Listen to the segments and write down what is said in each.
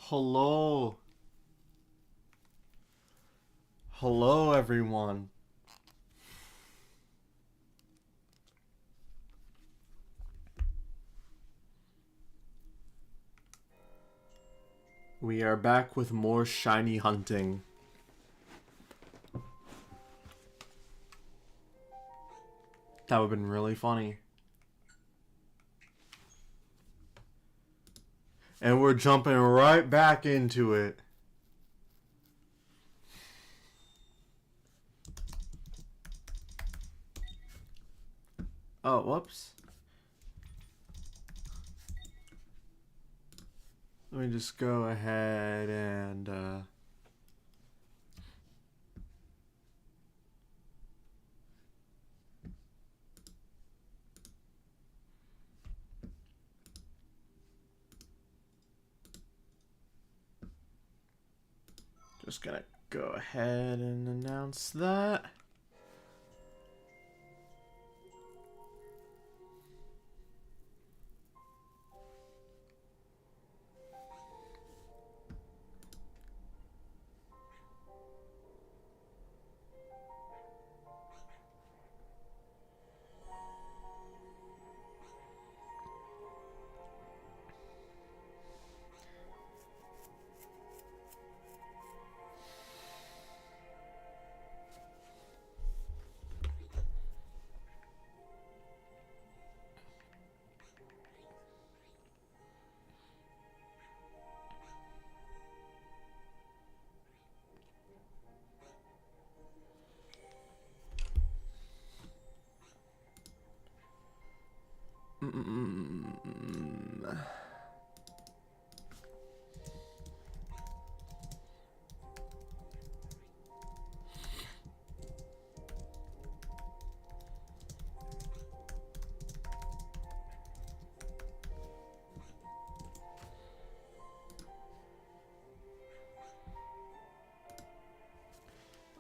Hello. Hello, everyone. We are back with more shiny hunting. That would have been really funny. And we're jumping right back into it. Oh, whoops. Let me just go ahead and just gonna go ahead and announce that.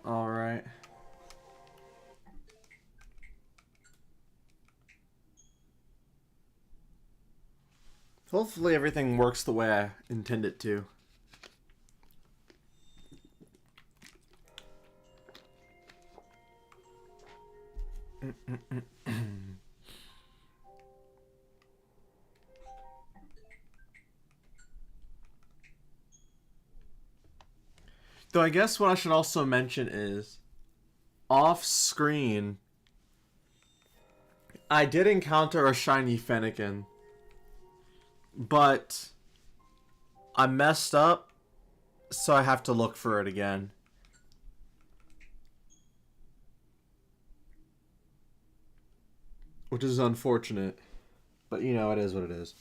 All right. Hopefully everything works the way I intend it to. Though I guess what I should also mention is, off screen, I did encounter a shiny Fennekin, but I messed up, so I have to look for it again. Which is unfortunate, but you know, it is what it is.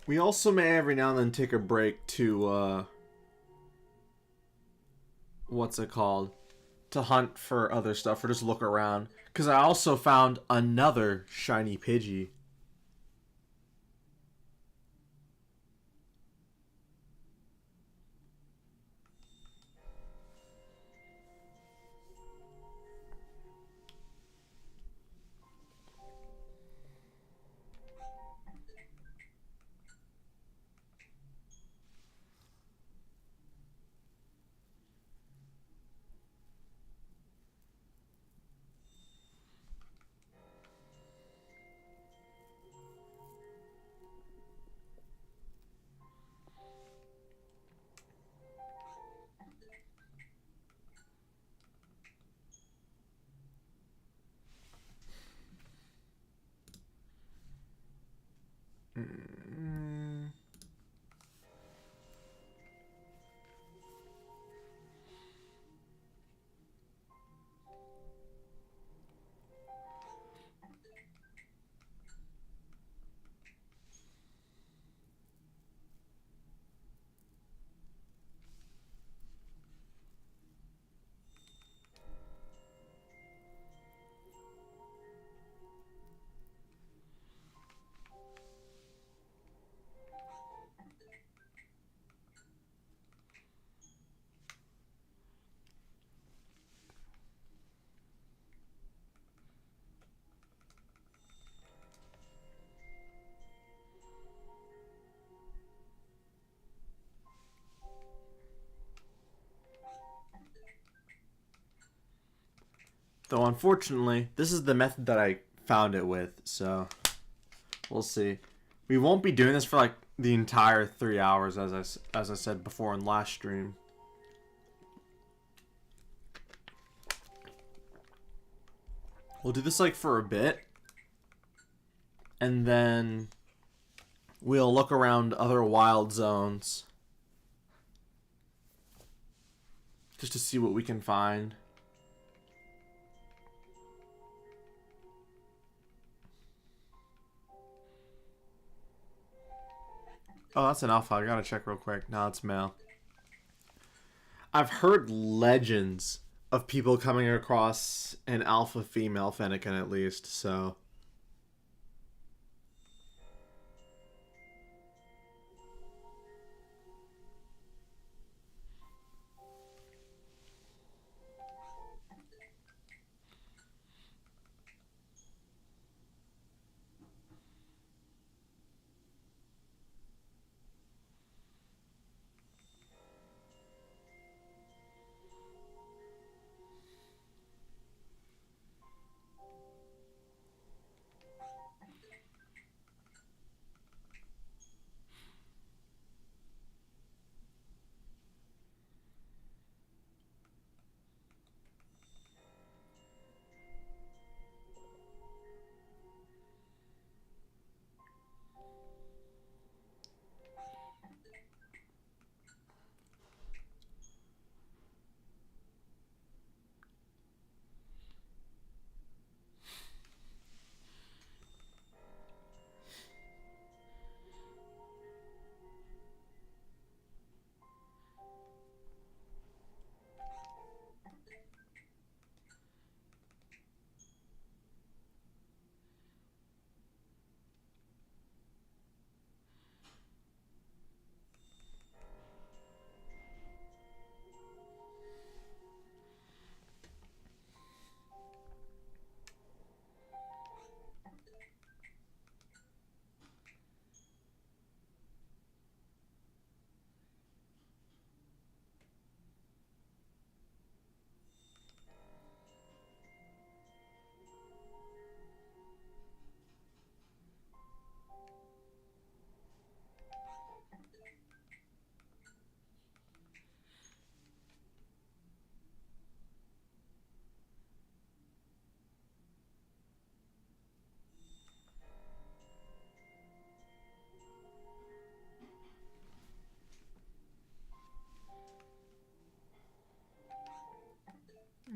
We also may every now and then take a break to, what's it called? To hunt for other stuff or just look around. Because I also found another shiny Pidgey. Though unfortunately, this is the method that I found it with, so we'll see. We won't be doing this for like the entire 3 hours, as I said before in last stream. We'll do this like for a bit, and then we'll look around other wild zones just to see what we can find. Oh, that's an alpha. I gotta check real quick. No, it's male. I've heard legends of people coming across an alpha female Fennekin at least, so...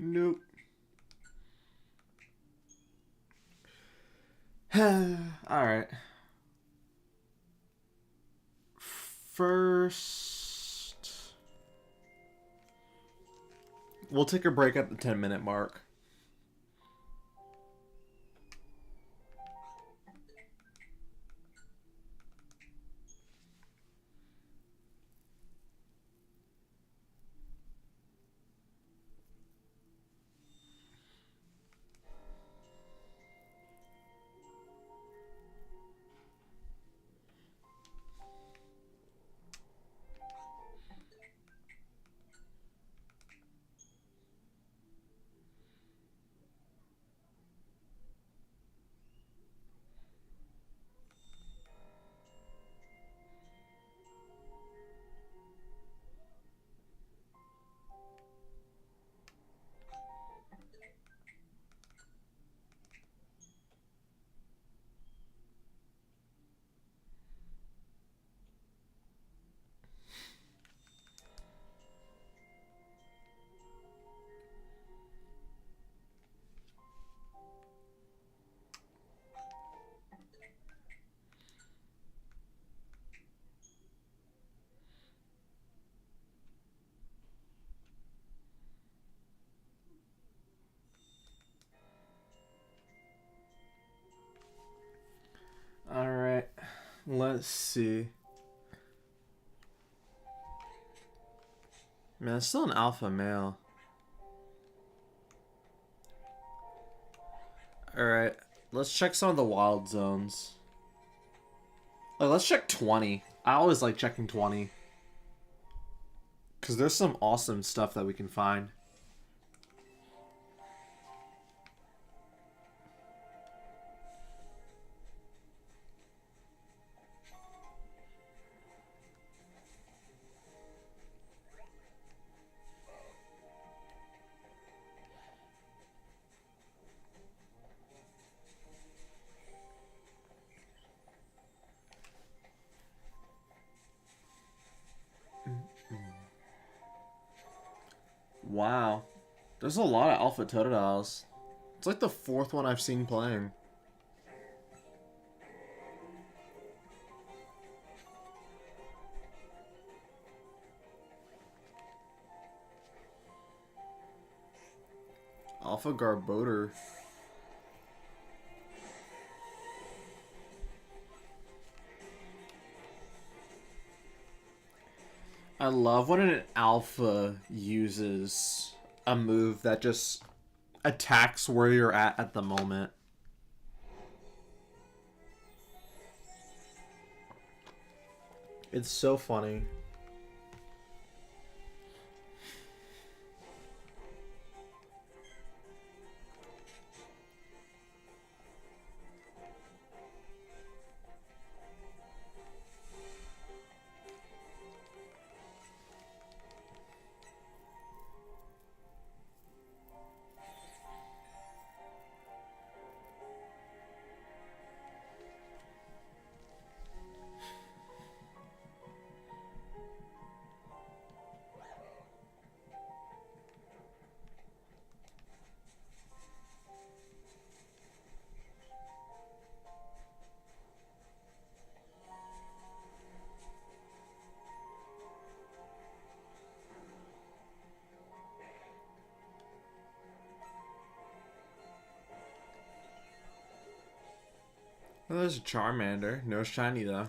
Nope. Alright. First... we'll take a break at the 10-minute mark. Alright. Let's see. Man, it's still an alpha male. Alright. Let's check some of the wild zones. Like, let's check 20. I always like checking 20. Because there's some awesome stuff that we can find. Wow. There's a lot of Alpha Totodiles. It's like the fourth one I've seen playing. Alpha Garboder. I love when an alpha uses a move that just attacks where you're at the moment. It's so funny. Well, there's a Charmander. No shiny, though.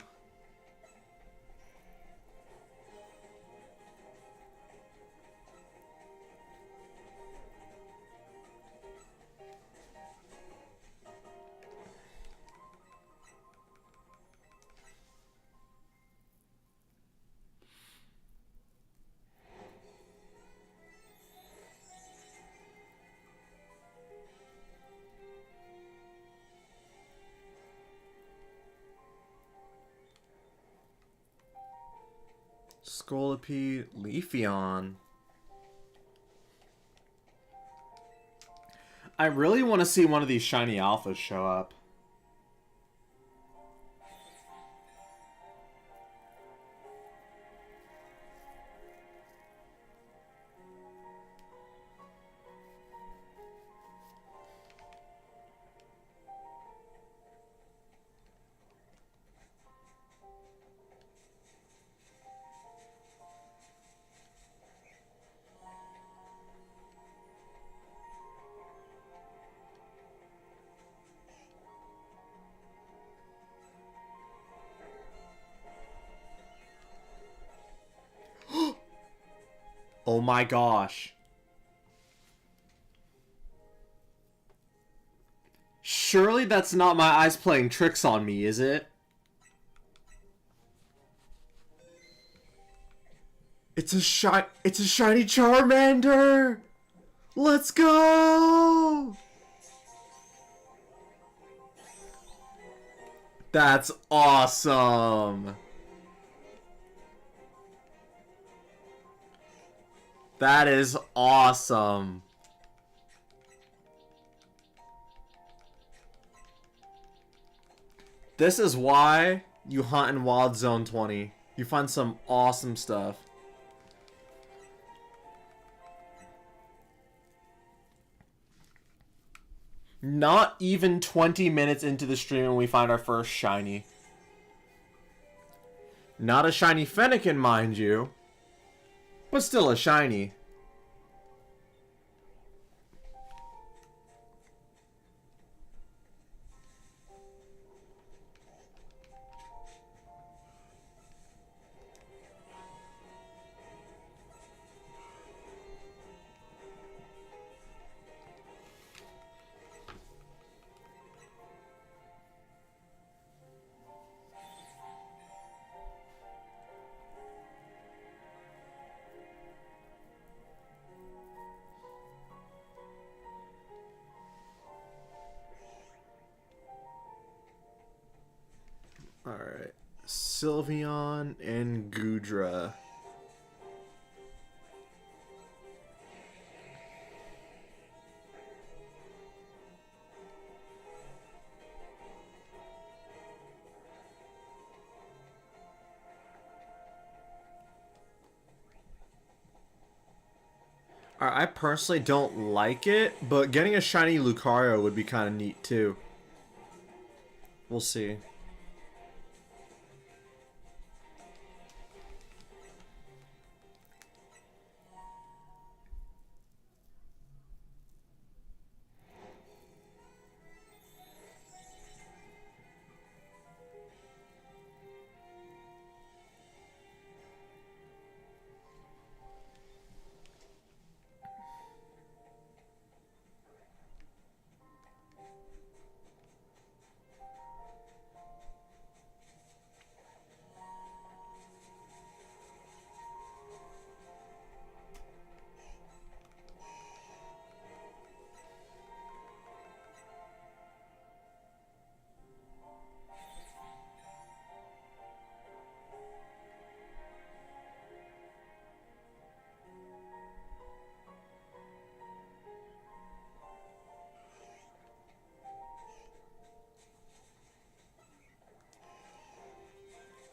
Scolipede, Leafeon. I really want to see one of these shiny alphas show up. Oh my gosh. Surely that's not my eyes playing tricks on me, is it? It's a shiny Charmander! Let's go! That's awesome. That is awesome. This is why you hunt in Wild Zone 20. You find some awesome stuff. Not even 20 minutes into the stream and we find our first shiny. Not a shiny Fennekin, mind you. But still a shiny. Alright. Sylveon and Goodra. I personally don't like it, but getting a shiny Lucario would be kind of neat too. We'll see.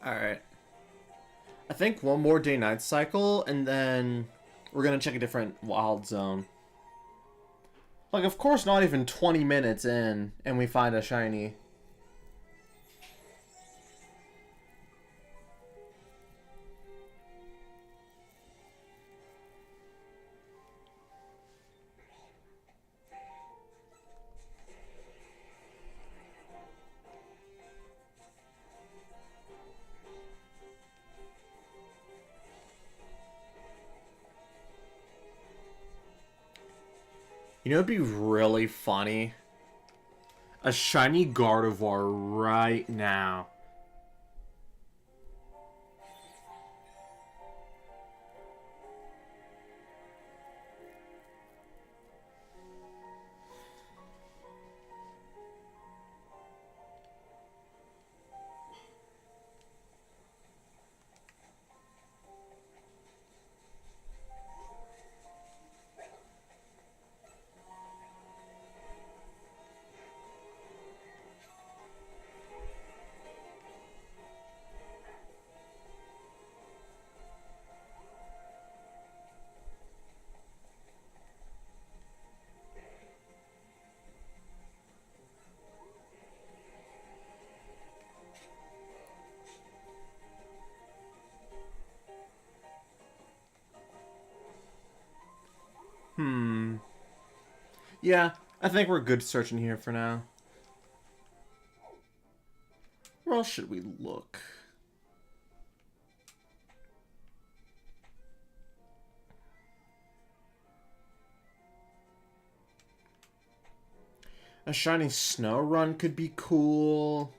Alright. I think one more day-night cycle, and then we're gonna check a different wild zone. Like, of course not even 20 minutes in, and we find a shiny. You know, it'd be really funny. A shiny Gardevoir right now. Yeah, I think we're good searching here for now. Where else should we look? A shiny snow run could be cool.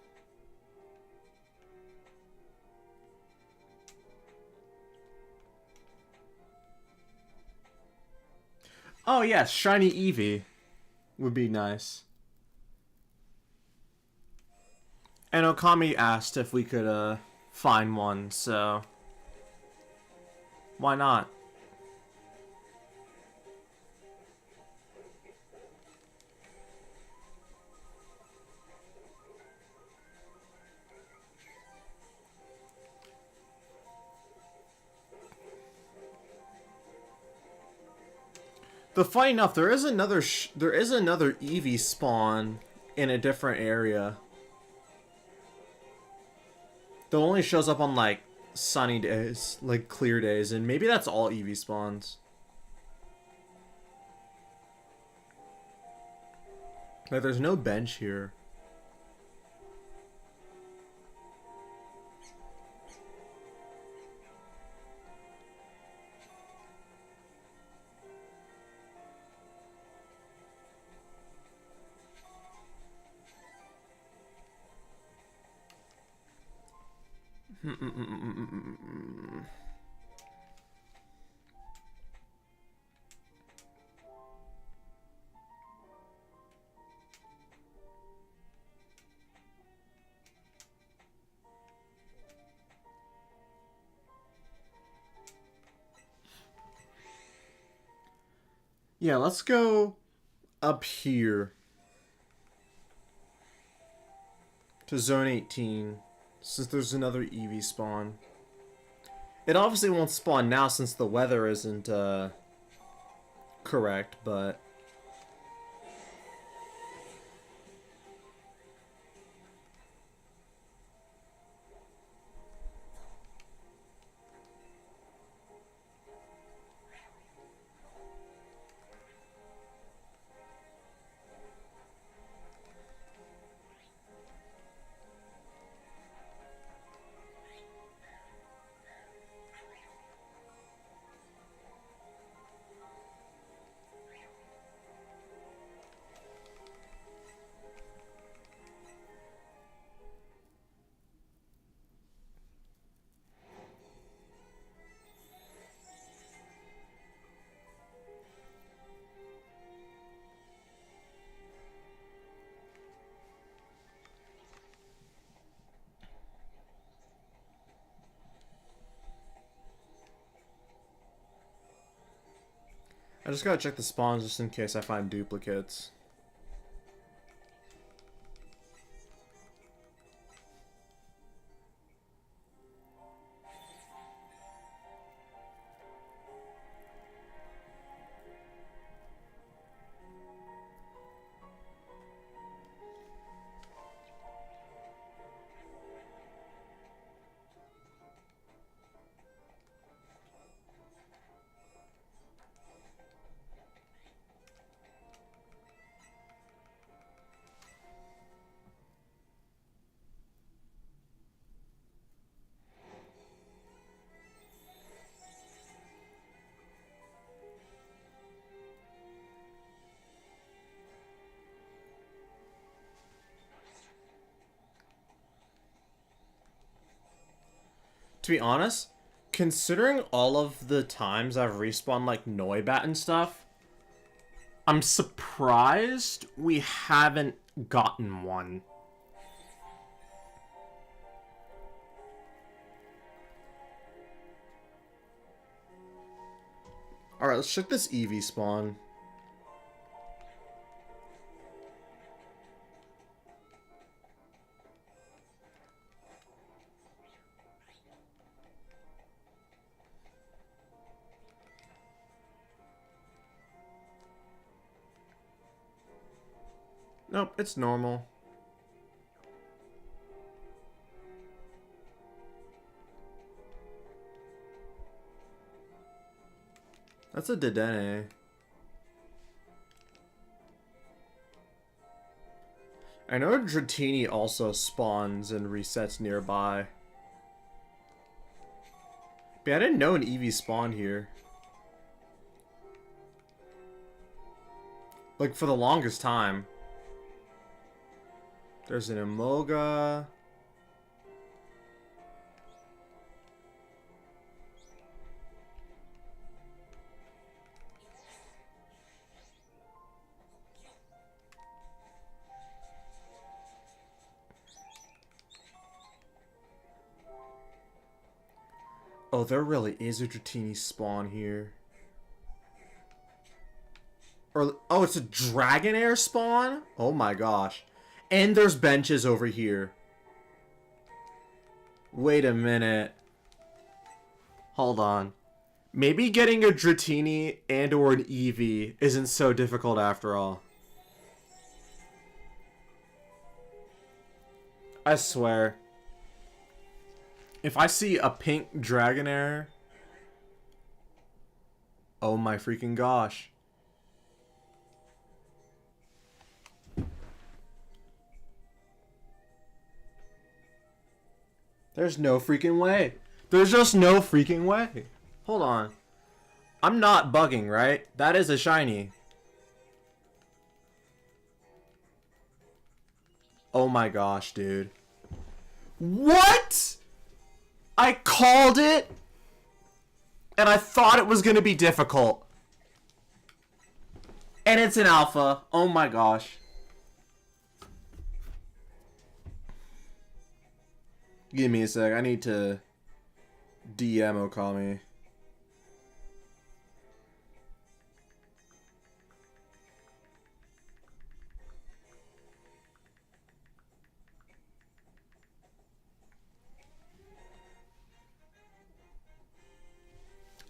Oh yes, shiny Eevee would be nice. And Okami asked if we could find one, so why not? The funny enough, there is another Eevee spawn in a different area. That only shows up on like sunny days, like clear days, and maybe that's all Eevee spawns. Like, there's no bench here. Yeah, let's go up here to zone 18, since there's another Eevee spawn. It obviously won't spawn now since the weather isn't correct, but... I just gotta check the spawns just in case I find duplicates. To be honest, considering all of the times I've respawned like Noibat and stuff, I'm surprised we haven't gotten one. Alright, let's check this Eevee spawn. Nope, it's normal. That's a Dedenne. I know Dratini also spawns and resets nearby. But I didn't know an Eevee spawned here. Like, for the longest time. There's an Emolga. Oh, there really is a Dratini spawn here. Or, oh, it's a Dragonair spawn? Oh my gosh. And there's benches over here. Wait a minute. Hold on. Maybe getting a Dratini and or an Eevee isn't so difficult after all. I swear. If I see a pink Dragonair... Oh my freaking gosh. There's no freaking way. There's just no freaking way. Hold on. I'm not bugging, right? That is a shiny. Oh my gosh, dude. What? I called it, and I thought it was going to be difficult. And it's an alpha. Oh my gosh. Give me a sec. I need to DM Okami.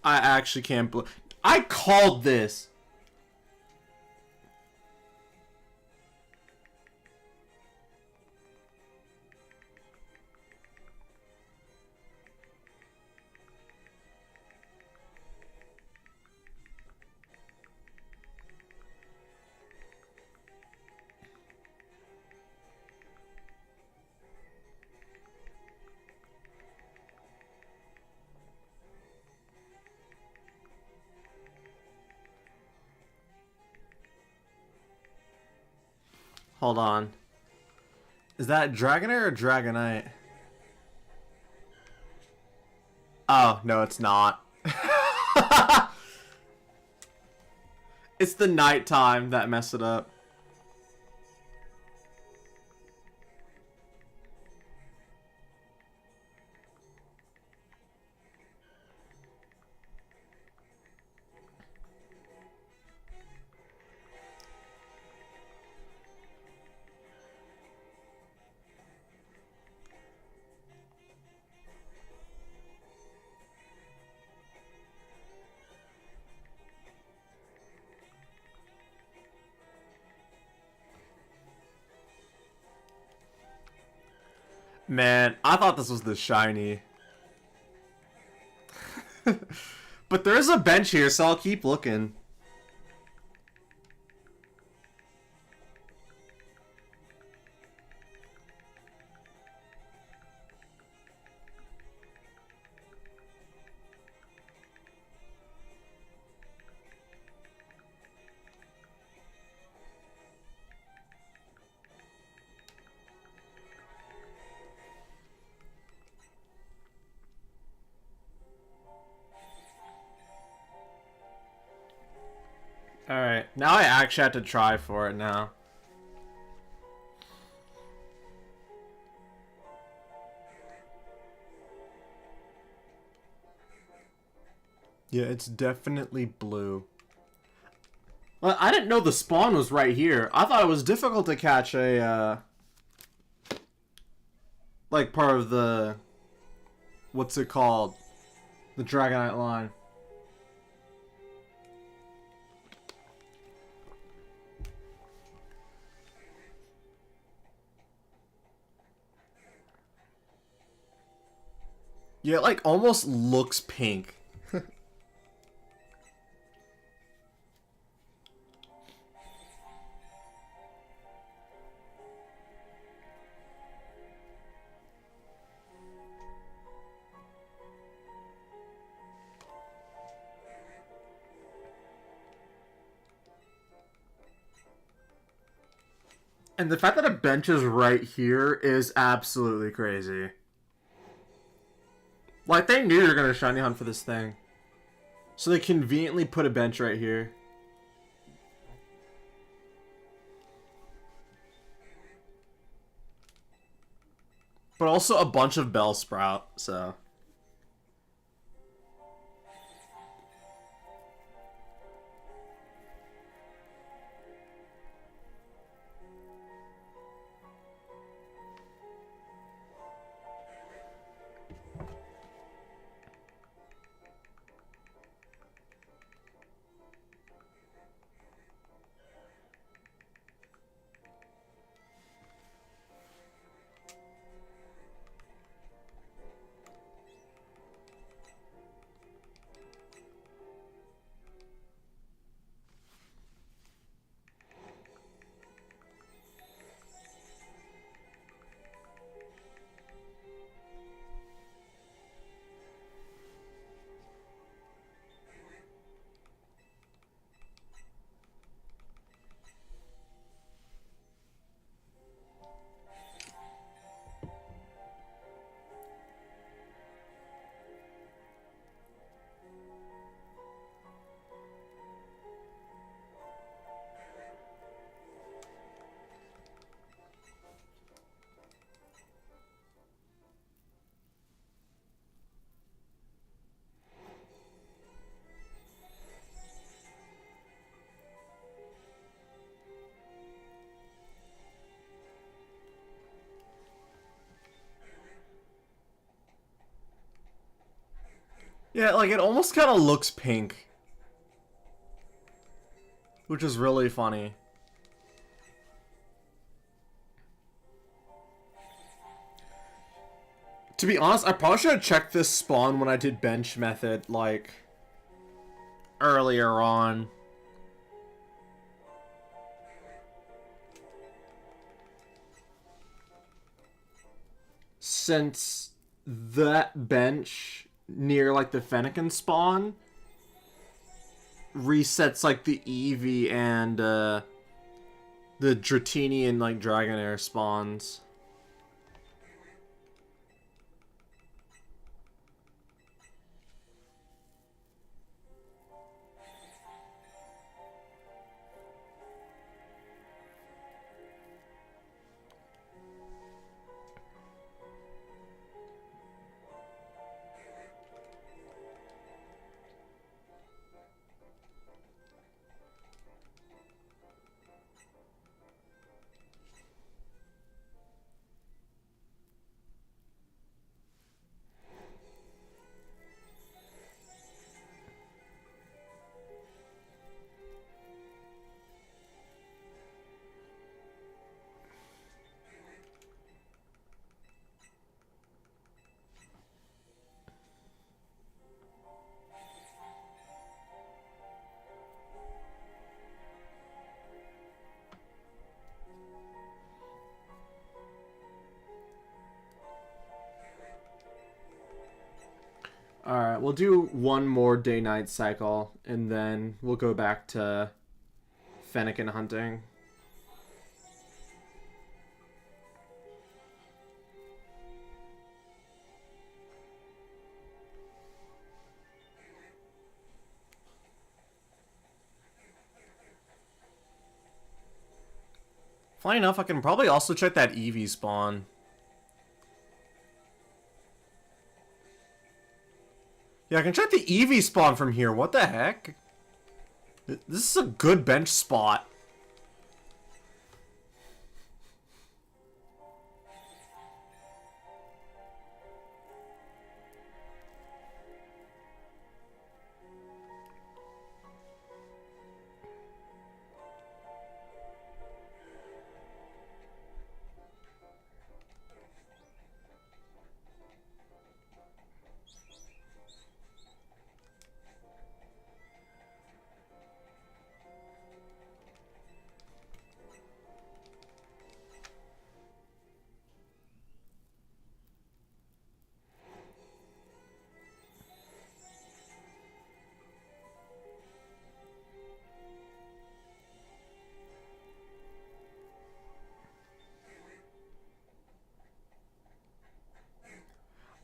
I actually can't believe... I called this. Hold on. Is that Dragonair or Dragonite? Oh, no, it's not. It's the nighttime that messed it up. Man, I thought this was the shiny. But there is a bench here, so I'll keep looking. Alright, now I actually have to try for it now. Yeah, it's definitely blue. Well, I didn't know the spawn was right here. I thought it was difficult to catch a, like, part of the... What's it called? The Dragonite line. Yeah, it, like, almost looks pink. And the fact that a bench is right here is absolutely crazy. Like, they knew they were going to shiny hunt for this thing. So they conveniently put a bench right here. But also a bunch of Bellsprout, so... Yeah, like, it almost kind of looks pink. Which is really funny. To be honest, I probably should have checked this spawn when I did bench method, like, earlier on. Since that bench near, like, the Fennekin spawn resets, like, the Eevee and The Dratini and like Dragonair spawns. Alright, we'll do one more day-night cycle, and then we'll go back to Fennekin hunting. Funny enough, I can probably also check that Eevee spawn. Yeah, I can check the Eevee spawn from here. What the heck? This is a good bench spot.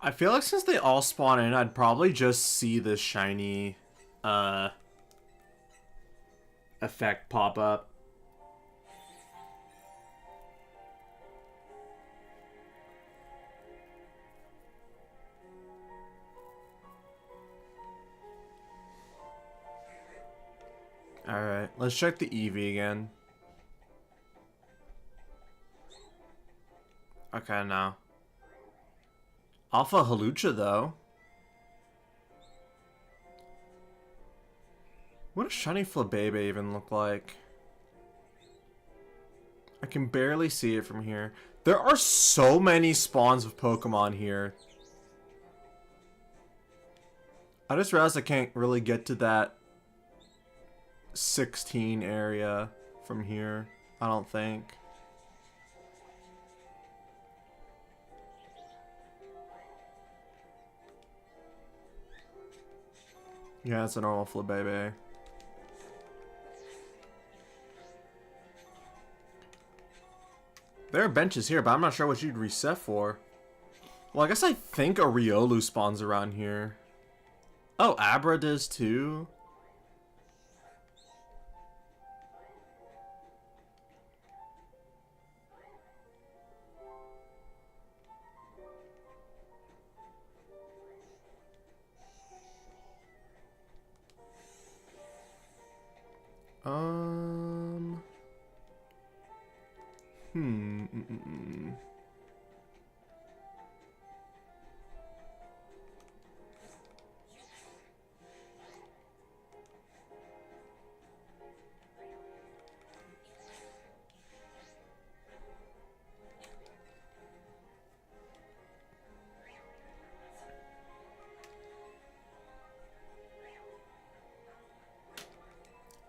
I feel like since they all spawn in, I'd probably just see this shiny effect pop up. Alright, let's check the Eevee again. Okay, now. Alpha Halucha, though. What does shiny Flabebe even look like? I can barely see it from here. There are so many spawns of Pokemon here. I just realized I can't really get to that 16 area from here, I don't think. Yeah, it's a normal Flabebe. There are benches here, but I'm not sure what you'd reset for. Well, I guess I think a Riolu spawns around here. Oh, Abra does too?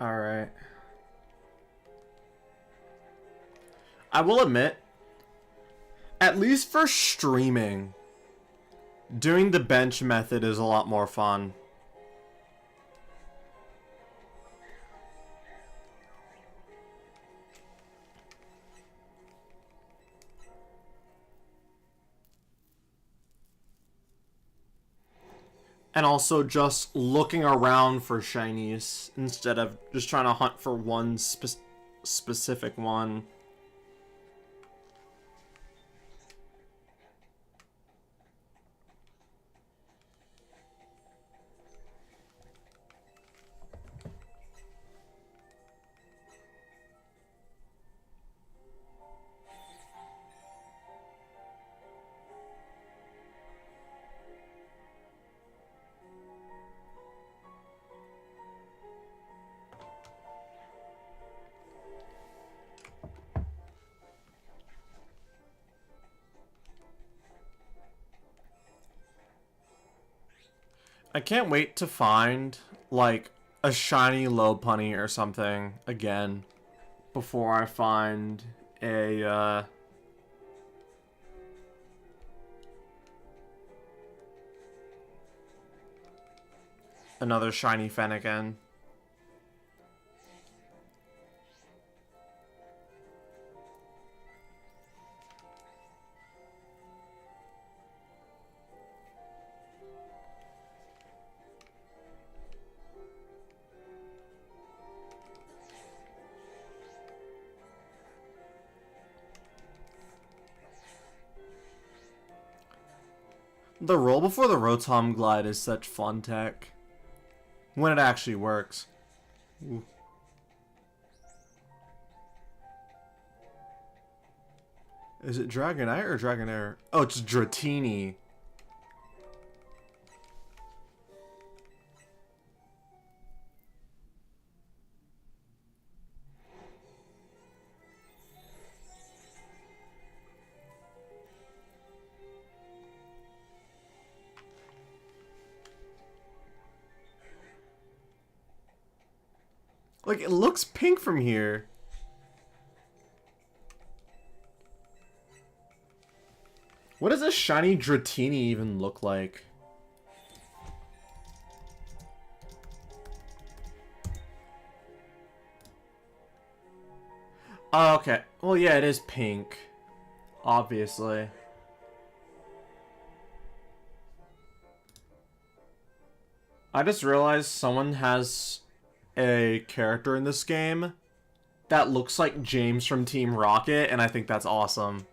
Alright. I will admit, at least for streaming, doing the bench method is a lot more fun. And also just looking around for shinies instead of just trying to hunt for one specific one. I can't wait to find, like, a shiny Lopunny or something again before I find a, another shiny Fennekin. The roll before the Rotom Glide is such fun tech. When it actually works. Ooh. Is it Dragonite or Dragonair? Oh, it's Dratini. Like, it looks pink from here. What does a shiny Dratini even look like? Oh, okay. Well, yeah, it is pink. Obviously. I just realized someone has a character in this game that looks like James from Team Rocket, and I think that's awesome.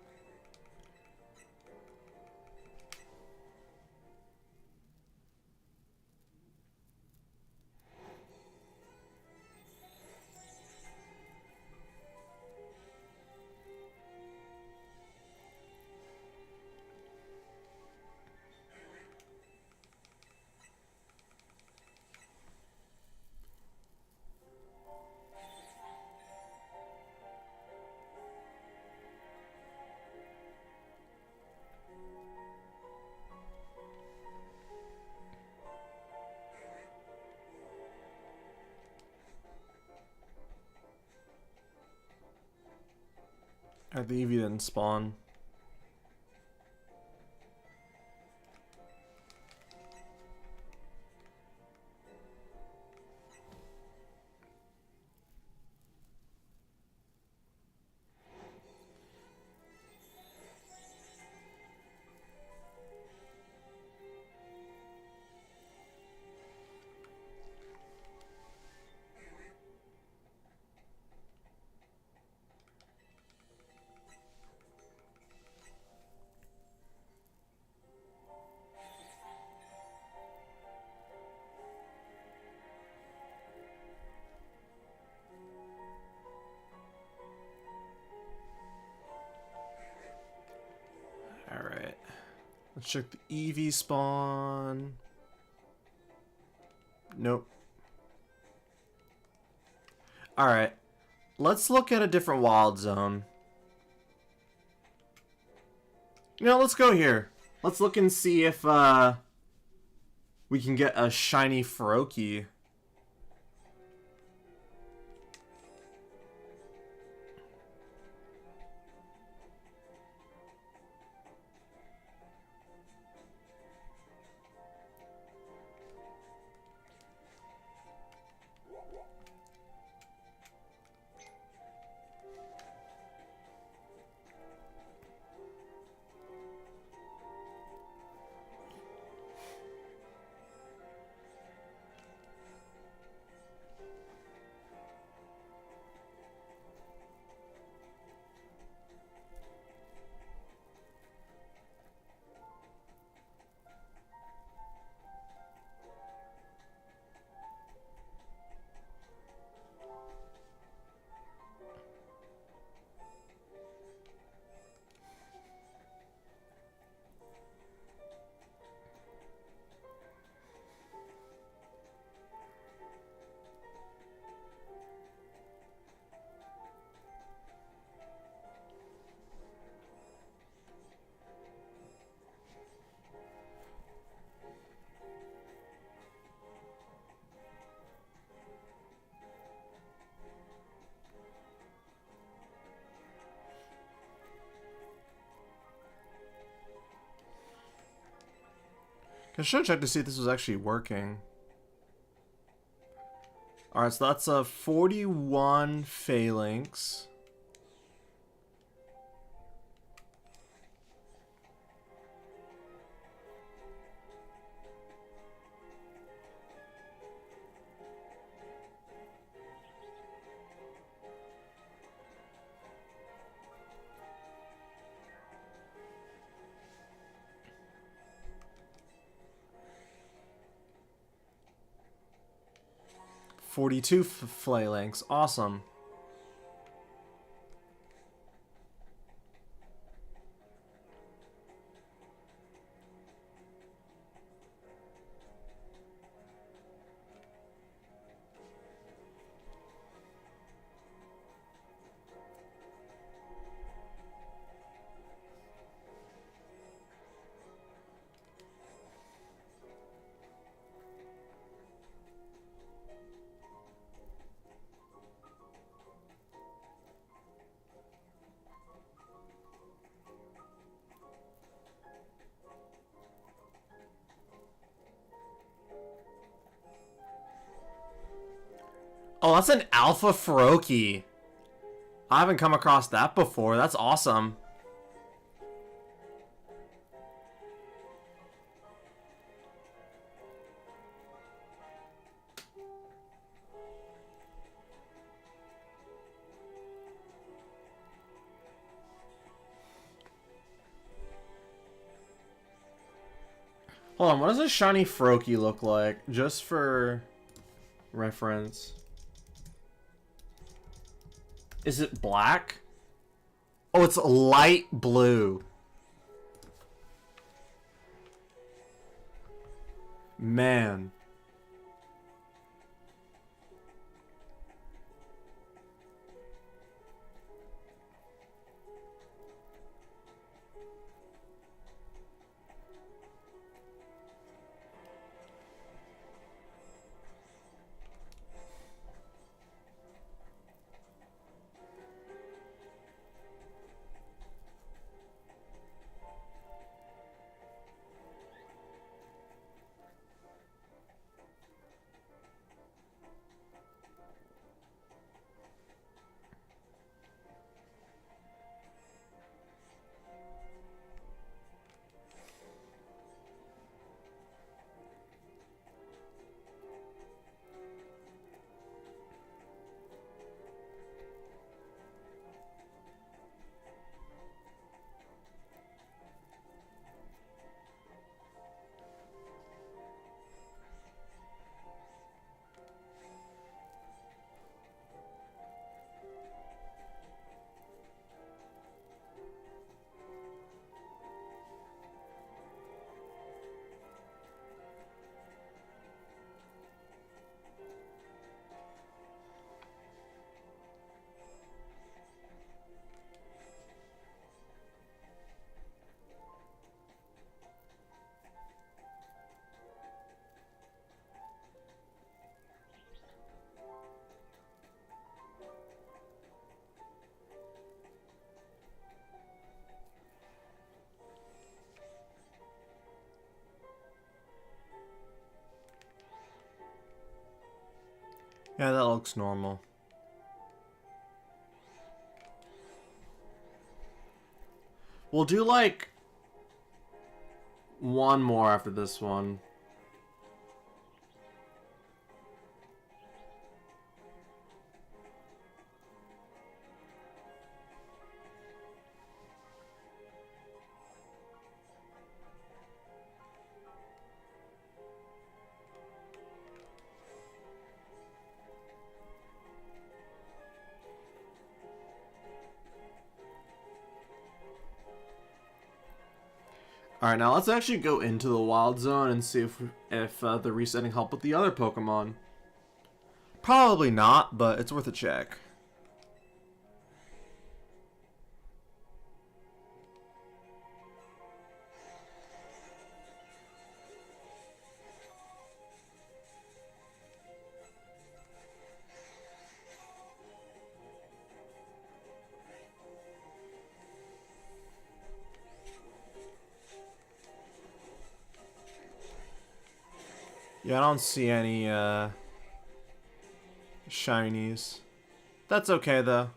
The Eevee didn't spawn. Alright. Let's check the Eevee spawn. Nope. Alright. Let's look at a different wild zone. You know, let's go here. Let's look and see if we can get a shiny Froakie. I should check to see if this was actually working. Alright, so that's 41 phalanx. $42 phalanx. Awesome. Oh, that's an alpha Feroki. I haven't come across that before. That's awesome. Hold on, what does a shiny Feroki look like? Just for reference. Is it black? Oh, it's light blue. Man. Yeah, that looks normal. We'll do like one more after this one. Alright, now let's actually go into the wild zone and see if the resetting helped with the other Pokemon. Probably not, but it's worth a check. Yeah, I don't see any shinies. That's okay though.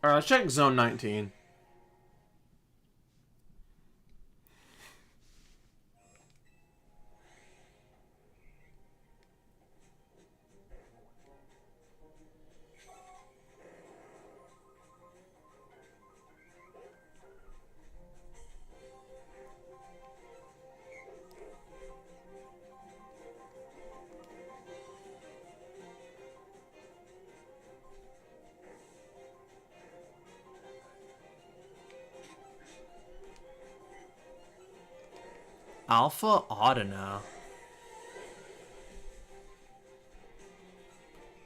Alright, let's check zone 19. Alpha Audina.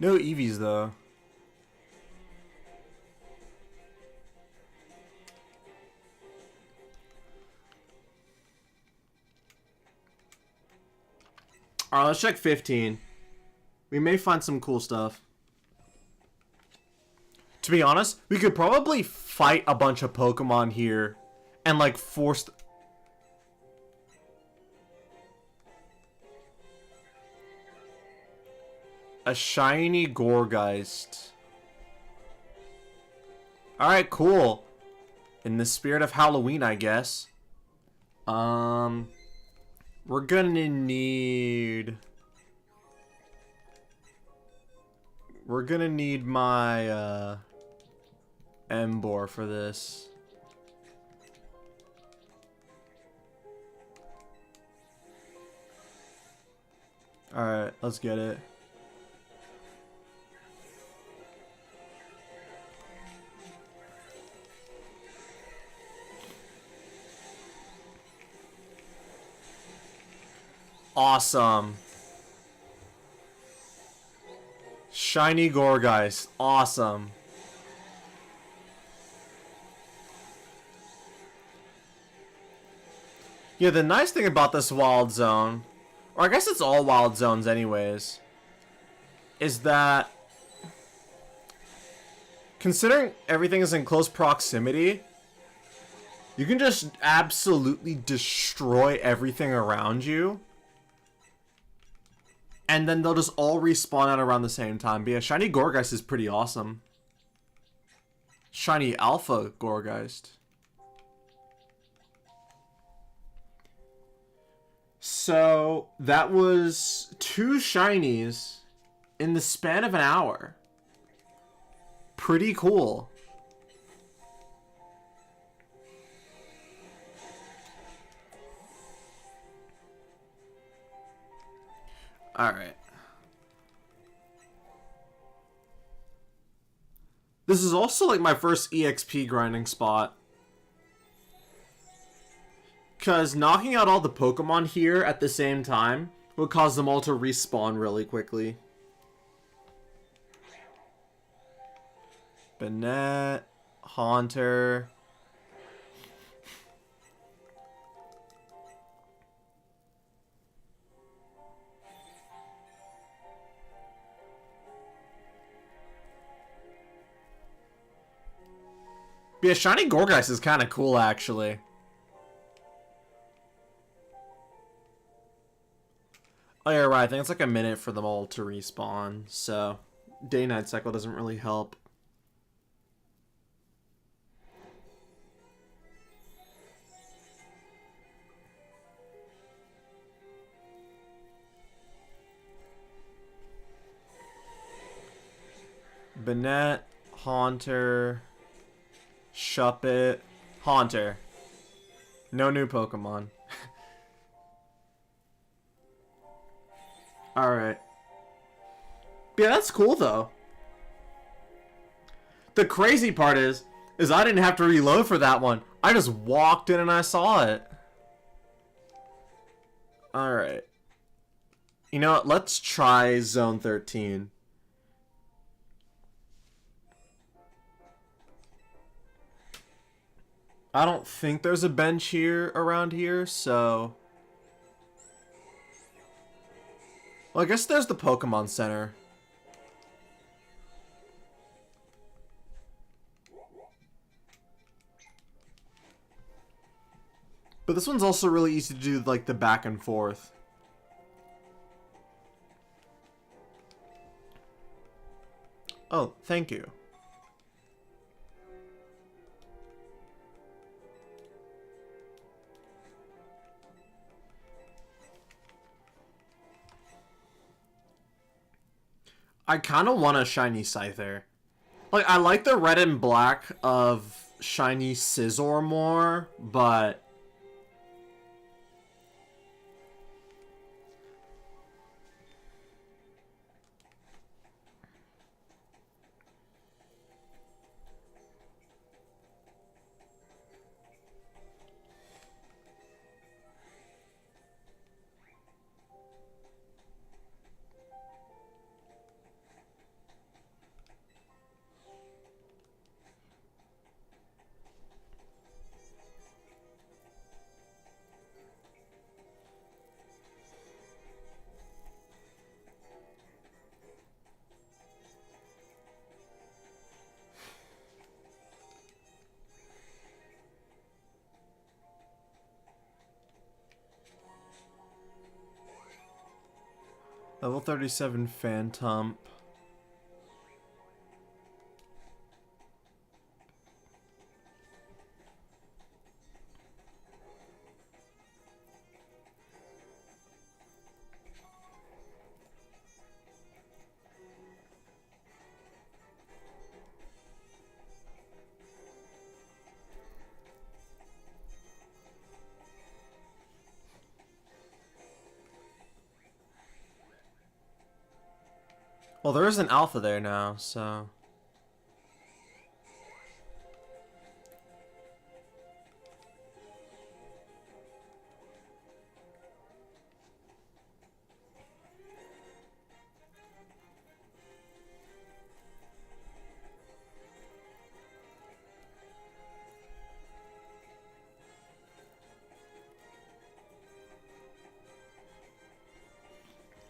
No Eevees though. Alright, let's check 15. We may find some cool stuff. To be honest, we could probably fight a bunch of Pokemon here and like force... A shiny Gourgeist. Alright, cool. In the spirit of Halloween, I guess. We're gonna need... We're gonna need my, Emboar for this. Alright, let's get it. Awesome. Shiny Gourgeist. Awesome. Yeah, the nice thing about this wild zone, or I guess it's all wild zones anyways, is that considering everything is in close proximity, you can just absolutely destroy everything around you. And then they'll just all respawn out around the same time. But yeah, Shiny Gourgeist is pretty awesome. Shiny Alpha Gourgeist. So, that was 2 shinies in the span of an hour. Pretty cool. Alright. This is also like my first EXP grinding spot. Because knocking out all the Pokemon here at the same time will cause them all to respawn really quickly. Banette, Haunter. But yeah, Shiny Gourgeist is kind of cool, actually. Oh, yeah, right. I think it's like a minute for them all to respawn, so day-night cycle doesn't really help. Banette, Haunter, Shuppet, Haunter. No new Pokemon. Alright. Yeah, that's cool though. The crazy part is I didn't have to reload for that one. I just walked in and I saw it. Alright. You know what? Let's try Zone 13. I don't think there's a bench here around here, so... Well, I guess there's the Pokemon Center. But this one's also really easy to do, like, the back and forth. Oh, thank you. I kind of want a shiny Scyther. Like, I like the red and black of shiny Scizor more, but... Level 37 Phantom. Well, there is an alpha there now, so...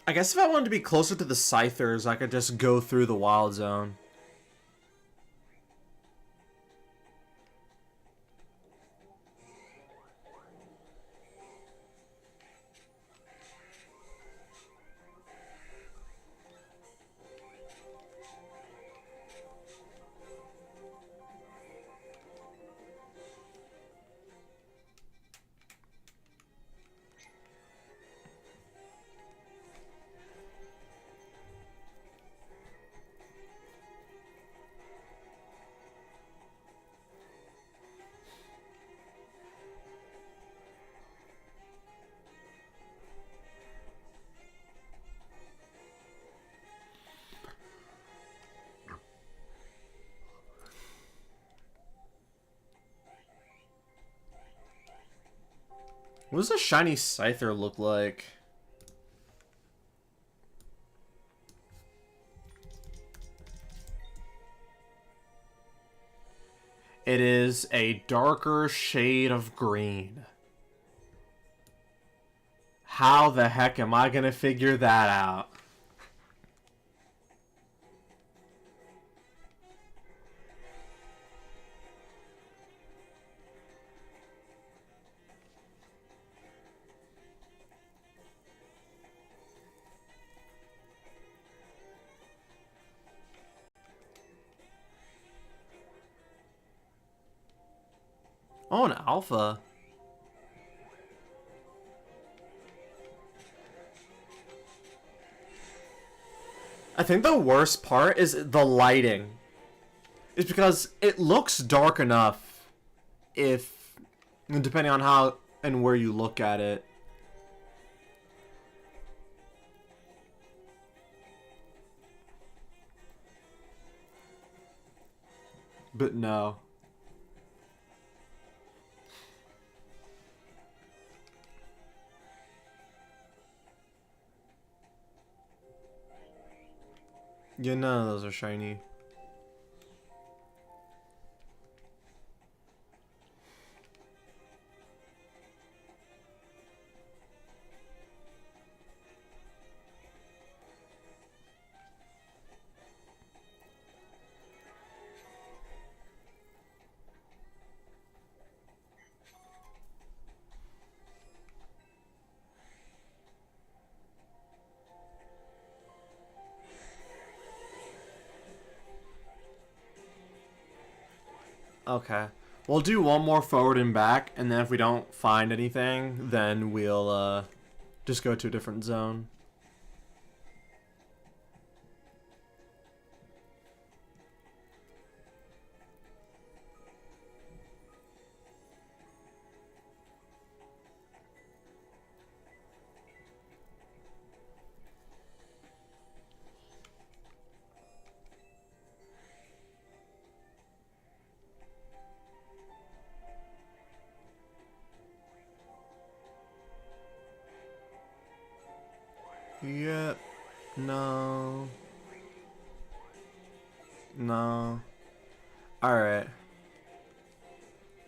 I guess if I wanted to be closer to the Scythers, I could just go through the Wild Zone. What does a shiny Scyther look like? It is a darker shade of green. How the heck am I gonna figure that out? Oh, an alpha. I think the worst part is the lighting. It's because it looks dark enough if, depending on how and where you look at it. But no. Yeah, none of those are shiny. Okay. We'll do one more forward and back, and then if we don't find anything, then we'll just go to a different zone. Yep. No. No. Alright.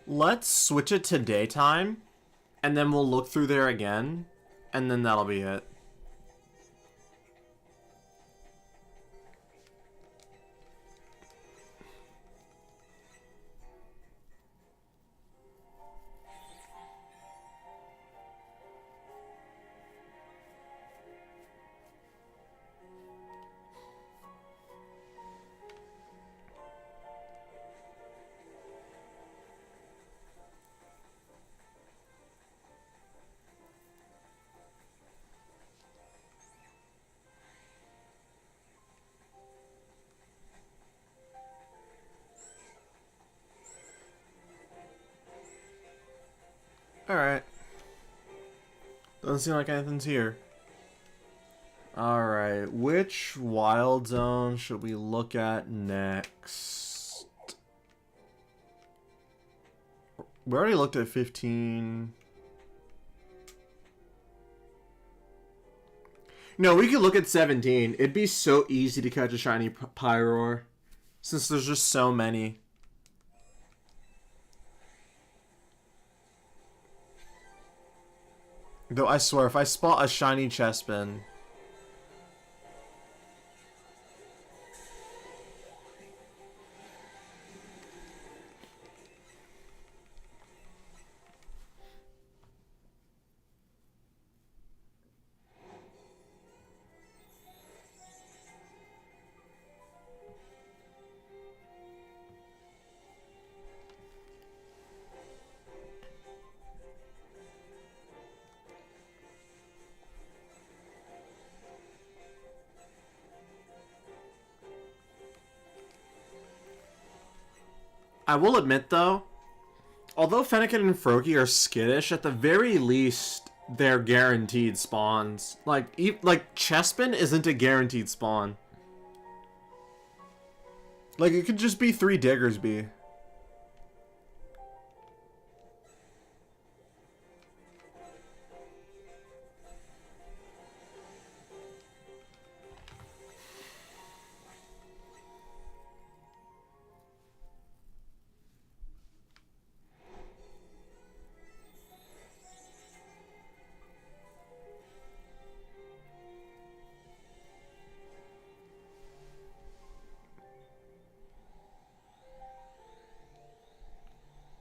Let's switch it to daytime, and then we'll look through there again, and then that'll be it. Alright. Doesn't seem like anything's here. Alright, which wild zone should we look at next? We already looked at 15. No, we could look at 17. It'd be so easy to catch a shiny Pyroar, since there's just so many. Though I swear, if I spot a shiny Chespin... I will admit, though, although Fennekin and Froakie are skittish, at the very least, they're guaranteed spawns. Like Chespin isn't a guaranteed spawn. Like, it could just be 3 Diggersby.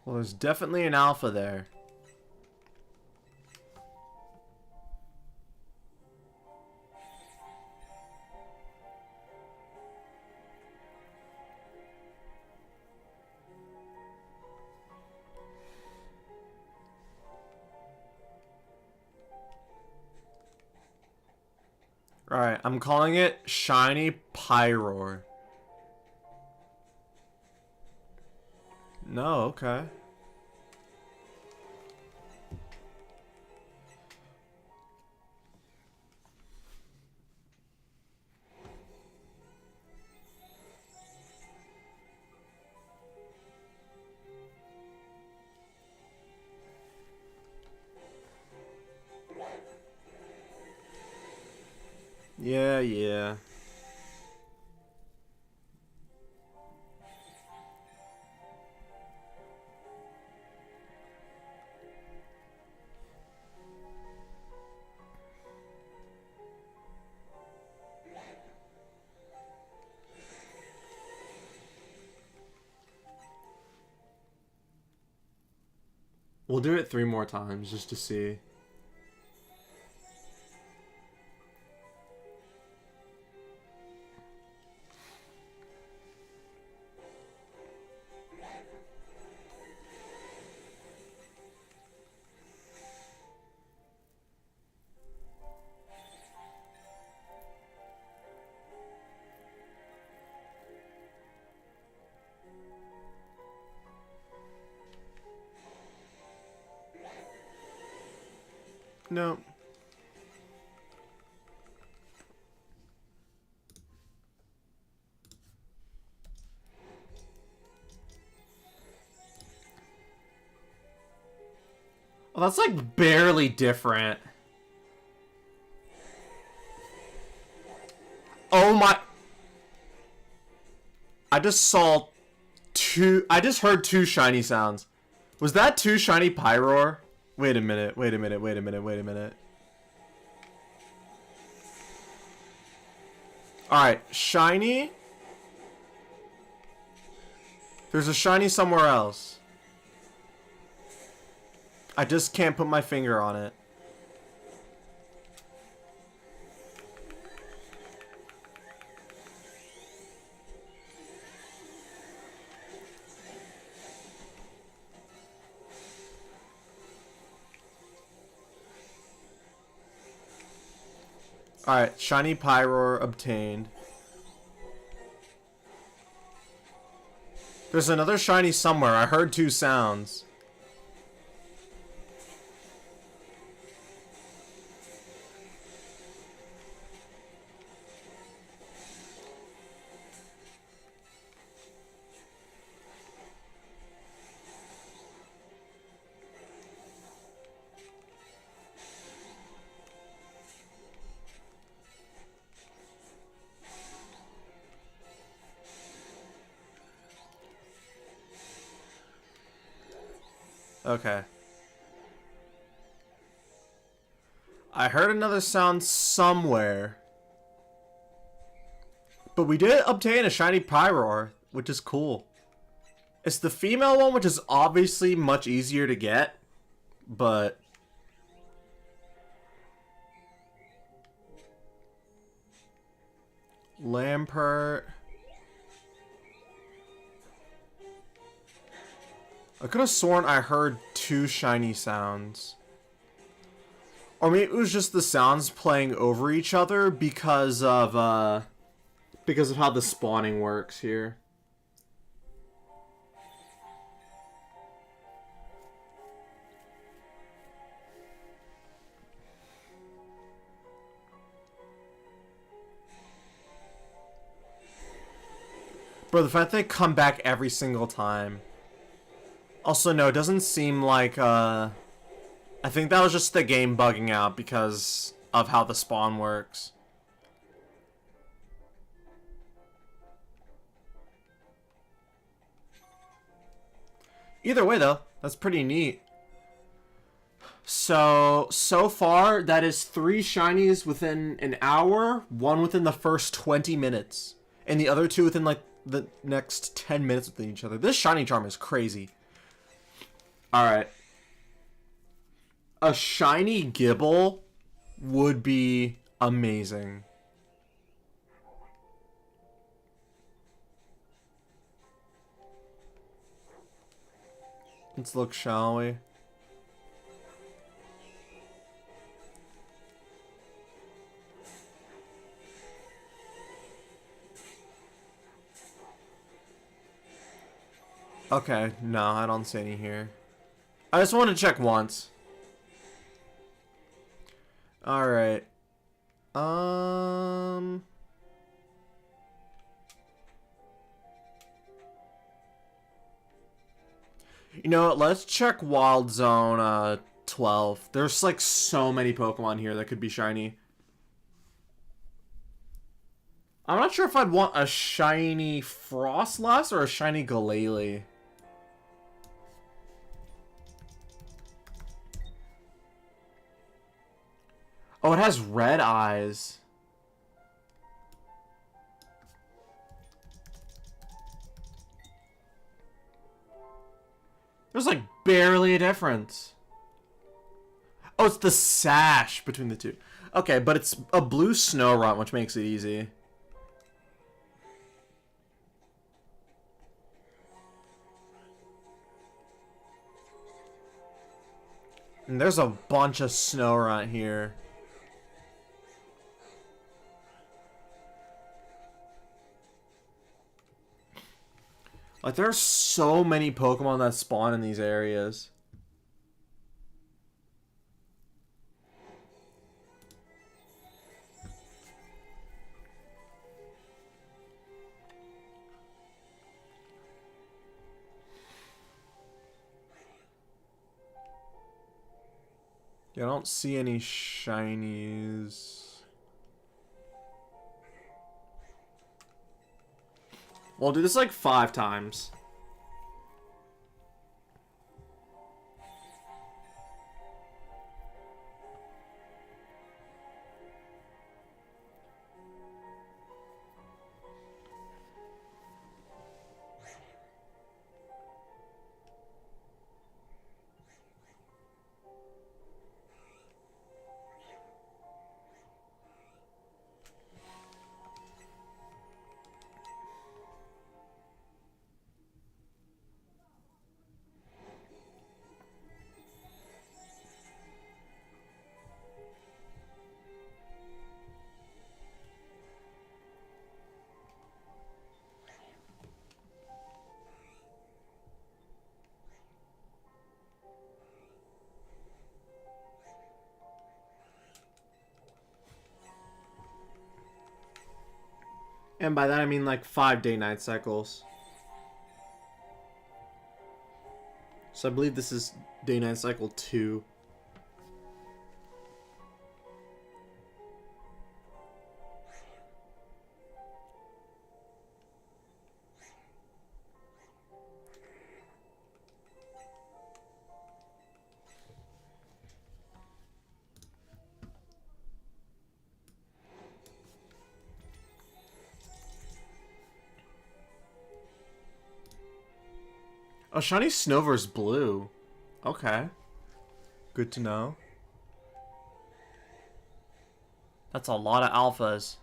Well, there's definitely an alpha there. Alright, I'm calling it Shiny Pyroar. No, okay. Yeah, yeah. We'll do it 3 more times just to see. No. Well, that's like barely different. Oh my... I just heard two shiny sounds. Was that two shiny Pyroar? Wait a minute, wait a minute, wait a minute, wait a minute. Alright, shiny. There's a shiny somewhere else. I just can't put my finger on it. Alright, shiny Pyroar obtained. There's another shiny somewhere. I heard two sounds. Okay. I heard another sound somewhere. But we did obtain a shiny Pyroar, which is cool. It's the female one, which is obviously much easier to get. But... Lampert... I could have sworn I heard two shiny sounds. Or maybe it was just the sounds playing over each other because of how the spawning works here. Bro, the fact that they come back every single time. Also, no, it doesn't seem like, I think that was just the game bugging out because of how the spawn works. Either way, though, that's pretty neat. So far, that is 3 shinies within an hour, 1 within the first 20 minutes, and the other 2 within, like, the next 10 minutes within each other. This shiny charm is crazy. Alright. A shiny Gibble would be amazing. Let's look, shall we? Okay, no, I don't see any here. I just want to check once. Alright. You know what, let's check Wild Zone 12. There's like so many Pokemon here that could be shiny. I'm not sure if I'd want a shiny Frostlass or a shiny Glalie. Oh, it has red eyes. There's like barely a difference. Oh, it's the sash between the two. Okay, but it's a blue Snorunt, which makes it easy. And there's a bunch of Snorunt here. Like, there's so many Pokemon that spawn in these areas. Yeah, I don't see any shinies. Well, I'll do this like 5 times. And by that I mean like 5 day-night cycles. So I believe this is day-night cycle 2. Oh, shiny Snover's blue. Okay. Good to know. That's a lot of alphas.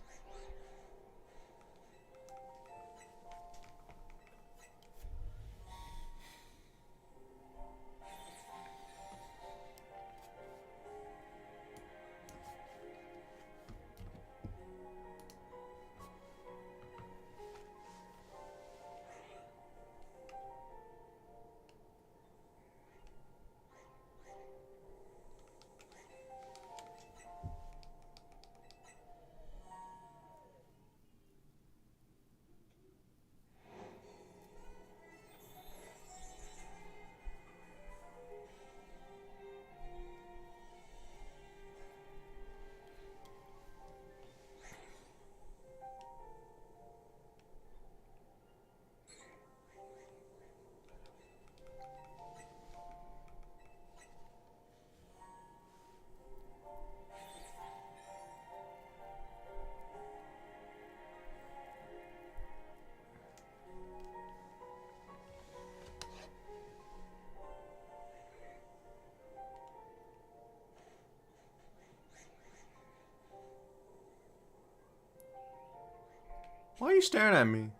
Why are you staring at me?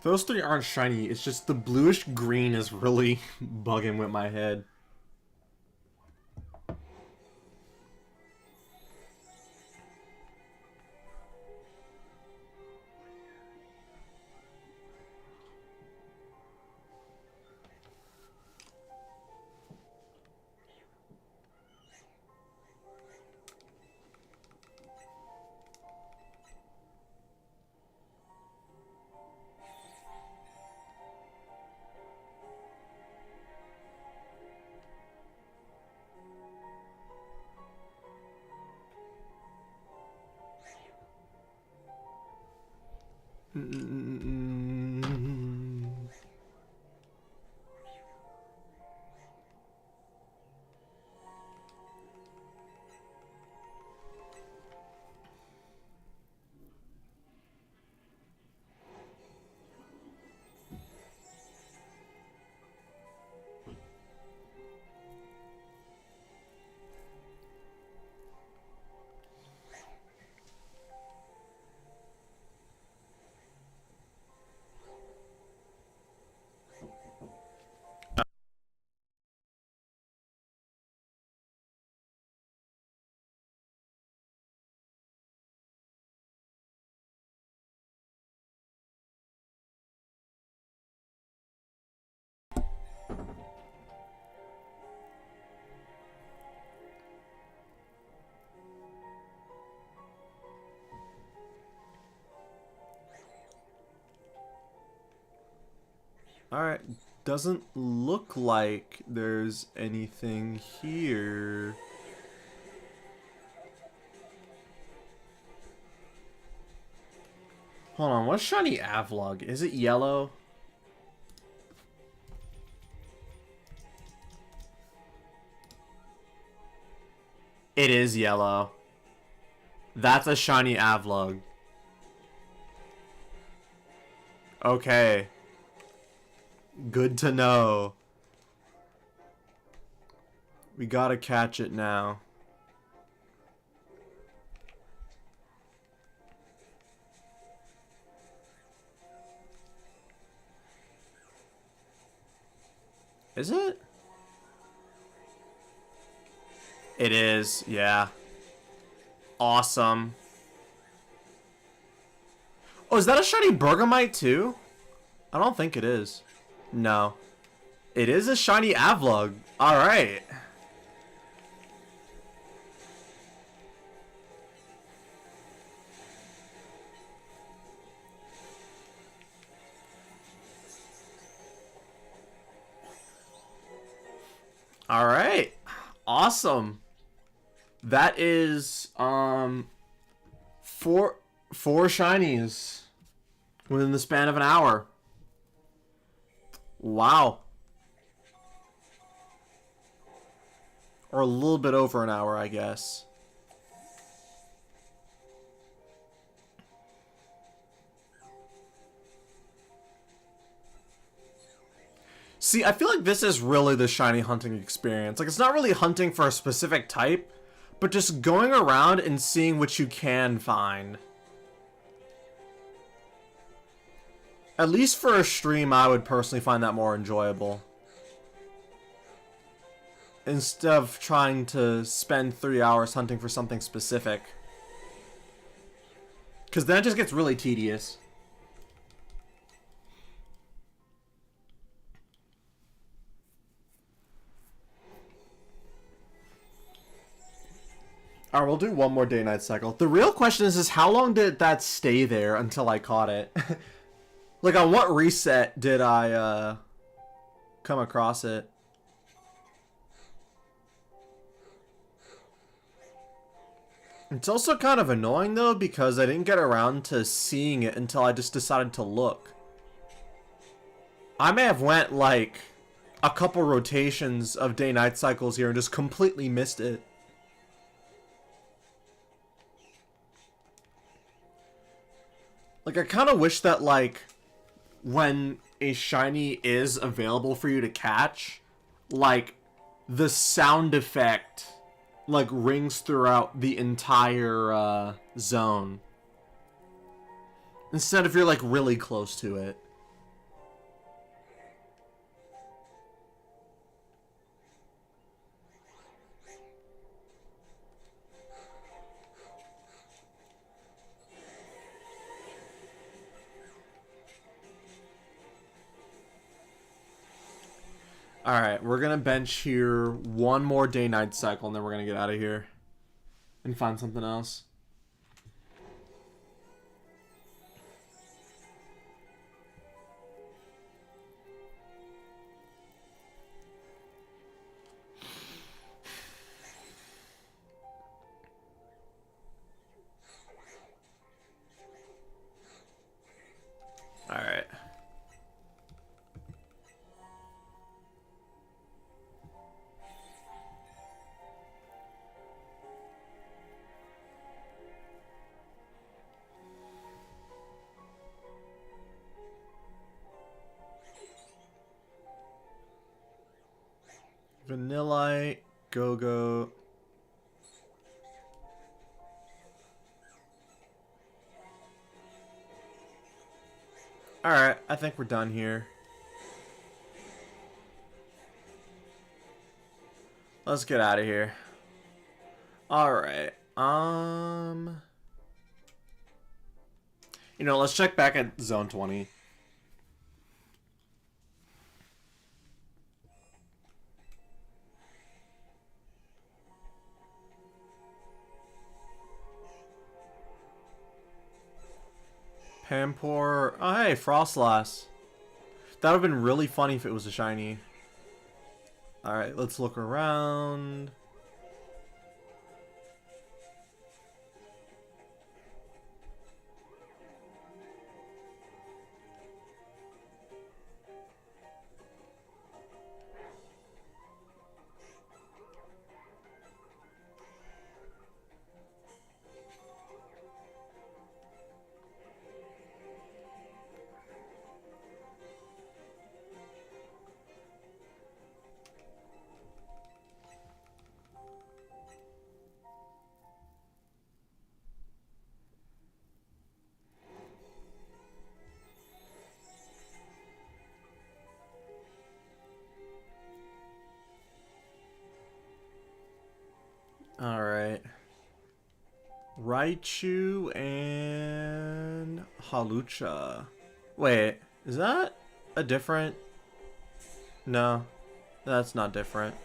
Those 3 aren't shiny. It's just the bluish green is really bugging with my head. Alright, doesn't look like there's anything here. Hold on, what's shiny Avlog? Is it yellow? It is yellow. That's a shiny Avlog. Okay. Good to know. We gotta catch it now. Is it? It is, yeah. Awesome. Oh, is that a shiny Bergamite too? I don't think it is. No. It is a shiny Avlog. Alright. Alright. Awesome. That is four shinies within the span of an hour. Wow. Or a little bit over an hour, I guess. See, I feel like this is really the shiny hunting experience. Like, it's not really hunting for a specific type, but just going around and seeing what you can find. At least for a stream, I would personally find that more enjoyable. Instead of trying to spend 3 hours hunting for something specific. Because then it just gets really tedious. Alright, we'll do one more day-night cycle. The real question is how long did that stay there until I caught it? Like, on what reset did I, come across it? It's also kind of annoying, though, because I didn't get around to seeing it until I just decided to look. I may have went, like, a couple rotations of day-night cycles here and just completely missed it. Like, I kind of wish that, like, when a shiny is available for you to catch, like, the sound effect, like, rings throughout the entire, zone. Instead of you're, like, really close to it. Alright, we're gonna bench here one more day-night cycle, and then we're gonna get out of here. And find something else. Alright. Vanillite, Go-Go. Alright, I think we're done here. Let's get out of here. Alright, you know, let's check back at Zone 20. Pampor. Oh, hey, Frostlass. That would have been really funny if it was a shiny. Alright, let's look around. Alright. Raichu and Halucha. Wait, is that a different? No, that's not different.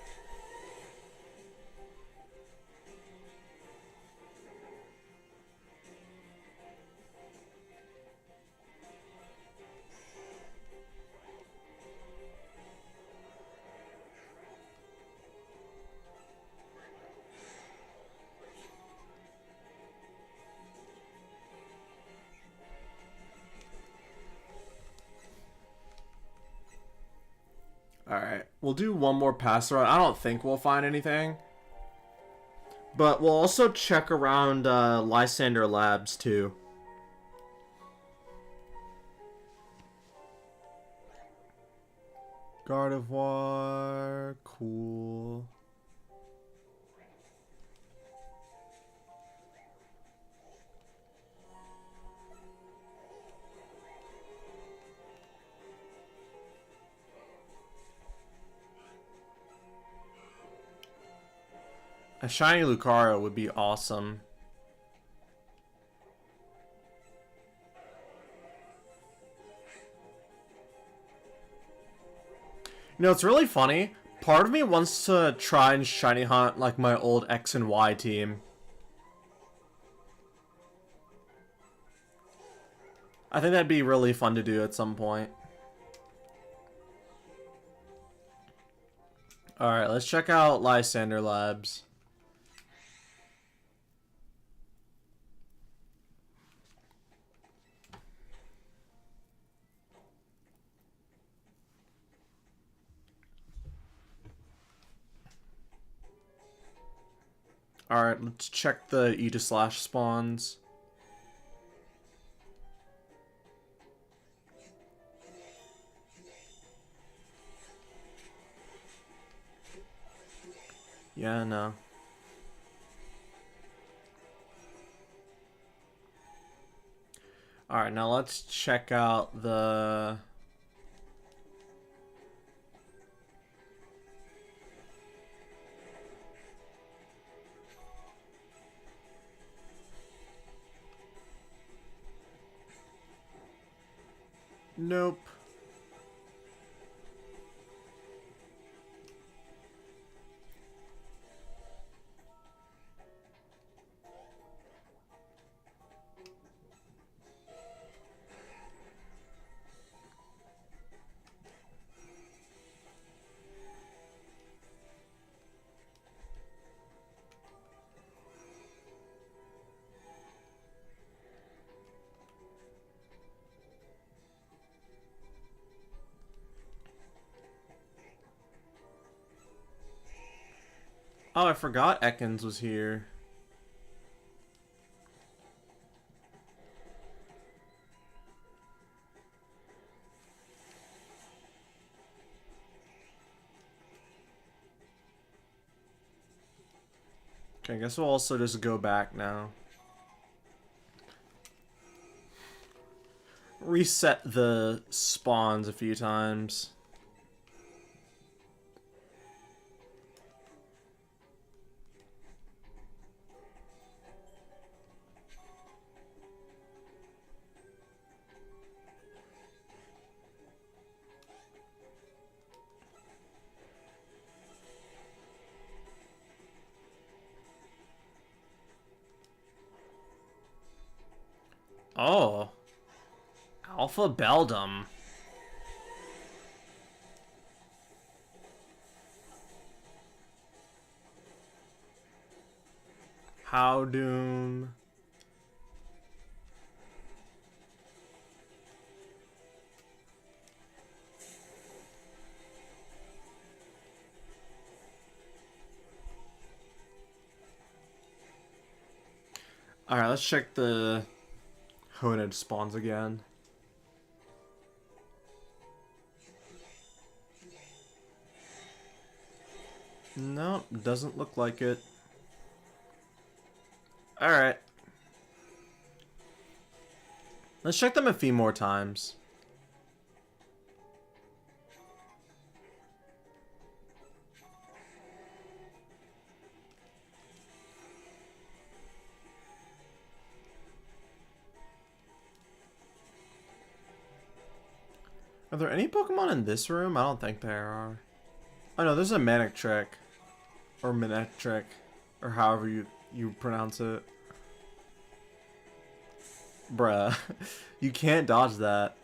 Alright, we'll do one more pass around. I don't think we'll find anything. But we'll also check around Lysander Labs too. Gardevoir, cool. A shiny Lucario would be awesome. You know, it's really funny. Part of me wants to try and shiny hunt like my old X and Y team. I think that'd be really fun to do at some point. Alright, let's check out Lysander Labs. Alright, let's check the Aegislash spawns. Yeah, no. Alright, now let's check out the... Nope. Oh, I forgot Ekans was here. Okay, I guess we'll also just go back now. Reset the spawns a few times. Oh. Alpha Beldum. Howdoom. Alright, let's check the Honed spawns again. Nope, doesn't look like it. Alright. Let's check them a few more times. Are there any Pokemon in this room? I don't think there are. Oh no, there's a Manectric. Or Manectric. Or however you pronounce it. Bruh. You can't dodge that.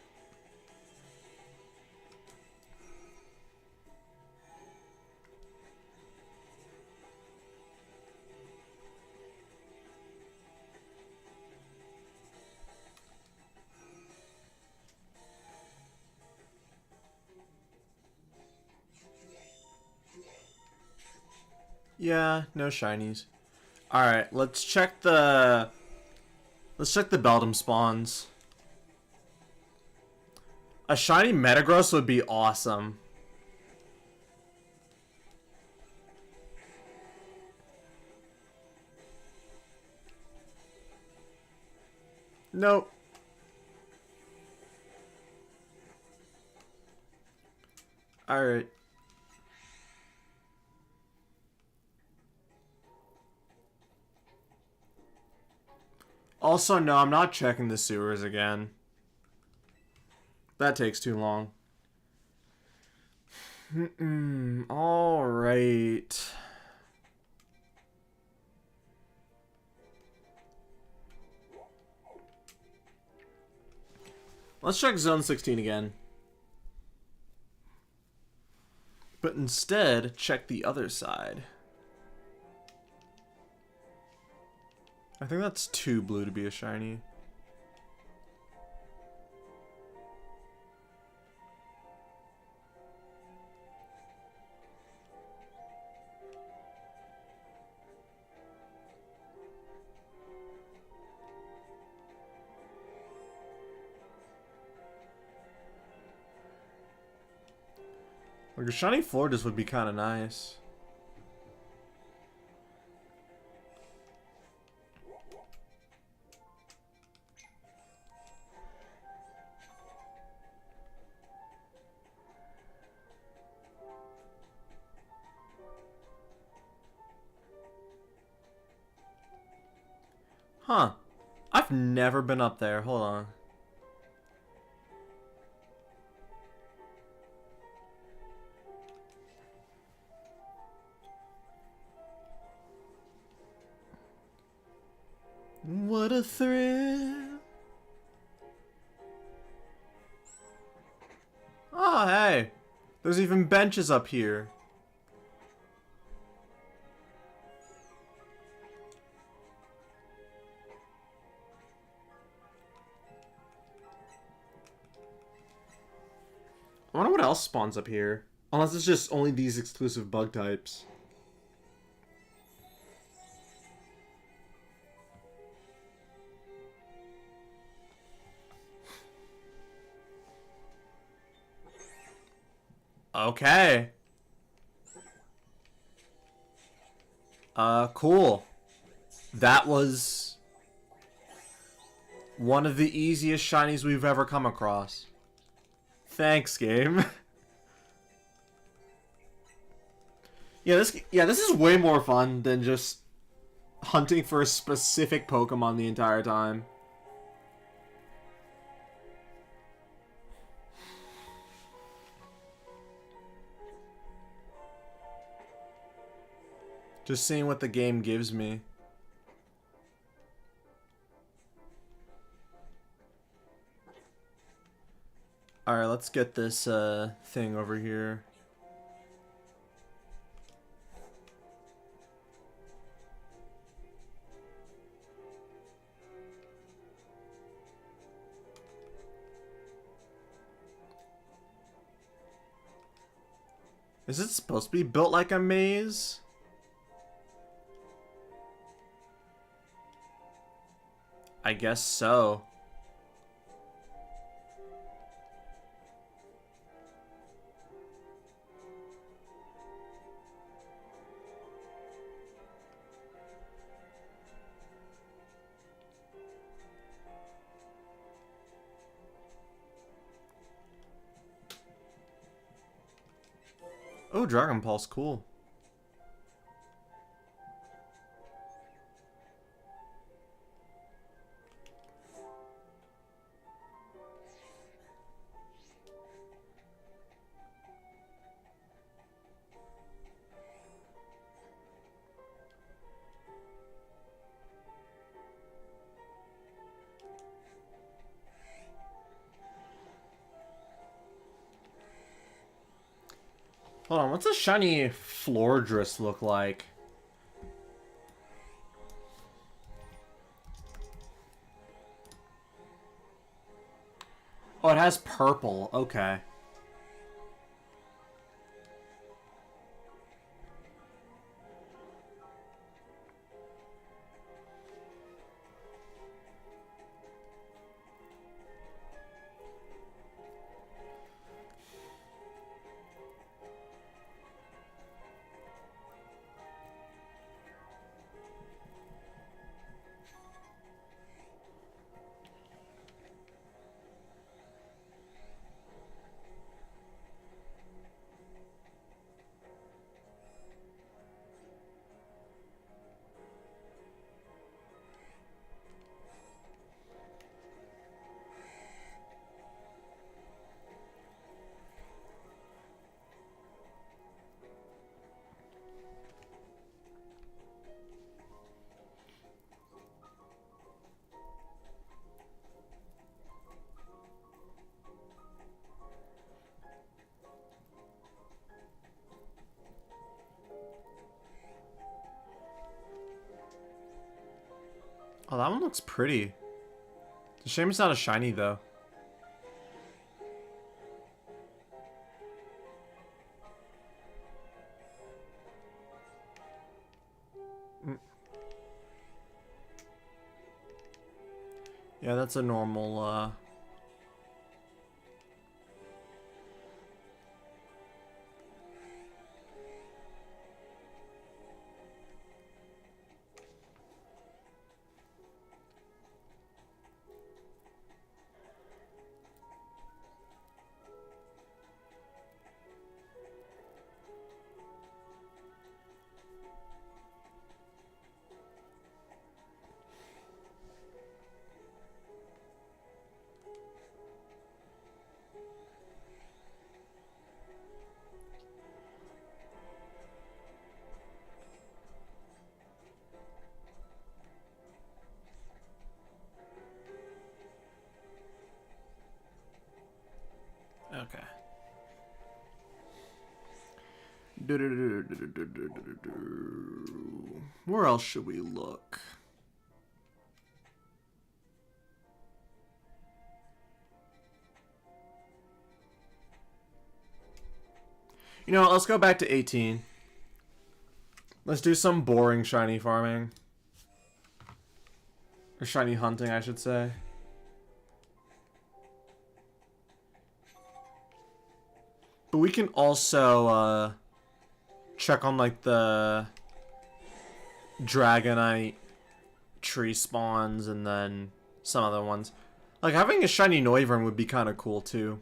Yeah, no shinies. Alright, let's check the Beldum spawns. A shiny Metagross would be awesome. Nope. Alright. Also, no, I'm not checking the sewers again. That takes too long. Alright. Let's check Zone 16 again. But instead, check the other side. I think that's too blue to be a shiny. Like a shiny Florges would be kind of nice. Huh. I've never been up there. Hold on. What a thrill. Oh, hey. There's even benches up here. I wonder what else spawns up here. Unless it's just only these exclusive bug types. Okay. Cool. That was one of the easiest shinies we've ever come across. Thanks, game. This is way more fun than just hunting for a specific Pokemon the entire time. Just seeing what the game gives me. Alright, let's get this thing over here. Is it supposed to be built like a maze? I guess so. Oh, Dragon Pulse, cool. Hold on, what's a shiny Flordress look like? Oh, it has purple. Okay. Oh, that one looks pretty. It's a shame it's not a shiny, though. Yeah, that's a normal, Okay. Where else should we look? You know, let's go back to 18. Let's do some boring shiny farming. Or shiny hunting, I should say. But we can also, check on, like, the Dragonite tree spawns and then some other ones. Like, having a shiny Noivern would be kind of cool, too.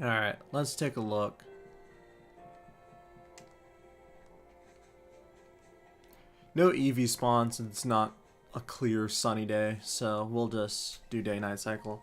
Alright, let's take a look. No Eevee spawns since it's not a clear sunny day, so we'll just do day-night cycle.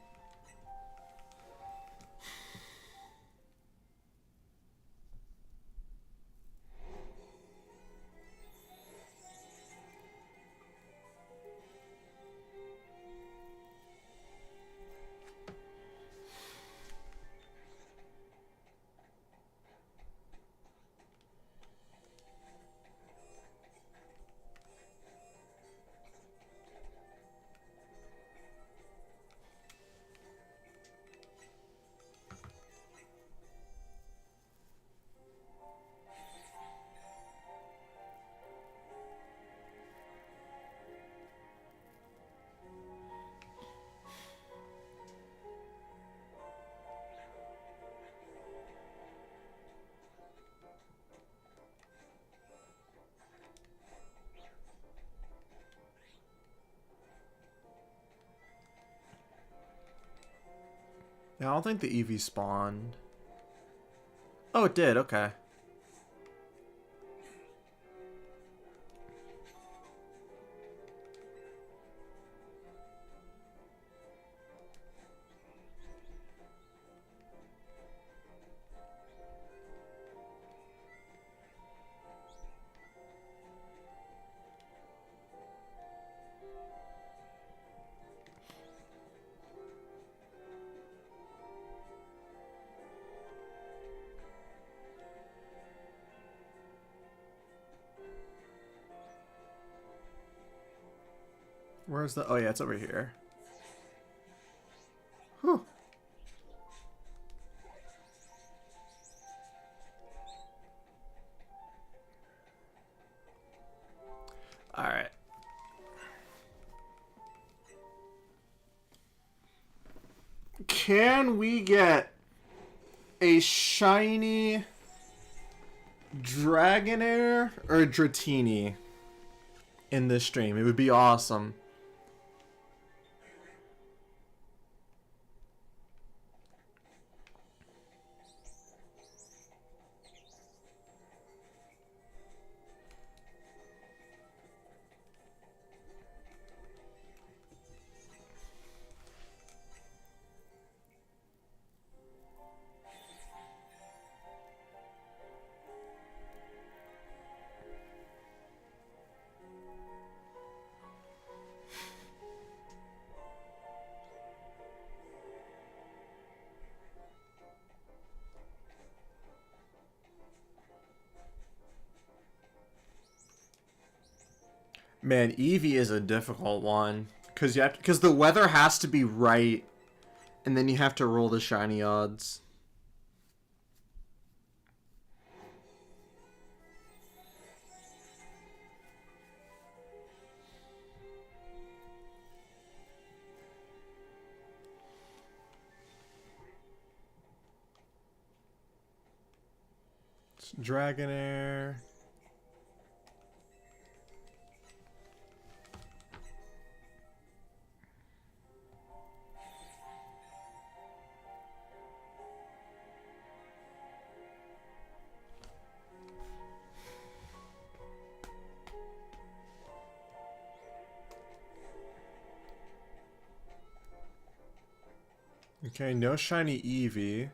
Yeah, I don't think the Eevee spawned. Oh, it did. Okay. Where's the... Oh, yeah, it's over here. Whew. Alright. Can we get a shiny Dragonair or Dratini in this stream? It would be awesome. Man, Eevee is a difficult one because the weather has to be right, and then you have to roll the shiny odds. Dragonair. Okay, no shiny Eevee.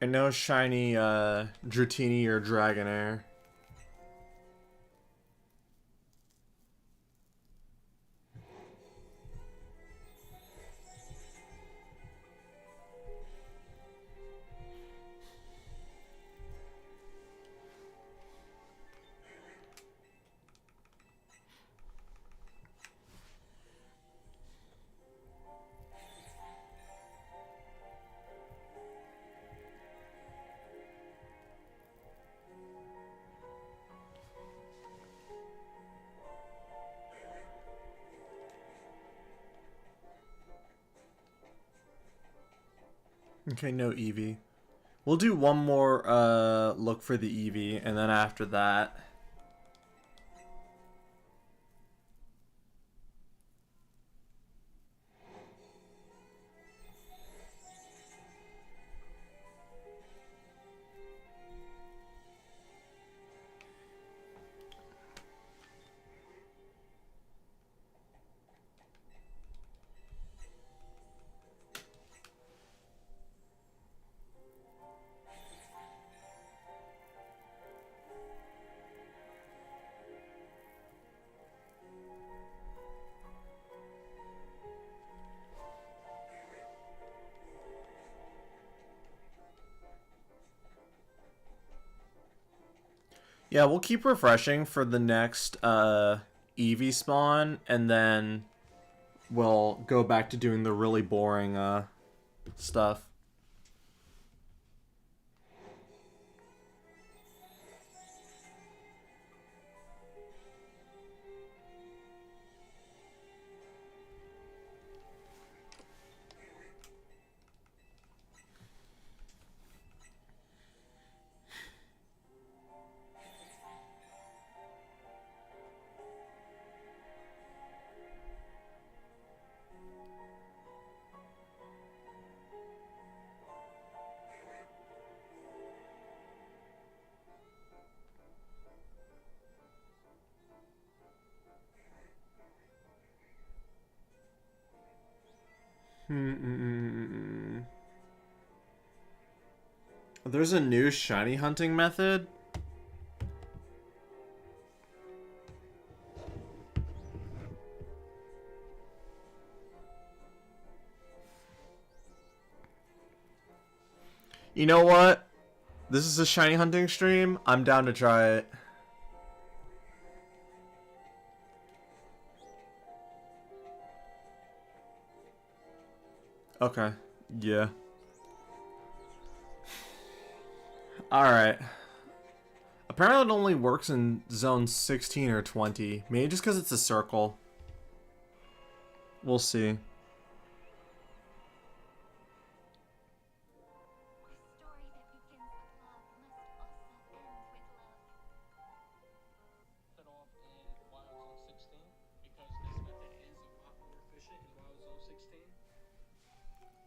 And no shiny Dratini or Dragonair. Okay, no Eevee. We'll do one more look for the Eevee, and then after that... Yeah, we'll keep refreshing for the next Eevee spawn, and then we'll go back to doing the really boring stuff. There's a new shiny hunting method. You know what? This is a shiny hunting stream. I'm down to try it. Okay. Yeah. Alright. Apparently it only works in zone 16 or 20. Maybe just because it's a circle. We'll see.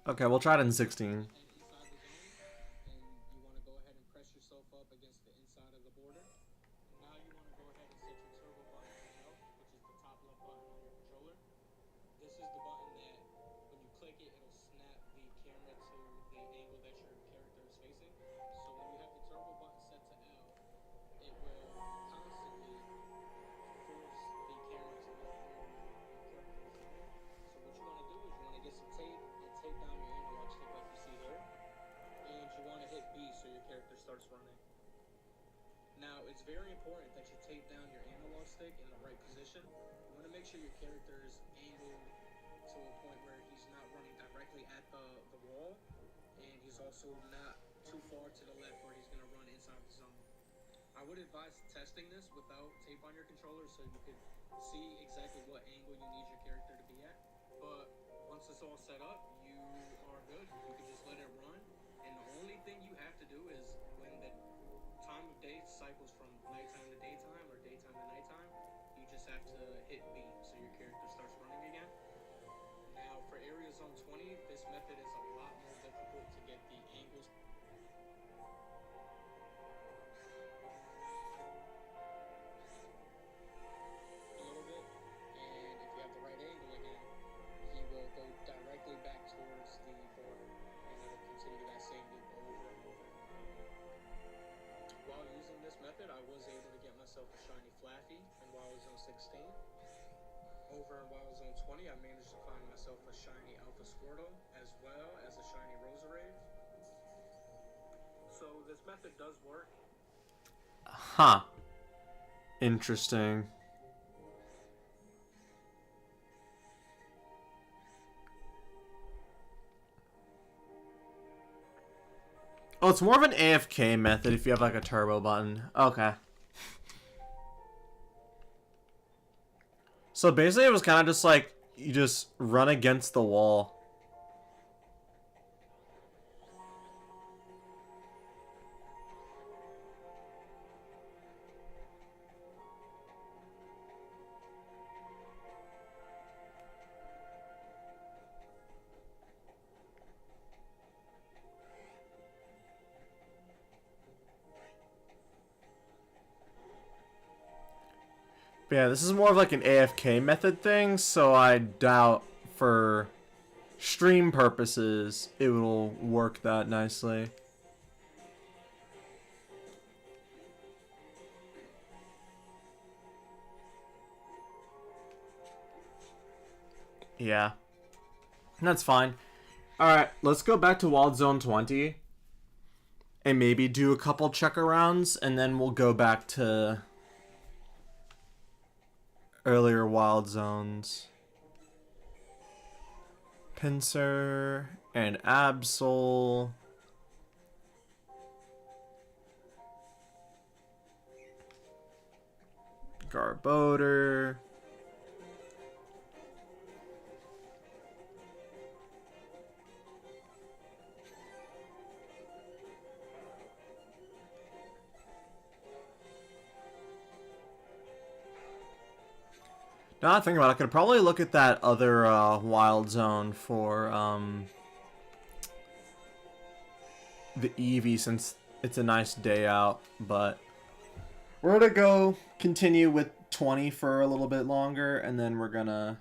Okay, we'll try it in 16. Huh. Interesting. Oh, it's more of an AFK method if you have like a turbo button. Okay. So basically it was kind of just like you just run against the wall. But yeah, this is more of like an AFK method thing, so I doubt for stream purposes it will work that nicely. Yeah. That's fine. Alright, let's go back to Wild Zone 20. And maybe do a couple checker rounds, and then we'll go back to earlier Wild Zones. Pinsir and Absol. Garbodor. Now that I think about it, I could probably look at that other wild zone for the Eevee since it's a nice day out, but we're gonna go continue with 20 for a little bit longer, and then we're gonna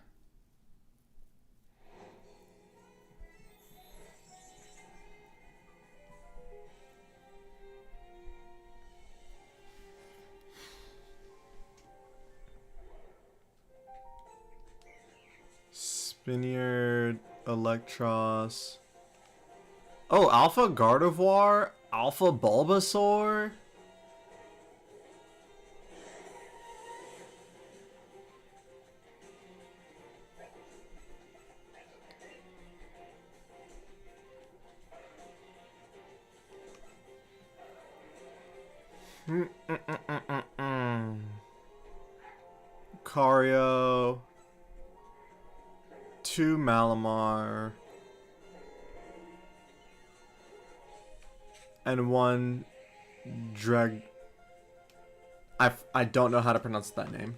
Spiniard, Electros. Oh, Alpha Gardevoir, Alpha Bulbasaur. Cario. 2 Malamar. And 1 Drag. I don't know how to pronounce that name.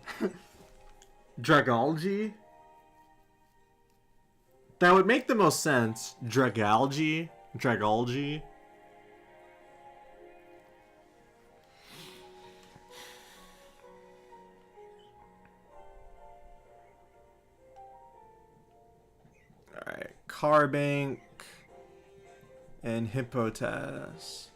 Dragalge? That would make the most sense. Dragalge? Dragalge? Alright. Carbank. And Hippotas.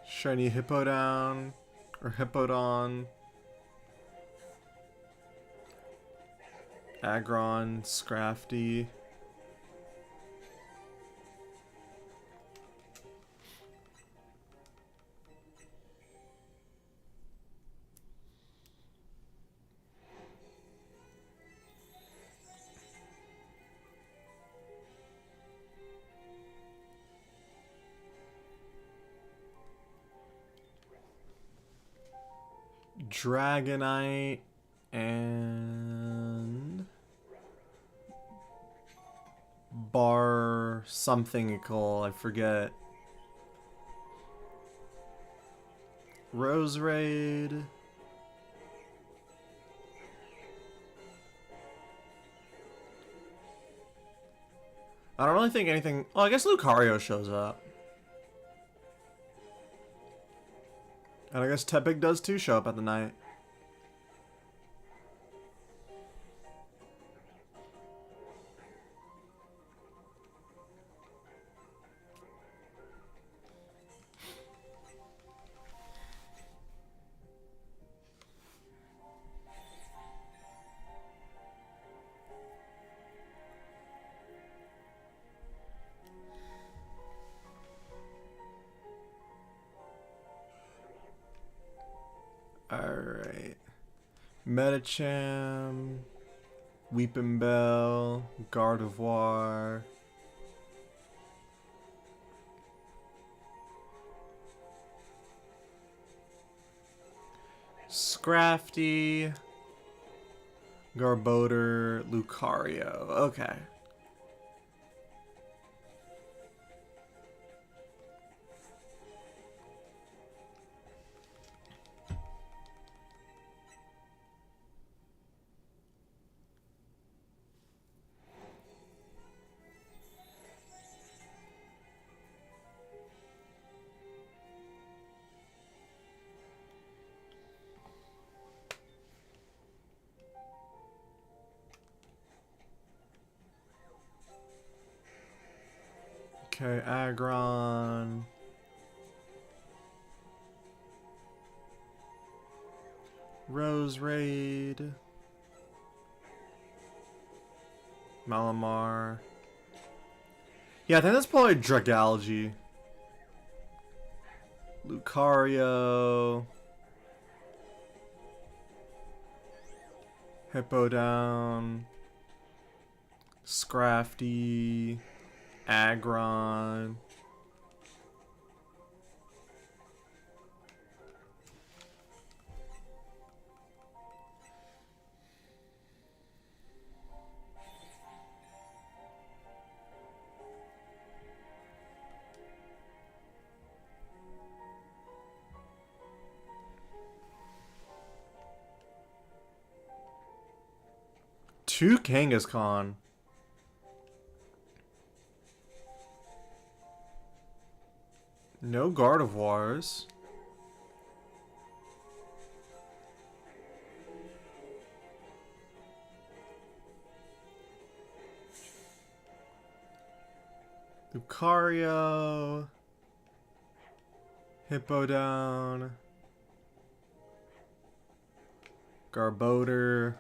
Shiny Hippowdon. Or Hippowdon. Aggron. Scrafty. Dragonite and Bar something-ical, I forget. Roserade. I don't really think anything. Oh, I guess Lucario shows up. And I guess Tepig does too show up at the night. Alright. Medicham, Weeping Bell, Gardevoir. Scrafty, Garbodor, Lucario. Okay. Okay, Aggron. Roserade. Malamar. Yeah, I think that's probably Dragalge. Lucario. Hippowdon. Scrafty. Aggron. Two Kangaskhan. No Gardevoirs. Lucario. Hippowdon. Garbodor.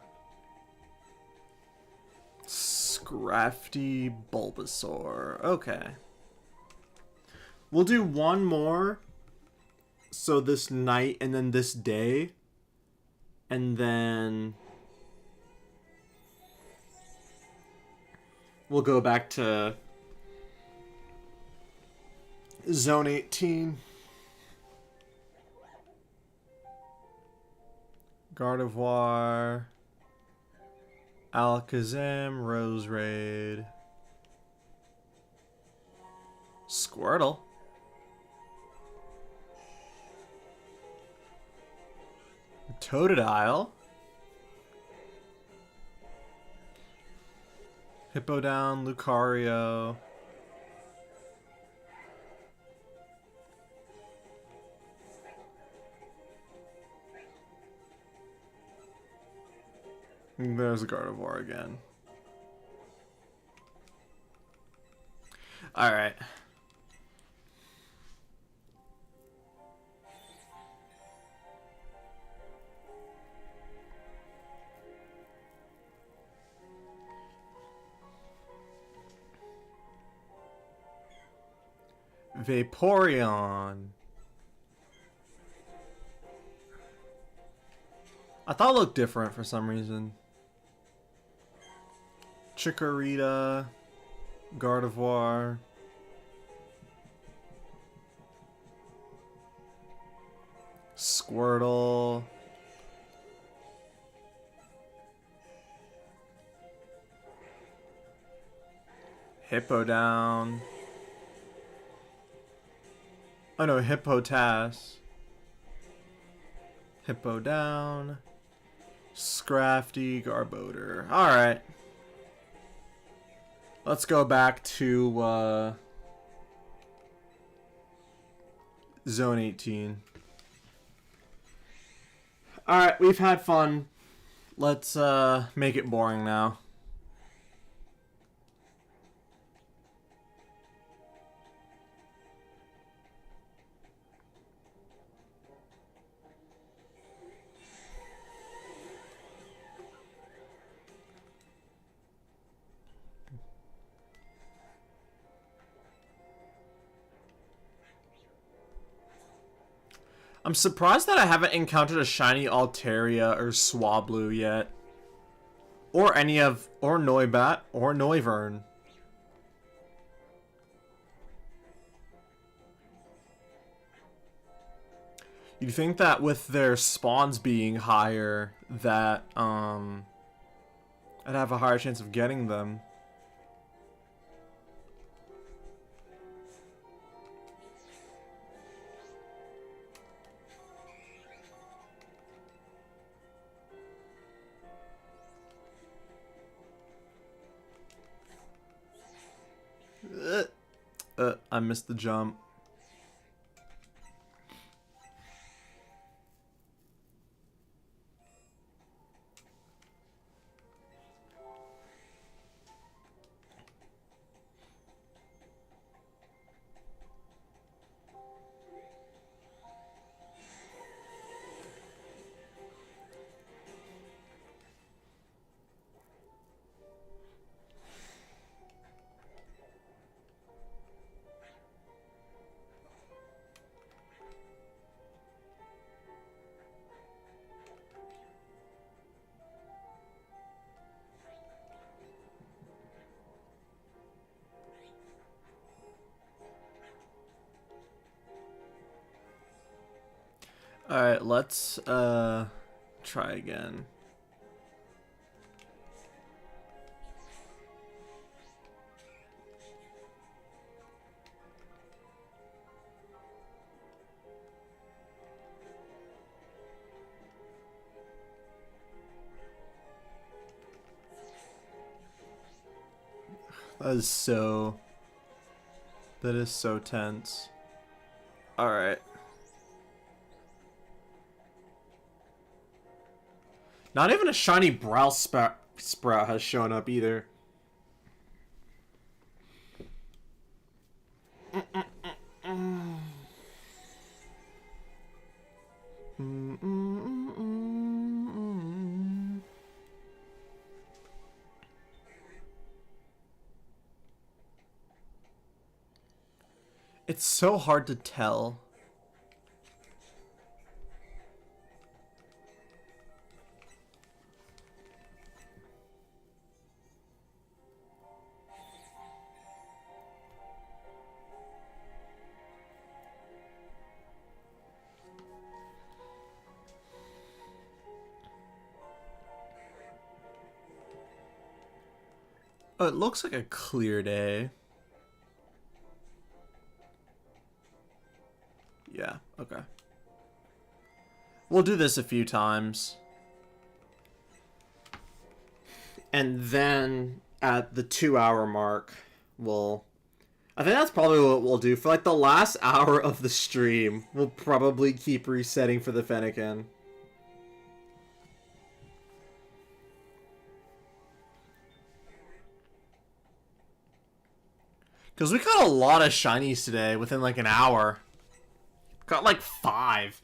Scrafty Bulbasaur. Okay. We'll do one more. So this night and then this day. And then we'll go back to Zone 18. Gardevoir. Alakazam. Roserade. Squirtle. Totodile. Hippowdon, Lucario. There's a Gardevoir again. Alright. Vaporeon. I thought it looked different for some reason. Chikorita. Gardevoir. Squirtle. Hippowdon. Oh no, Hippotas. Hippowdon. Scrafty, Garbodor. Alright. Let's go back to Zone 18. Alright, we've had fun. Let's make it boring now. I'm surprised that I haven't encountered a shiny Altaria or Swablu yet. Or any of... or Noibat or Noivern. You'd think that with their spawns being higher, that, I'd have a higher chance of getting them. I missed the jump. Alright, let's try again. That is so tense. Alright. Not even a shiny Brow Sprout has shown up either. It's so hard to tell. Oh, it looks like a clear day. Yeah, okay. We'll do this a few times. And then at the 2 hour mark, I think that's probably what we'll do. For like the last hour of the stream, we'll probably keep resetting for the Fennekin. Because we got a lot of shinies today within like an hour. Got like 5.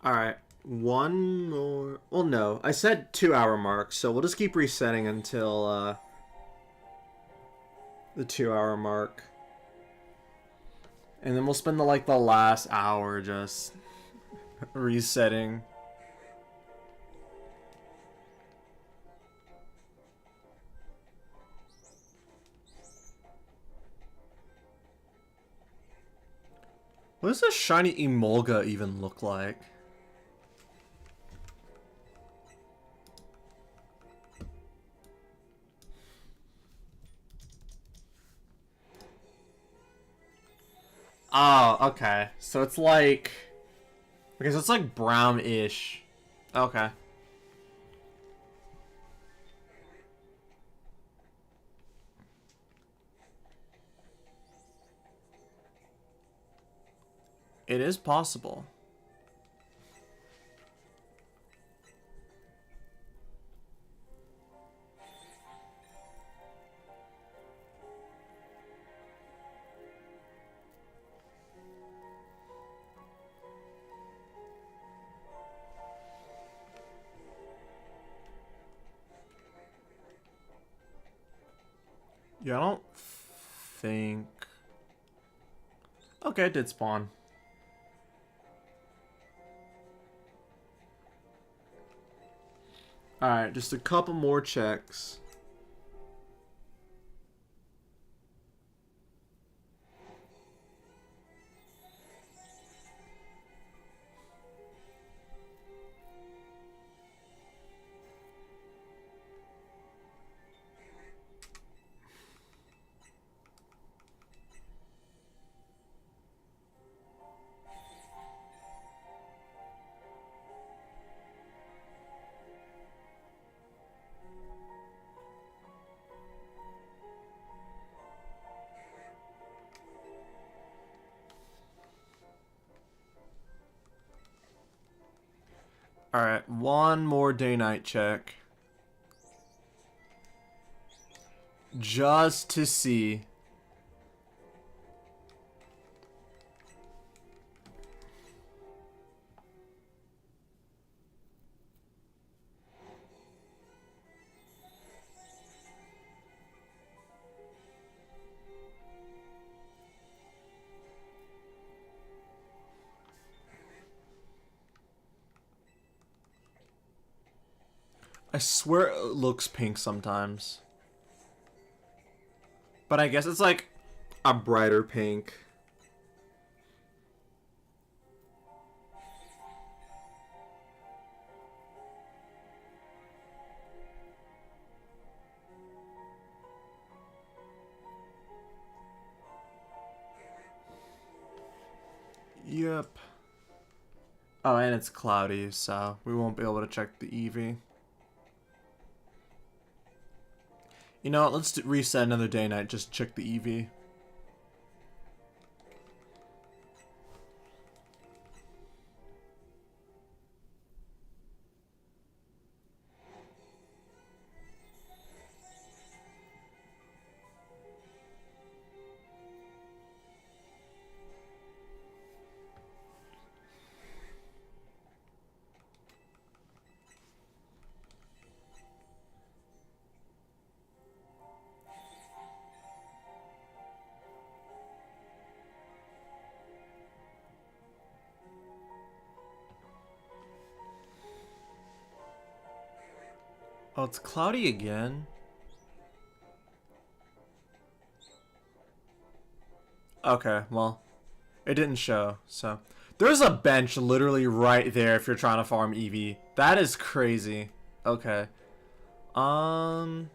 Alright, one more. Well, no, I said 2 hour mark, so we'll just keep resetting until the 2 hour mark. And then we'll spend the last hour just resetting. What does a shiny Emolga even look like? Oh, okay. So it's like... Okay, so it's like brown-ish. Okay. It is possible. Yeah, I don't think... Okay, it did spawn. Alright, just a couple more checks. Alright, one more day-night check. Just to see. I swear it looks pink sometimes. But I guess it's like a brighter pink. Yep. Oh, and it's cloudy, so we won't be able to check the EV. You know what, let's reset another day night, just check the EV. Oh, it's cloudy again. Okay, well, it didn't show, so. There's a bench literally right there if you're trying to farm EV. That is crazy. Okay. Yeah,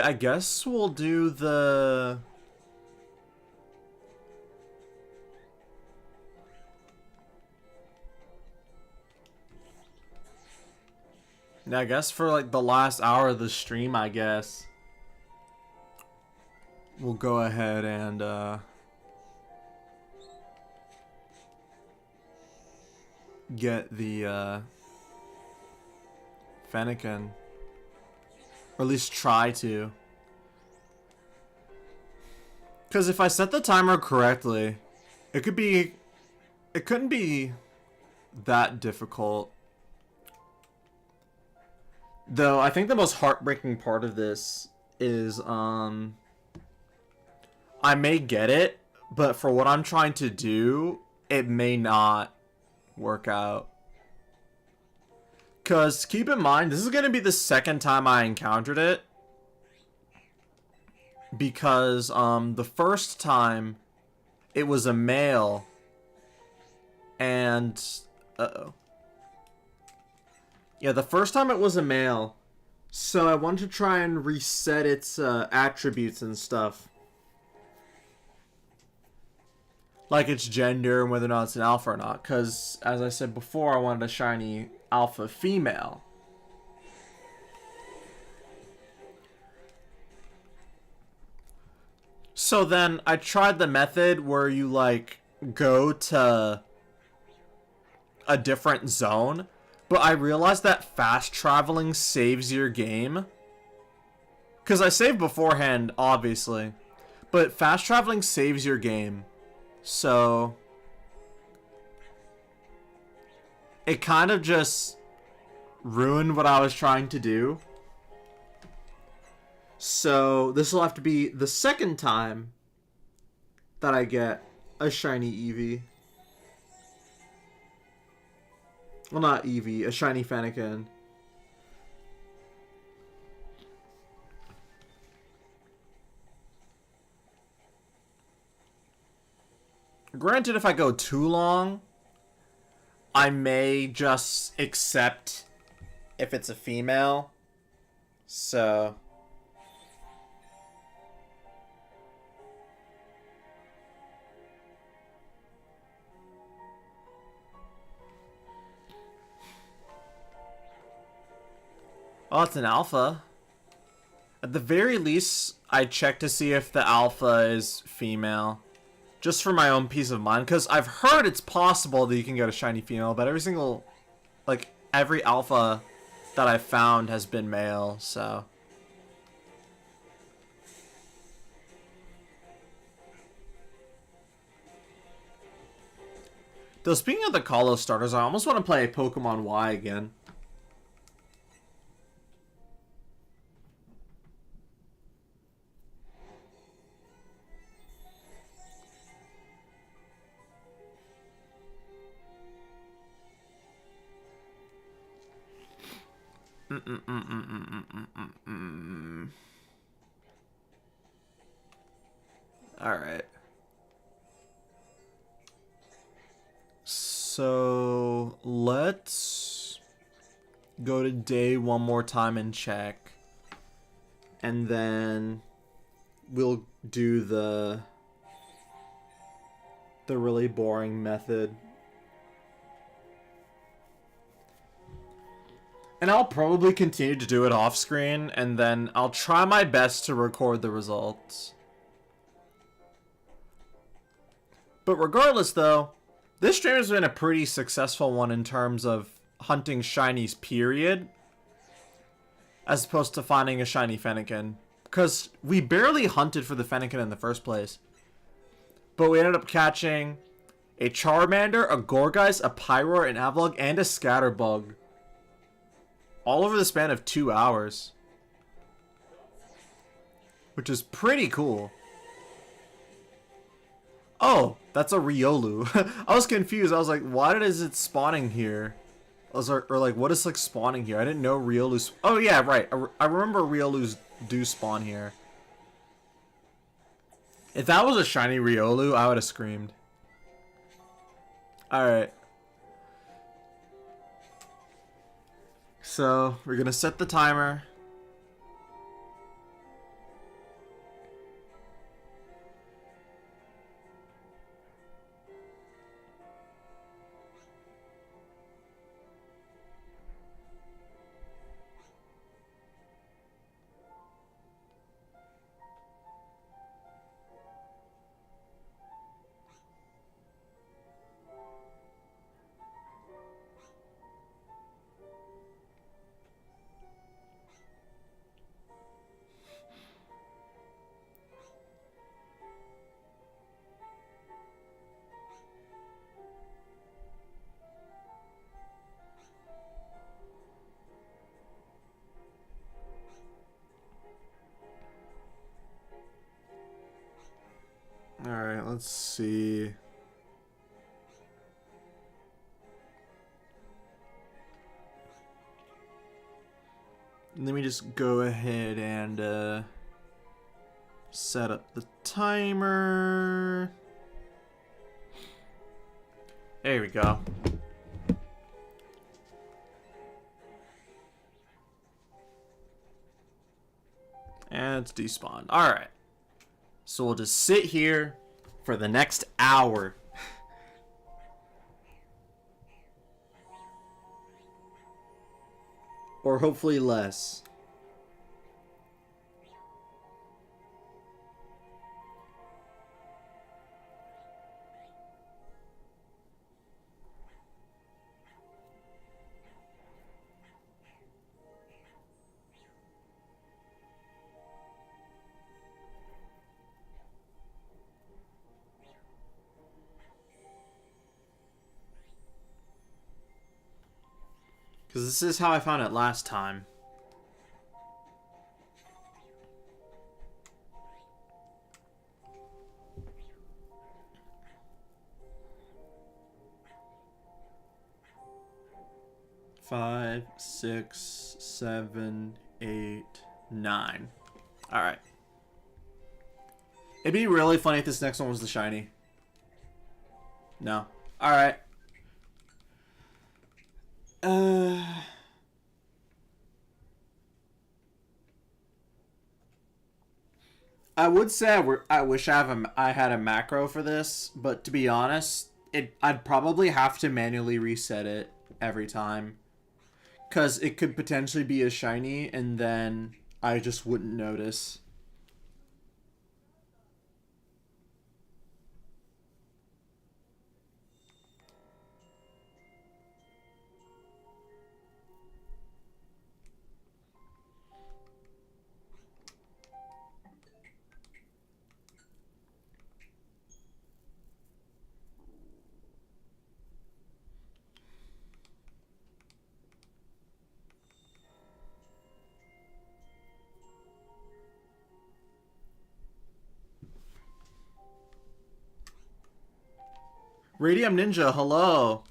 I guess we'll do the... I guess for like the last hour of the stream, I guess we'll go ahead and get the Fennekin, or at least try to. Because if I set the timer correctly, it couldn't be that difficult. Though, I think the most heartbreaking part of this is, I may get it, but for what I'm trying to do, it may not work out. Because, keep in mind, this is going to be the second time I encountered it. Because, the first time, it was a male, and, uh-oh. Yeah, the first time it was a male, so I wanted to try and reset its attributes and stuff. Like its gender and whether or not it's an alpha or not. Because, as I said before, I wanted a shiny alpha female. So then I tried the method where you like go to a different zone. But I realized that fast traveling saves your game. Because I saved beforehand, obviously. But fast traveling saves your game. So it kind of just ruined what I was trying to do. So this will have to be the second time that I get a shiny Eevee. Well, not Eevee, a shiny Fennekin. Granted, if I go too long, I may just accept if it's a female. So... Oh, it's an alpha. At the very least, I check to see if the alpha is female. Just for my own peace of mind. Because I've heard it's possible that you can get a shiny female, but every single like every alpha that I've found has been male, so. Though speaking of the Kalos starters, I almost want to play Pokemon Y again. Alright. So let's go to day one more time and check. And then we'll do the really boring method. And I'll probably continue to do it off screen, and then I'll try my best to record the results. But regardless though, this stream has been a pretty successful one in terms of hunting shinies, period. As opposed to finding a shiny Fennekin. Because we barely hunted for the Fennekin in the first place. But we ended up catching a Charmander, a Gorgeist, a Pyroar, an Avalugg, and a Scatterbug. All over the span of 2 hours. Which is pretty cool. Oh, that's a Riolu. I was confused. I was like, why is it spawning here? I was like, or like, what is like spawning here? I didn't know Riolus. Oh yeah, right. I remember Riolus do spawn here. If that was a shiny Riolu, I would have screamed. Alright. So, we're gonna set the timer. Alright, let's see. Let me just go ahead and set up the timer. There we go. And it's despawned. Alright. So we'll just sit here for the next hour. Or hopefully less. Because this is how I found it last time. Five, 6, 7, 8, 9. Alright. It'd be really funny if this next one was the shiny. No. Alright. I would say I wish I had a macro for this, but to be honest, I'd probably have to manually reset it every time. Because it could potentially be a shiny, and then I just wouldn't notice. Radium Ninja, hello.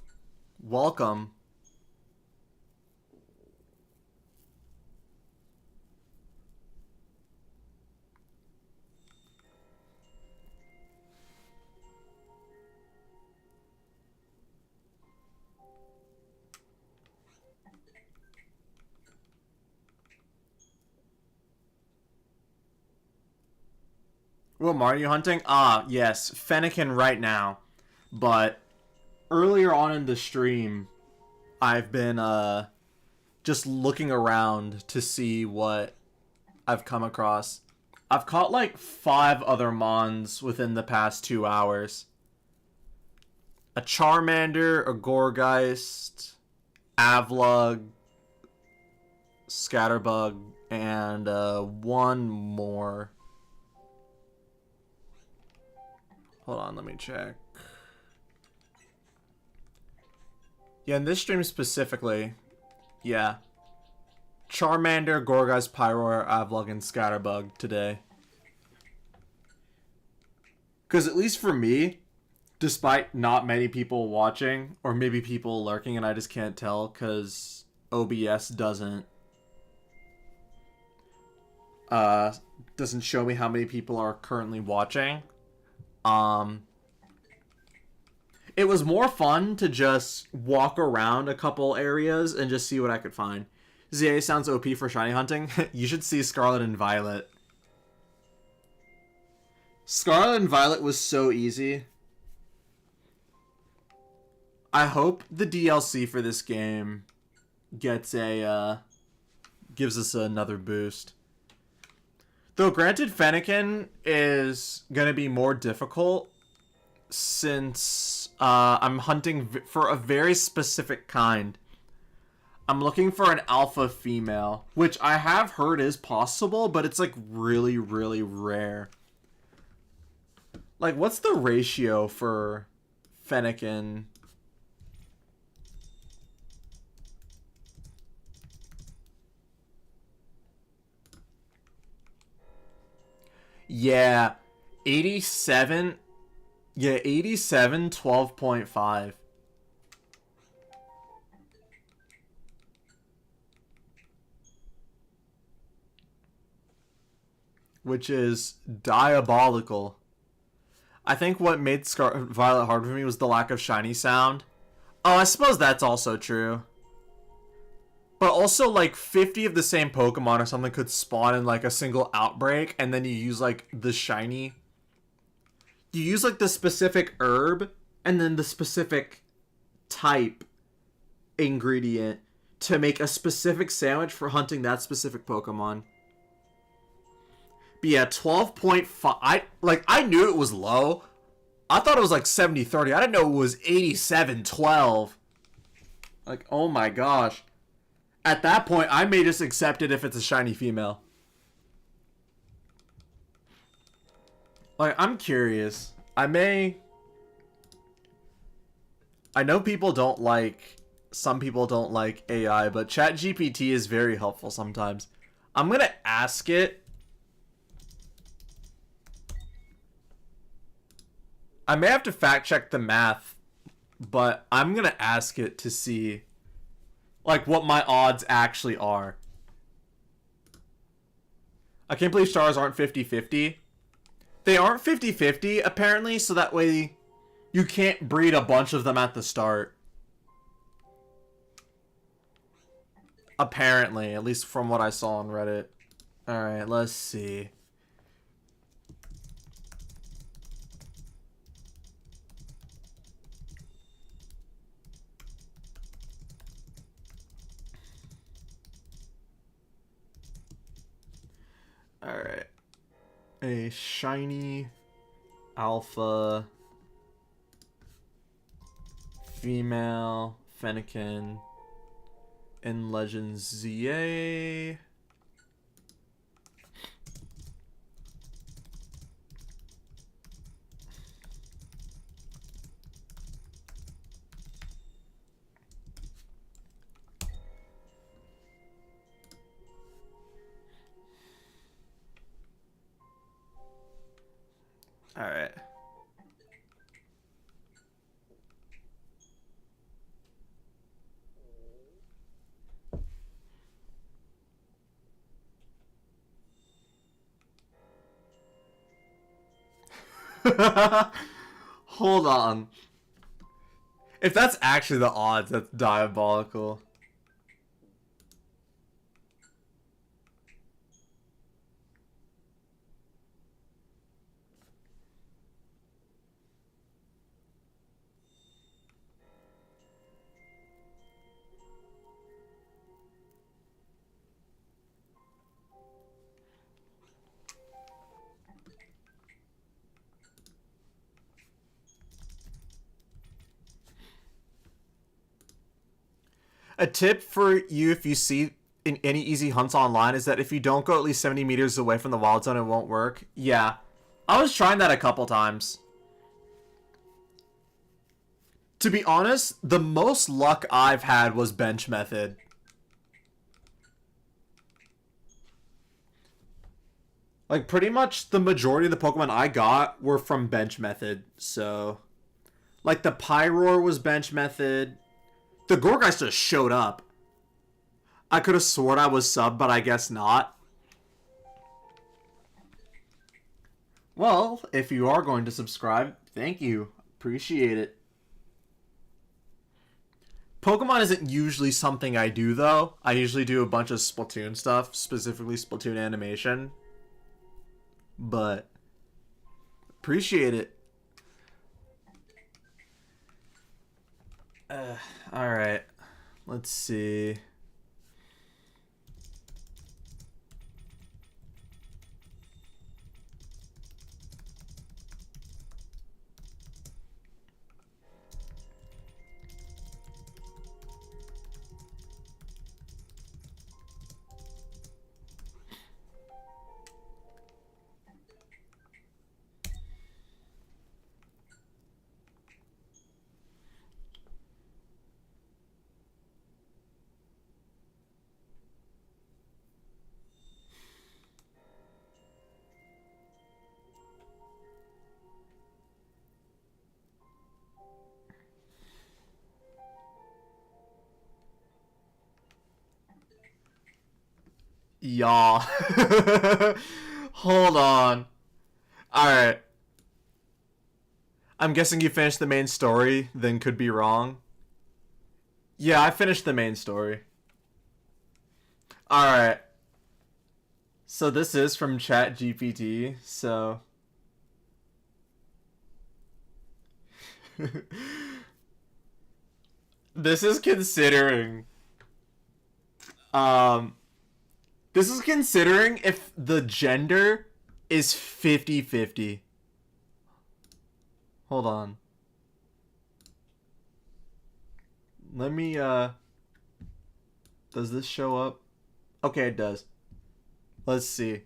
Welcome. What are you hunting? Ah, yes, Fennekin right now. But earlier on in the stream, I've been just looking around to see what I've come across. I've caught like 5 other mons within the past 2 hours. A Charmander, a Gorgeist, Avlug, Scatterbug, and one more. Hold on, let me check. Yeah, in this stream specifically, yeah. Charmander, Gorgeist, Pyroar, Avlug, and Scatterbug today. Because at least for me, despite not many people watching, or maybe people lurking and I just can't tell because OBS doesn't show me how many people are currently watching. It was more fun to just walk around a couple areas and just see what I could find. ZA sounds OP for shiny hunting. You should see Scarlet and Violet. Scarlet and Violet was so easy. I hope the DLC for this game gets gives us another boost. Though granted, Fennekin is gonna be more difficult since I'm hunting for a very specific kind. I'm looking for an alpha female, which I have heard is possible, but it's like really, really rare. Like, what's the ratio for Fennekin? Yeah, 87. Yeah, 87, 12.5. Which is diabolical. I think what made Violet hard for me was the lack of shiny sound. Oh, I suppose that's also true. But also, like, 50 of the same Pokemon or something could spawn in, like, a single outbreak, and then you use, like, the shiny. You use, like, the specific herb, and then the specific type ingredient to make a specific sandwich for hunting that specific Pokemon. But yeah, 12.5. I knew it was low. I thought it was, like, 70-30. I didn't know it was 87-12. Like, oh my gosh. At that point, I may just accept it if it's a shiny female. Like, I'm curious. I know people don't like... Some people don't like AI, but ChatGPT is very helpful sometimes. I'm gonna ask it. I may have to fact check the math, but I'm gonna ask it to see... like, what my odds actually are. I can't believe stars aren't 50-50. They aren't 50-50, apparently, so that way you can't breed a bunch of them at the start. Apparently, at least from what I saw on Reddit. Alright, let's see. Alright. A shiny alpha female Fennekin in Legends ZA. Alright. Hold on. If that's actually the odds, that's diabolical. A tip for you if you see in any easy hunts online is that if you don't go at least 70 meters away from the wild zone, it won't work. Yeah. I was trying that a couple times. To be honest, the most luck I've had was bench method. Like, pretty much the majority of the Pokemon I got were from bench method, so... Like, the Pyroar was bench method. The Gorgeist just showed up. I could have sworn I was sub, but I guess not. Well, if you are going to subscribe, thank you. Appreciate it. Pokemon isn't usually something I do, though. I usually do a bunch of Splatoon stuff, specifically Splatoon animation. But, appreciate it. Alright. Let's see. Y'all. Hold on. Alright. I'm guessing you finished the main story, then could be wrong. Yeah, I finished the main story. Alright. So this is from ChatGPT, so... This is considering... This is considering if the gender is 50-50. Hold on. Let me, does this show up? Okay, it does. Let's see.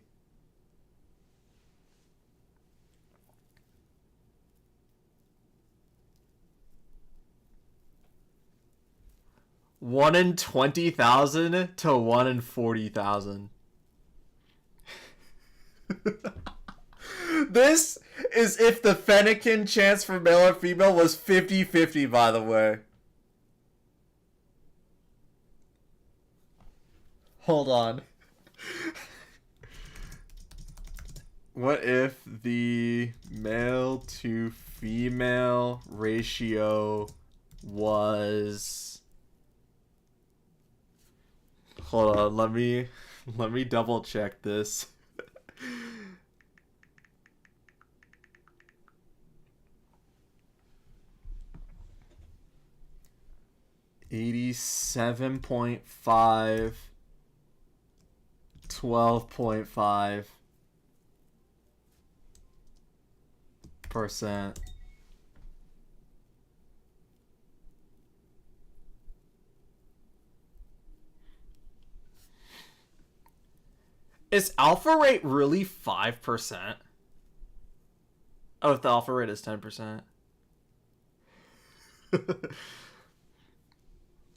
One in 20,000 to 1 in 40,000. This is if the Fennekin chance for male or female was 50-50, by the way. Hold on. What if the male to female ratio was... Hold on, let me double check this. 87.5, 12.5%. Is alpha rate really 5%? Oh, if the alpha rate is 10%.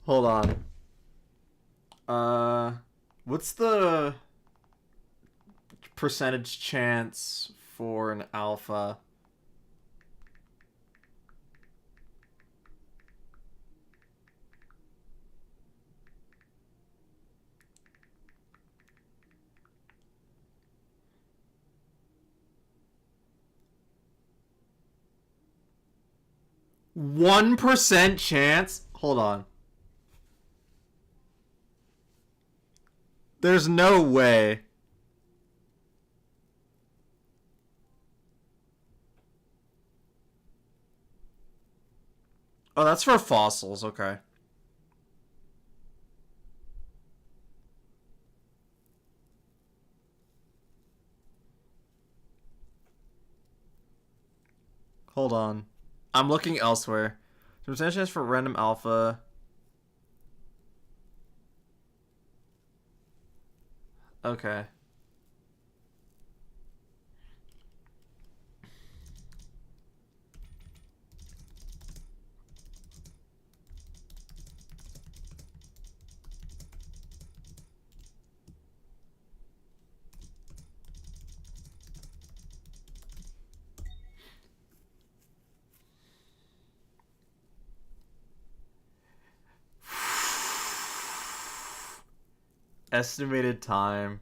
Hold on. What's the percentage chance for an alpha? 1% chance? Hold on. There's no way. Oh, that's for fossils. Okay. Hold on. I'm looking elsewhere. Percentage chance for random alpha. Okay. Estimated time.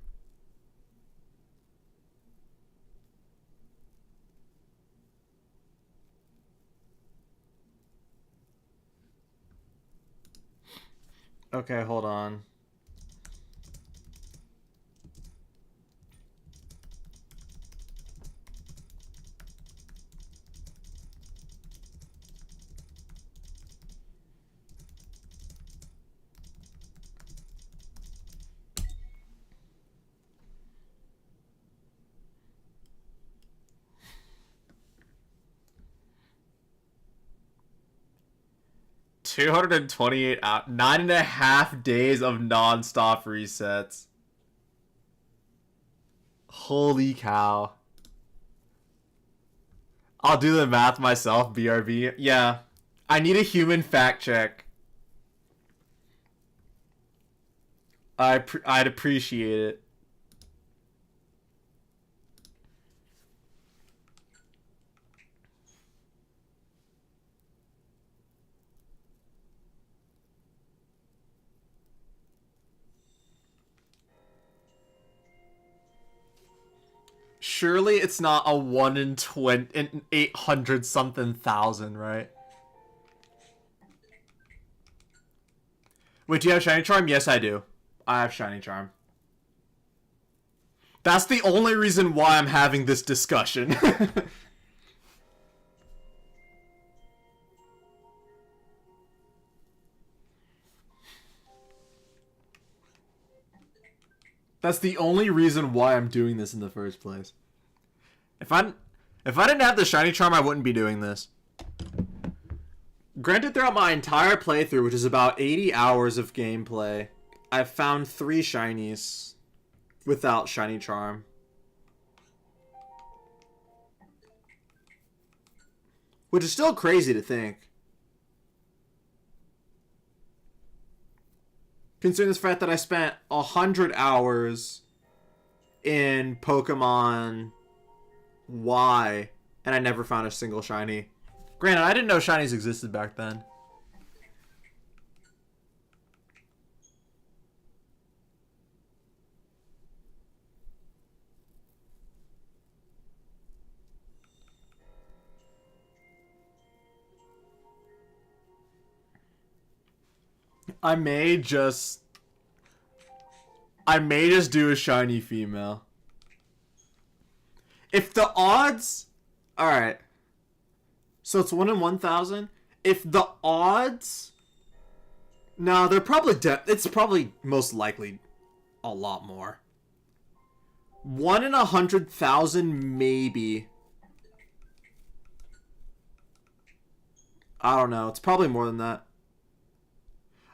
Okay, hold on. $228 out, 9.5 days of non-stop resets. Holy cow. I'll do the math myself, BRB. Yeah. I need a human fact check. I'd appreciate it. Surely it's not a 1 in 20 in 800 something thousand, right? Wait, do you have Shiny Charm? Yes, I do. I have Shiny Charm. That's the only reason why I'm having this discussion. That's the only reason why I'm doing this in the first place. If I didn't have the Shiny Charm, I wouldn't be doing this. Granted, throughout my entire playthrough, which is about 80 hours of gameplay, I've found 3 shinies without Shiny Charm. Which is still crazy to think. Considering the fact that I spent 100 hours in Pokemon Y and I never found a single shiny. Granted, I didn't know shinies existed back then. I may just do a shiny female. If the odds... Alright. So it's 1 in 1,000? If the odds... No, they're probably... it's probably most likely a lot more. 1 in 100,000 maybe. I don't know. It's probably more than that.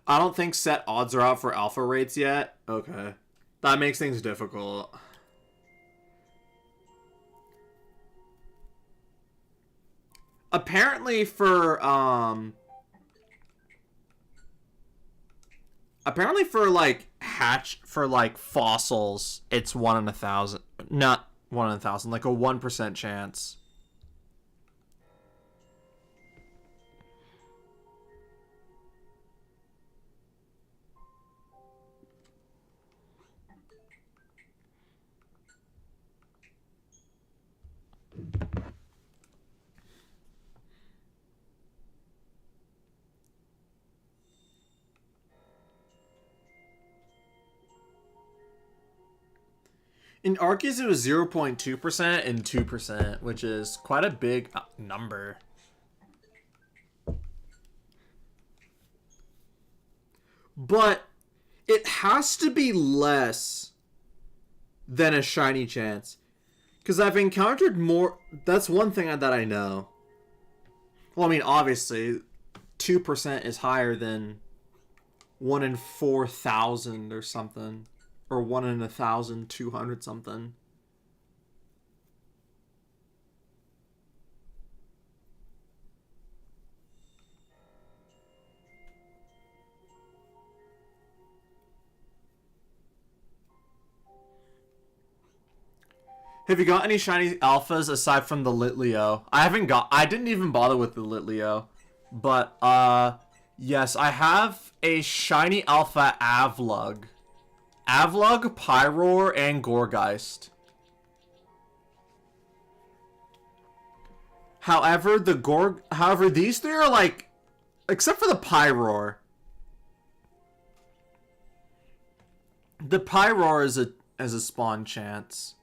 I don't think set odds are out for alpha rates yet. Okay. That makes things difficult. Apparently for like fossils, it's 1 in 1,000. Not 1 in 1,000, like a 1% chance. In Arceus, it was 0.2% and 2%, which is quite a big number. But it has to be less than a shiny chance. Because I've encountered more... That's one thing that I know. Well, I mean, obviously, 2% is higher than 1 in 4,000 or something. Or 1 in 1,200 something. Have you got any shiny alphas aside from the Litleo? I didn't even bother with the Litleo. But, yes, I have a shiny alpha Avlug. Avlug, Pyroar, and Gorgeist. However, these three are like, except for the Pyroar. The Pyroar is a spawn chance.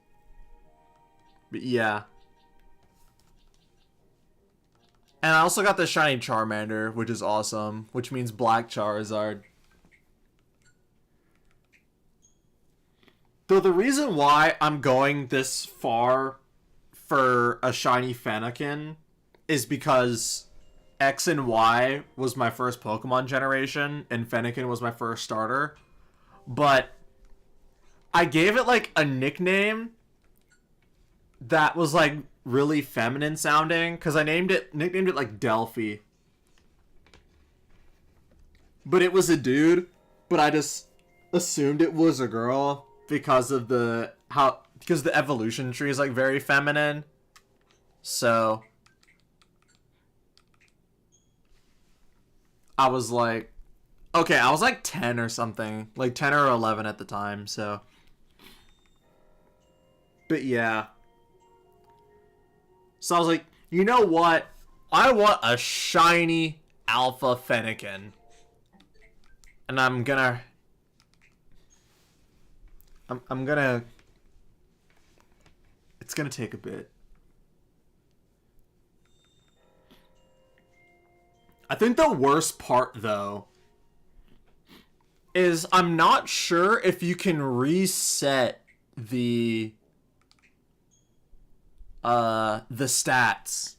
But yeah. And I also got the shiny Charmander, which is awesome, which means Black Charizard. Though the reason why I'm going this far for a shiny Fennekin is because X and Y was my first Pokemon generation, and Fennekin was my first starter. But I gave it like a nickname that was like really feminine sounding, because I nicknamed it like Delphi. But it was a dude, but I just assumed it was a girl because the evolution tree is like very feminine. So I was like, okay, I was like 10 or something, like 10 or 11 at the time, so. But yeah. So I was like, you know what? I want a shiny Alpha Fennekin. And I'm gonna... It's gonna take a bit. I think the worst part, though, is I'm not sure if you can reset the stats.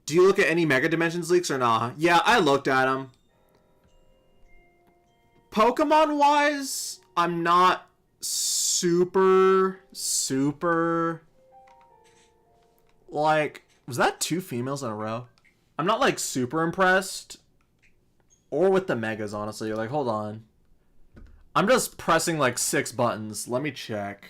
Do you look at any Mega Dimensions leaks or nah? Yeah, I looked at them. Pokemon-wise, I'm not super... Like, was that 2 females in a row? I'm not, like, super impressed. Or with the Megas, honestly. Like, hold on. I'm just pressing, like, 6 buttons. Let me check.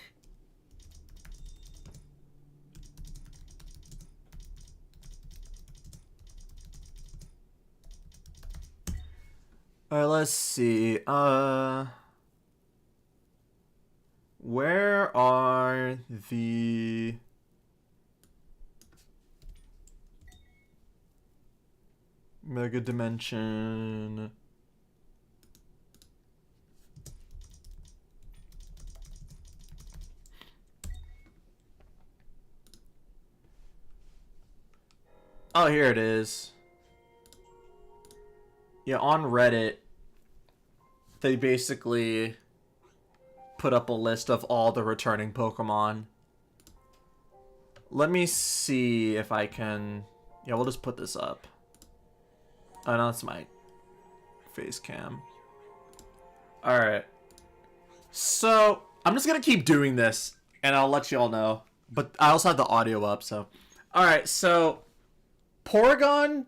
Alright, let's see. Where are the... Mega Dimension... Oh, here it is. Yeah, on Reddit, they basically put up a list of all the returning Pokemon. Let me see if I can... Yeah, we'll just put this up. Oh, no, that's my face cam. Alright. So, I'm just gonna keep doing this, and I'll let you all know. But I also have the audio up, so... Alright, so... Porygon...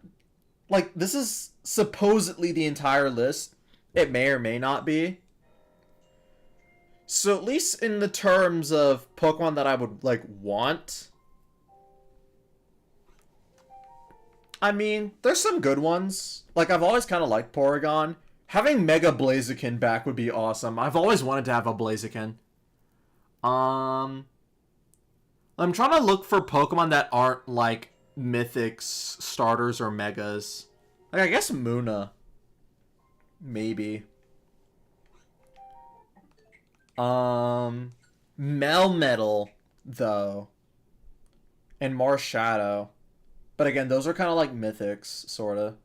Like, this is supposedly the entire list. It may or may not be. So, at least in the terms of Pokemon that I would, like, want... I mean, there's some good ones. Like, I've always kind of liked Porygon. Having Mega Blaziken back would be awesome. I've always wanted to have a Blaziken. I'm trying to look for Pokemon that aren't, like, Mythics, Starters, or Megas. Like, I guess Munna. Maybe. Melmetal, though, and Marshadow. But again, those are kind of like mythics, sort of.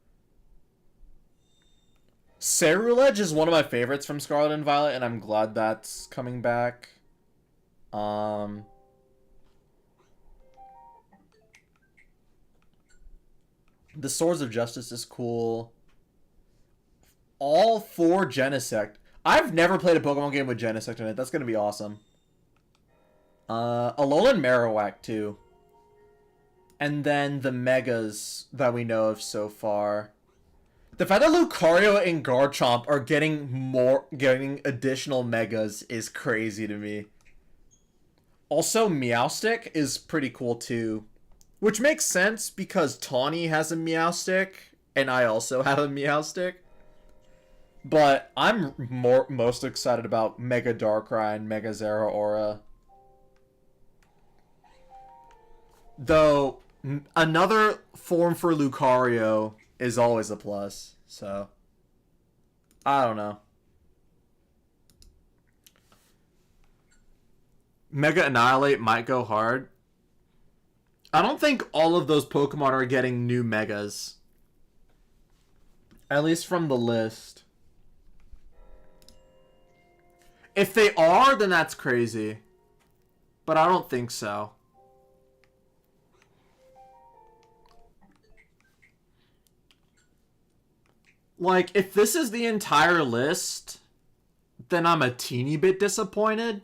Cerulege is one of my favorites from Scarlet and Violet, and I'm glad that's coming back. The Swords of Justice is cool. All 4 Genesect. I've never played a Pokemon game with Genesect in it. That's going to be awesome. Alolan Marowak, too. And then the Megas that we know of so far. The fact that Lucario and Garchomp are getting additional Megas is crazy to me. Also, Meowstic is pretty cool, too. Which makes sense because Tawny has a Meowstic, and I also have a Meowstic. But I'm most excited about Mega Darkrai and Mega Zeraora. Though, another form for Lucario is always a plus, so I don't know. Mega Annihilate might go hard. I don't think all of those Pokemon are getting new Megas. At least from the list. If they are, then that's crazy. But I don't think so. Like, if this is the entire list, then I'm a teeny bit disappointed.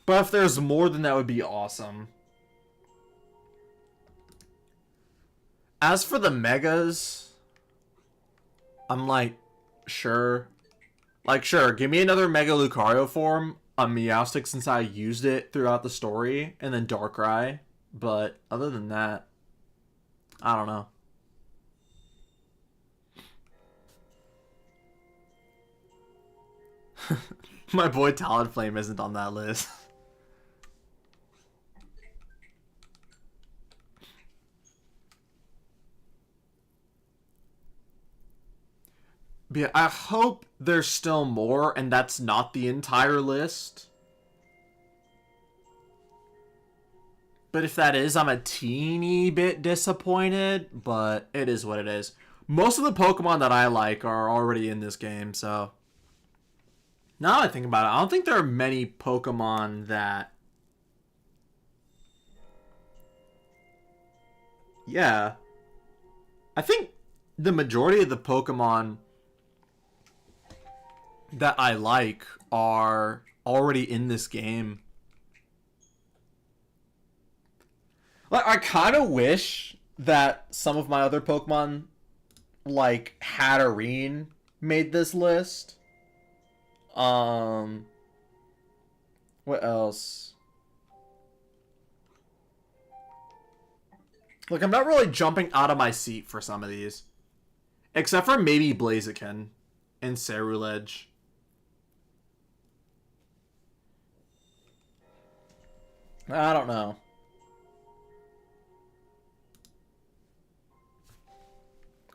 But if there's more, then that would be awesome. As for the Megas, I'm like, sure. Like, sure, give me another Mega Lucario form, a Meowstic since I used it throughout the story, and then Darkrai. But other than that, I don't know. My boy Talonflame isn't on that list. But yeah, I hope there's still more and that's not the entire list. But if that is, I'm a teeny bit disappointed, but it is what it is. Most of the Pokemon that I like are already in this game, so now that I think about it, I don't think there are many Pokemon that... Yeah. I think the majority of the Pokemon that I like are already in this game. Like, I kind of wish that some of my other Pokemon, like Hatterene, made this list. What else? Like, I'm not really jumping out of my seat for some of these. Except for maybe Blaziken and Cerulege. I don't know.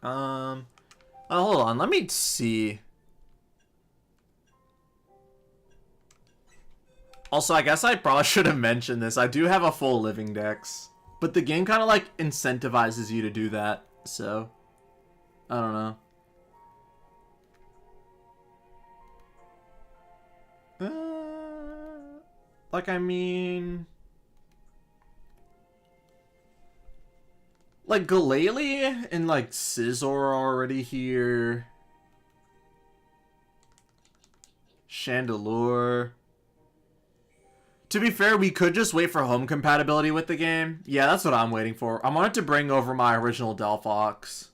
Oh, hold on. Let me see. Also, I guess I probably should have mentioned this. I do have a full living dex. But the game kind of, like, incentivizes you to do that. So, I don't know. Like, I mean... Like, Glalie and, like, Scizor are already here. Chandelure. To be fair, we could just wait for home compatibility with the game. Yeah, that's what I'm waiting for. I wanted to bring over my original Delphox.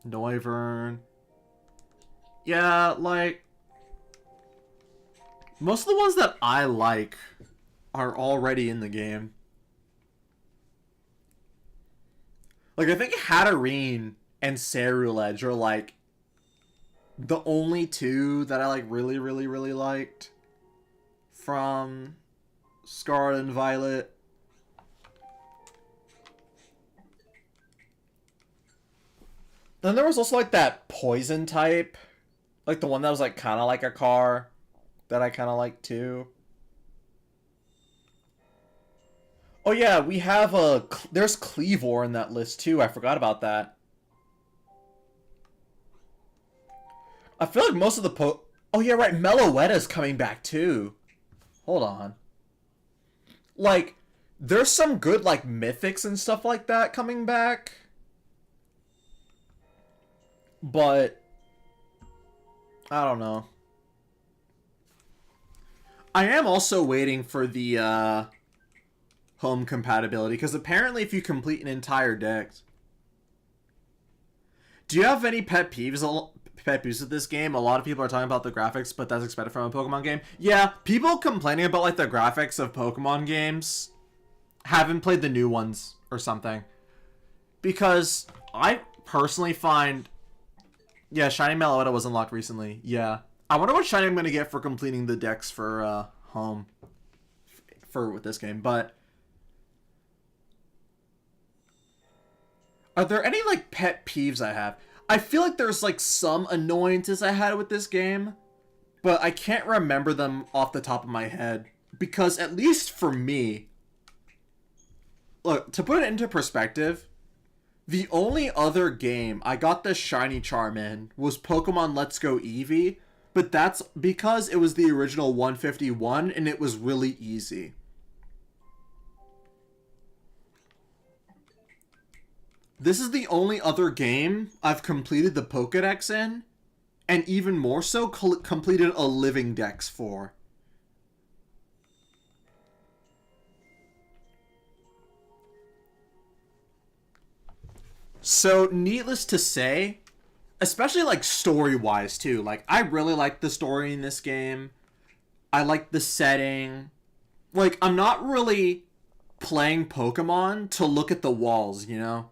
Noivern. Yeah, like... Most of the ones that I like are already in the game. Like, I think Hatterene and Cerulege are, like, the only two that I, like, really, really, really liked from Scarlet and Violet. Then there was also like that poison type, like the one that was like kind of like a car, that I kind of like too. Oh yeah, we have there's Cleavor in that list too. I forgot about that. I feel like most of the oh yeah, right, Meloetta's coming back too. Hold on. Like, there's some good like mythics and stuff like that coming back. But I don't know. I am also waiting for the home compatibility, because apparently if you complete an entire dex. Do you have any pet peeves with this game? A lot of people are talking about the graphics, but that's expected from a Pokemon game. Yeah, people complaining about like the graphics of Pokemon games haven't played the new ones or something. Because I personally find, yeah, Shiny Meloetta was unlocked recently. Yeah. I wonder what shiny I'm going to get for completing the dex for home with this game. But are there any like pet peeves I have? I feel like there's like some annoyances I had with this game, but I can't remember them off the top of my head. Because at least for me, look, to put it into perspective, the only other game I got the shiny charm in was Pokemon Let's Go Eevee, but that's because it was the original 151 and it was really easy. This is the only other game I've completed the Pokedex in, and even more so, completed a living dex for. So, needless to say, especially like story-wise too, like I really like the story in this game. I like the setting. Like, I'm not really playing Pokemon to look at the walls, you know?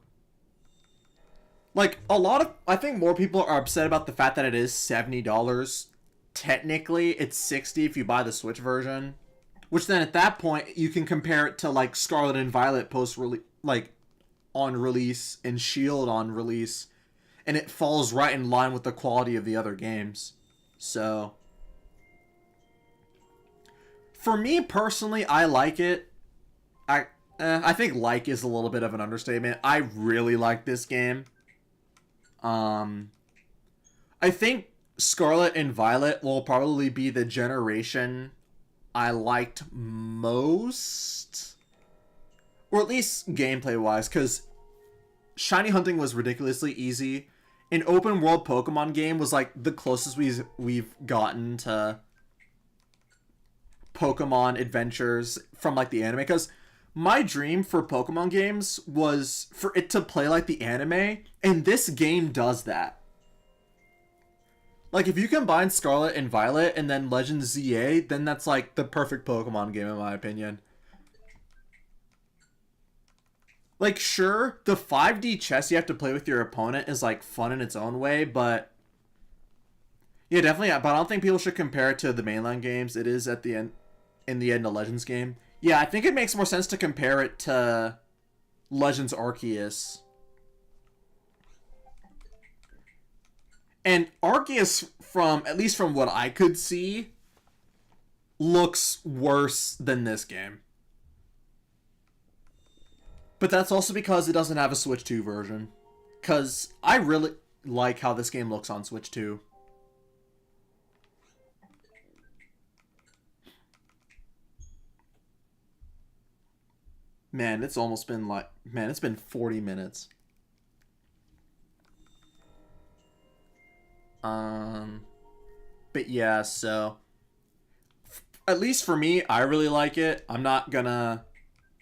Like, I think more people are upset about the fact that it is $70. Technically, it's $60 if you buy the Switch version. Which then at that point, you can compare it to like Scarlet and Violet post-release, like on release, and Shield on release. And it falls right in line with the quality of the other games. So, for me personally, I like it. I think like is a little bit of an understatement. I really like this game. I think Scarlet and Violet will probably be the generation I liked most, or at least gameplay wise, because shiny hunting was ridiculously easy. An open world Pokemon game was like the closest we've gotten to Pokemon adventures from like the anime, because my dream for Pokemon games was for it to play like the anime, and this game does that. Like, if you combine Scarlet and Violet and then Legends ZA, then that's like the perfect Pokemon game in my opinion. Like, sure, the 5D chess you have to play with your opponent is like fun in its own way, but yeah, definitely. But I don't think people should compare it to the mainline games. It is at the end, in the end, a Legends game. Yeah, I think it makes more sense to compare it to Legends Arceus. And Arceus, at least from what I could see, looks worse than this game. But that's also because it doesn't have a Switch 2 version. Because I really like how this game looks on Switch 2. Man, it's almost been like... Man, it's been 40 minutes. But yeah, so... At least for me, I really like it. I'm not gonna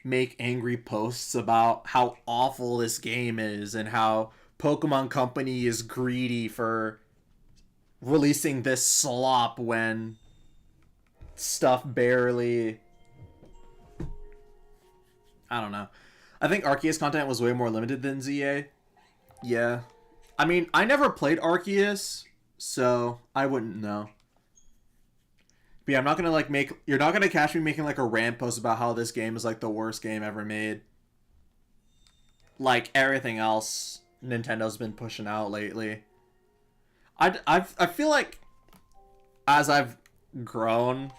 make angry posts about how awful this game is and how Pokemon Company is greedy for releasing this slop when stuff barely... I don't know. I think Arceus content was way more limited than ZA. Yeah. I mean, I never played Arceus, so I wouldn't know. But yeah, I'm not gonna like make... You're not gonna catch me making like a rant post about how this game is like the worst game ever made. Like everything else Nintendo's been pushing out lately. I feel like as I've grown,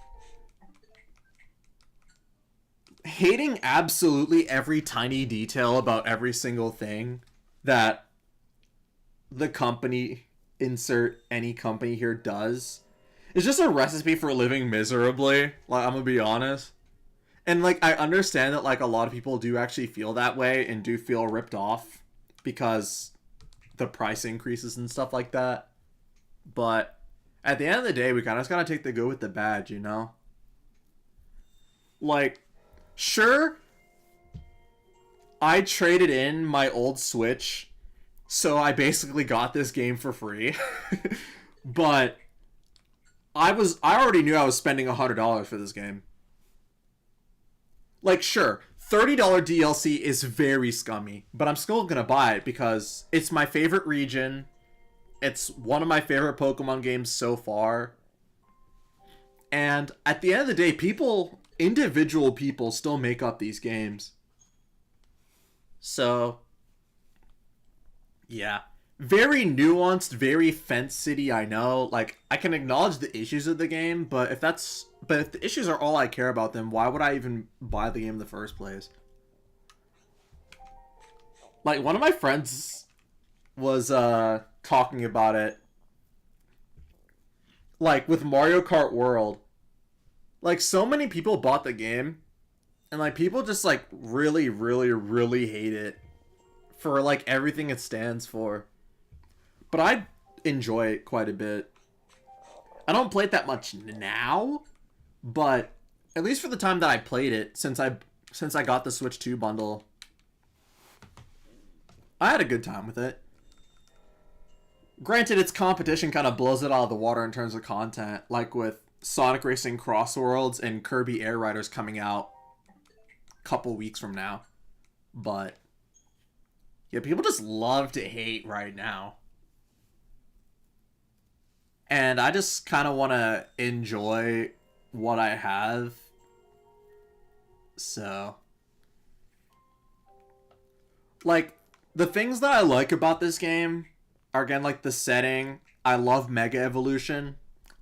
hating absolutely every tiny detail about every single thing that the company, insert any company here, does is just a recipe for living miserably. Like, I'm gonna be honest. And like, I understand that like a lot of people do actually feel that way and do feel ripped off because the price increases and stuff like that. But at the end of the day, we kind of just gotta take the good with the bad, you know? Like, sure, I traded in my old Switch, so I basically got this game for free. But I already knew I was spending $100 for this game. Like, sure, $30 DLC is very scummy, but I'm still gonna buy it because it's my favorite region. It's one of my favorite Pokemon games so far. And at the end of the day, individual people still make up these games. So, yeah. Very nuanced, very fence city, I know. Like, I can acknowledge the issues of the game, but if the issues are all I care about, then why would I even buy the game in the first place? Like, one of my friends was talking about it, like, with Mario Kart World. Like, so many people bought the game, and like, people just like really, really, really hate it for like everything it stands for. But I enjoy it quite a bit. I don't play it that much now, but at least for the time that I played it, since I got the Switch 2 bundle, I had a good time with it. Granted, its competition kind of blows it out of the water in terms of content, like with Sonic Racing Cross Worlds and Kirby Air Riders coming out a couple weeks from now. But yeah, people just love to hate right now. And I just kind of want to enjoy what I have. So, like, the things that I like about this game are, again, like the setting. I love Mega Evolution.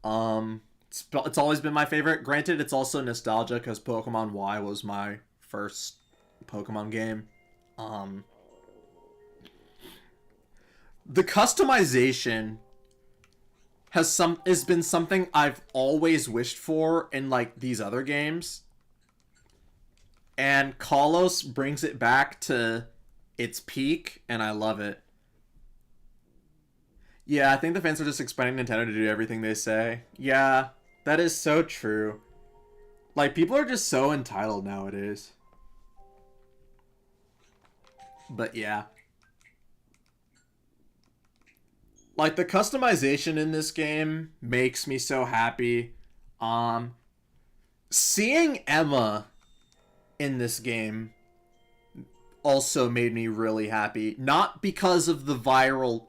It's always been my favorite. Granted, it's also nostalgia because Pokemon Y was my first Pokemon game. The customization has been something I've always wished for in like these other games, and Kalos brings it back to its peak, and I love it. Yeah, I think the fans are just expecting Nintendo to do everything they say. Yeah, that is so true. Like, people are just so entitled nowadays. But yeah. Like, the customization in this game makes me so happy. Seeing Emma in this game also made me really happy. Not because of the viral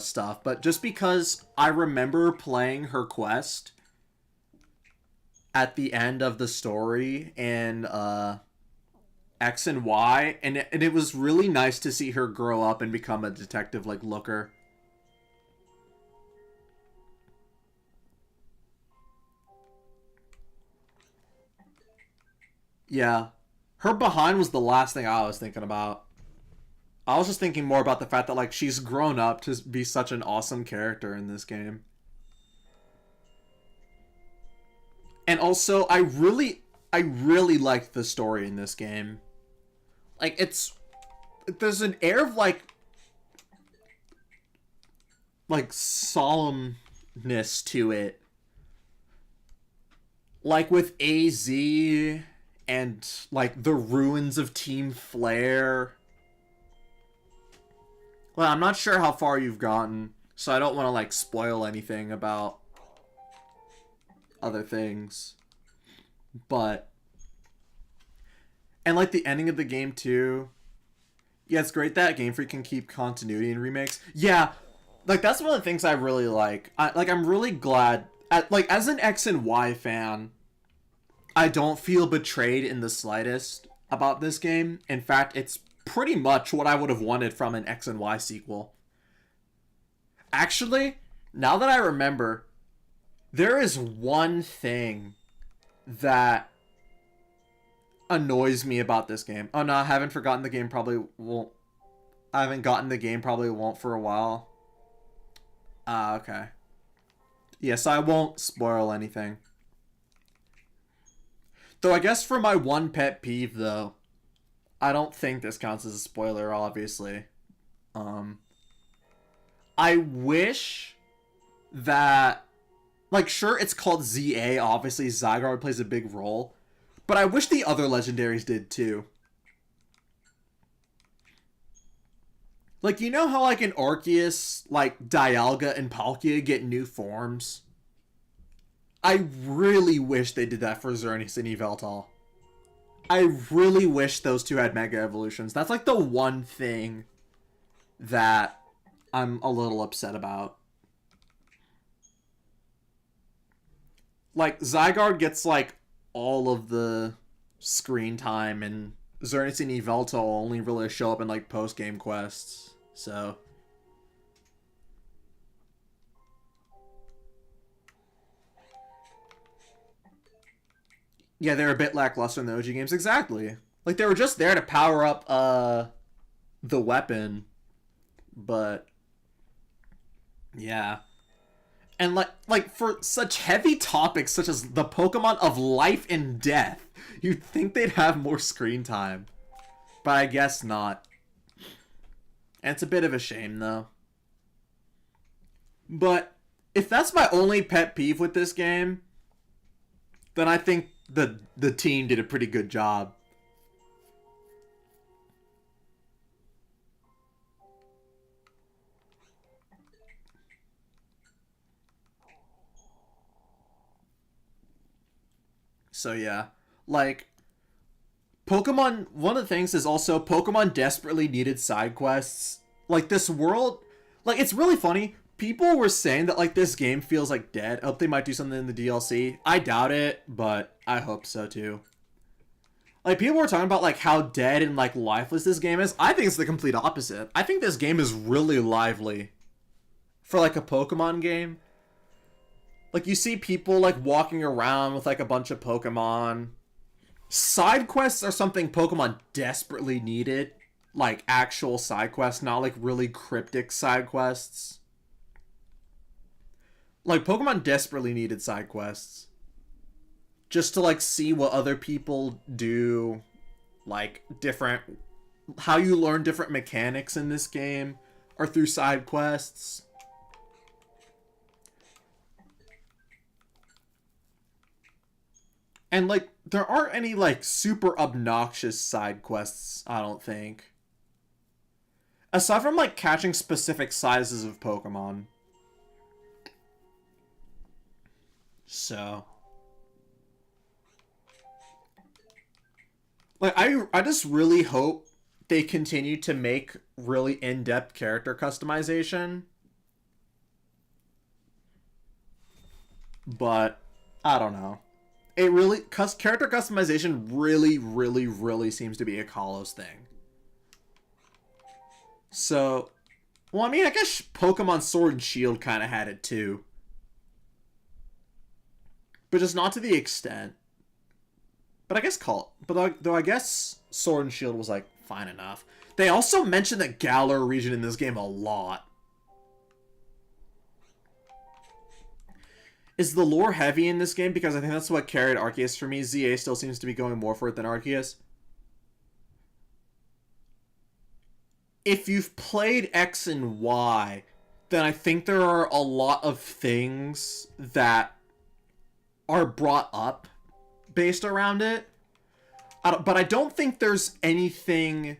stuff, but just because I remember playing her quest at the end of the story in X and Y, and it was really nice to see her grow up and become a detective like Looker. Yeah. Her behind was the last thing I was thinking about. I was just thinking more about the fact that like she's grown up to be such an awesome character in this game. And also I really liked the story in this game. Like, there's an air of like solemnness to it. Like with AZ and like the ruins of Team Flare. Well, I'm not sure how far you've gotten, so I don't want to like spoil anything about other things. But and like the ending of the game too. Yeah, it's great that Game Freak can keep continuity in remakes. Yeah, like that's one of the things I really like. I'm really glad. As an X and Y fan, I don't feel betrayed in the slightest about this game. In fact, it's pretty much what I would have wanted from an X and Y sequel. Actually, now that I remember, there is one thing that annoys me about this game. Oh no, I haven't forgotten the game, probably won't. I haven't gotten the game, probably won't for a while. Ah, okay. Yeah, so I won't spoil anything. Though I guess for my one pet peeve, though, I don't think this counts as a spoiler, obviously. I wish that... Like, sure, it's called ZA, obviously Zygarde plays a big role, but I wish the other legendaries did, too. Like, you know how, like, in Arceus, like, Dialga and Palkia get new forms? I really wish they did that for Xerneas and Yveltal. I really wish those two had Mega Evolutions. That's, like, the one thing that I'm a little upset about. Like, Zygarde gets, like, all of the screen time, and Xerneas and Yveltal only really show up in, like, post-game quests. So... yeah, they're a bit lackluster in the OG games. Exactly. Like, they were just there to power up, the weapon. But... yeah. And, like for such heavy topics such as the Pokemon of life and death, you'd think they'd have more screen time. But I guess not. And it's a bit of a shame, though. But if that's my only pet peeve with this game, then I think the team did a pretty good job. So yeah, like, Pokemon, one of the things is also Pokemon desperately needed side quests. Like, this world, like, it's really funny. People were saying that, like, this game feels, like, dead. I hope they might do something in the DLC. I doubt it, but I hope so, too. Like, people were talking about, like, how dead and, like, lifeless this game is. I think it's the complete opposite. I think this game is really lively. For, like, a Pokemon game. Like, you see people, like, walking around with, like, a bunch of Pokemon. Side quests are something Pokemon desperately needed. Like, actual side quests, not, like, really cryptic side quests. Like, Pokemon desperately needed side quests. Just to, like, see what other people do. Like, different... how you learn different mechanics in this game are through side quests. And, like, there aren't any, like, super obnoxious side quests, I don't think. Aside from, like, catching specific sizes of Pokemon. So. Like, I just really hope they continue to make really in-depth character customization. But, I don't know. It really... character customization really seems to be a Kalos thing. So... well, I mean, I guess Pokemon Sword and Shield kind of had it too. But just not to the extent. But I guess though I guess Sword and Shield was, like, fine enough. They also mentioned the Galar region in this game a lot. Is the lore heavy in this game? Because I think that's what carried Arceus for me. ZA still seems to be going more for it than Arceus. If you've played X and Y, then I think there are a lot of things that are brought up based around it. But I don't think there's anything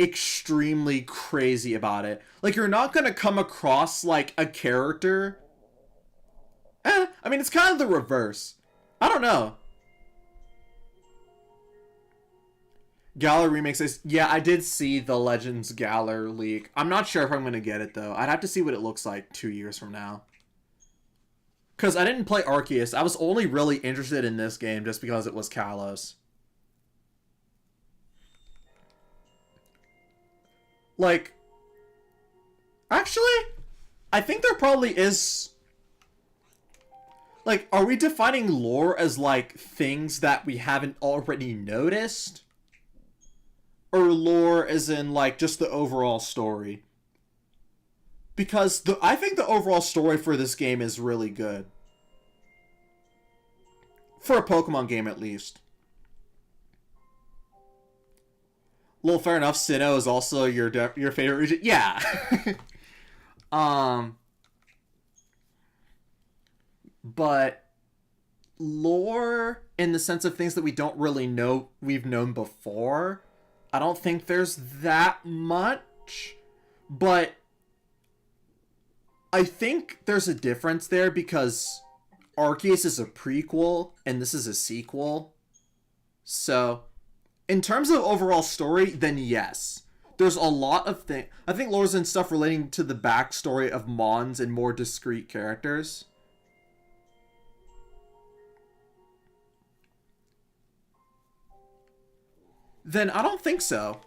extremely crazy about it. Like, you're not going to come across, like, a character... I mean, it's kind of the reverse. I don't know. Galar Remix is... yeah, I did see the Legends Galar leak. I'm not sure if I'm going to get it, though. I'd have to see what it looks like 2 years from now. Because I didn't play Arceus. I was only really interested in this game just because it was Kalos. Like, actually, I think there probably is. Like, are we defining lore as, like, things that we haven't already noticed? Or lore as in, like, just the overall story? Because I think the overall story for this game is really good. For a Pokemon game, at least. Well, fair enough. Sinnoh is also your favorite region. Yeah. But lore in the sense of things that we don't really know we've known before, I don't think there's that much. But I think there's a difference there because Arceus is a prequel and this is a sequel. So, in terms of overall story, then yes. There's a lot of things. I think lore's and stuff relating to the backstory of Mons and more discrete characters. Then I don't think so.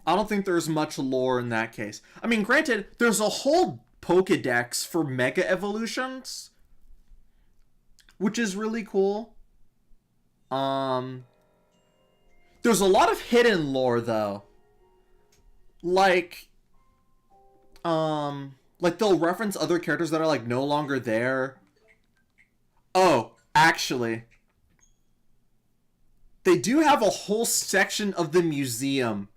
I don't think there's much lore in that case. I mean, granted, there's a whole Pokedex for Mega Evolutions, which is really cool. There's a lot of hidden lore though. Like they'll reference other characters that are like no longer there. Oh, actually, they do have a whole section of the museum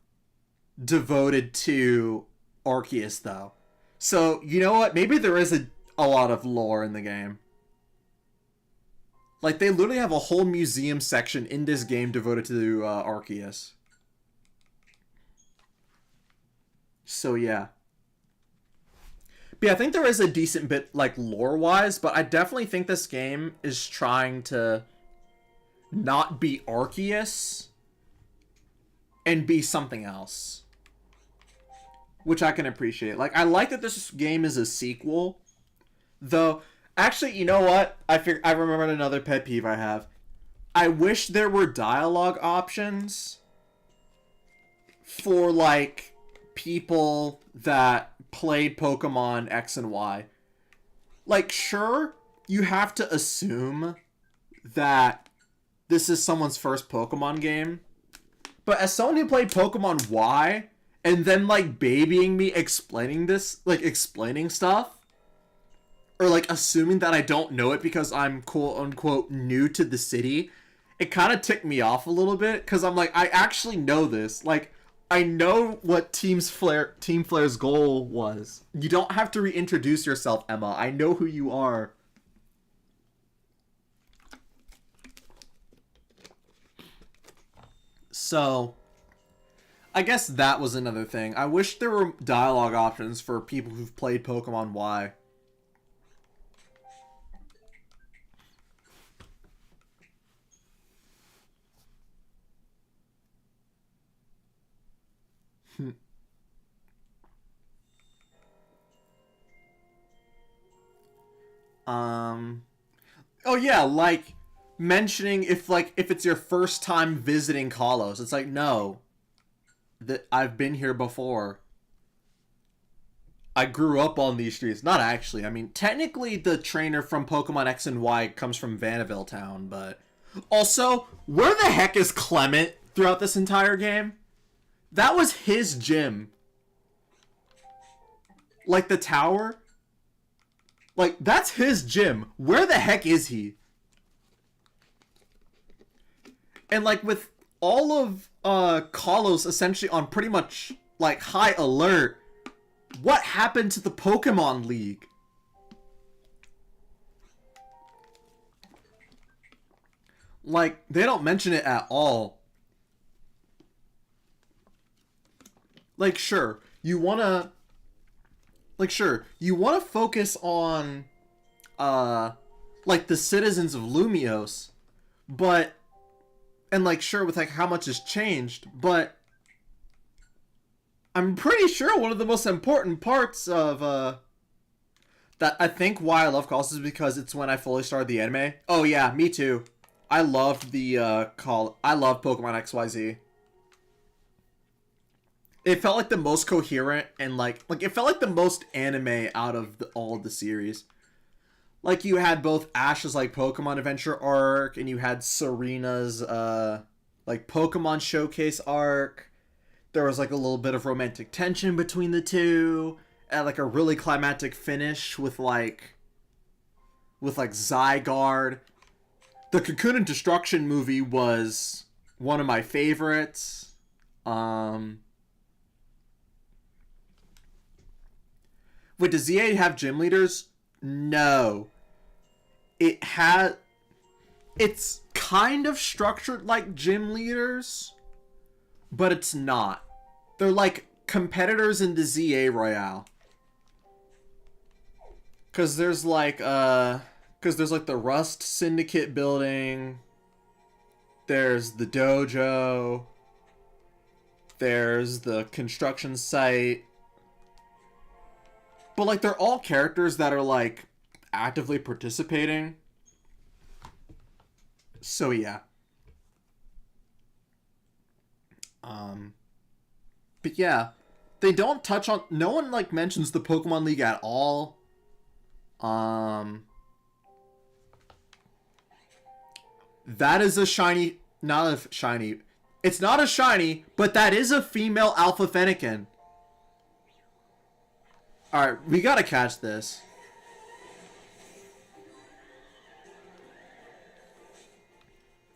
devoted to Arceus though. So, you know what? Maybe there is a lot of lore in the game. Like, they literally have a whole museum section in this game devoted to Arceus. So, yeah. But yeah, I think there is a decent bit, like, lore-wise, but I definitely think this game is trying to not be Arceus and be something else. Which I can appreciate. Like, I like that this game is a sequel, though. Actually, you know what? I remembered another pet peeve I have. I wish there were dialogue options for, like, people that played Pokemon X and Y. Like, sure, you have to assume that this is someone's first Pokemon game. But as someone who played Pokemon Y, and then, like, babying me explaining this, like, explaining stuff, or, like, assuming that I don't know it because I'm quote-unquote new to the city, it kind of ticked me off a little bit, because I'm like, I actually know this. Like, I know what Team Flare's goal was. You don't have to reintroduce yourself, Emma. I know who you are. So, I guess that was another thing. I wish there were dialogue options for people who've played Pokemon Y. Oh yeah, like mentioning if it's your first time visiting Kalos. It's like, no. That I've been here before. I grew up on these streets. Not actually. I mean, technically the trainer from Pokemon X and Y comes from Vanderbilt Town, but also, where the heck is Clement throughout this entire game? That was his gym. Like the tower? Like, that's his gym. Where the heck is he? And, like, with all of Kalos essentially on pretty much, like, high alert, what happened to the Pokemon League? Like, they don't mention it at all. Like, sure, you wanna... Like, sure, you want to focus on, like, the citizens of Lumiose, but, and, like, sure, with, like, how much has changed, but I'm pretty sure one of the most important parts of, that I think why I love Calls is because it's when I fully started the anime. Oh, yeah, me too. I loved I love Pokemon XYZ. It felt like the most coherent and like it felt like the most anime out of all of the series. Like you had both Ash's like Pokemon Adventure arc, and you had Serena's like Pokemon Showcase arc. There was like a little bit of romantic tension between the two, and like a really climactic finish with like Zygarde. The Cocoon and Destruction movie was one of my favorites. Wait, does ZA have gym leaders? No. It had. It's kind of structured like gym leaders, but it's not. They're like competitors in the ZA Royale. Cause there's like the Rust Syndicate building. There's the dojo. There's the construction site. But like they're all characters that are like actively participating. So yeah. But yeah, they don't touch on. No one like mentions the Pokemon League at all. That is a shiny. Not a shiny. It's not a shiny, but that is a female Alpha Fennekin. Alright, we gotta catch this.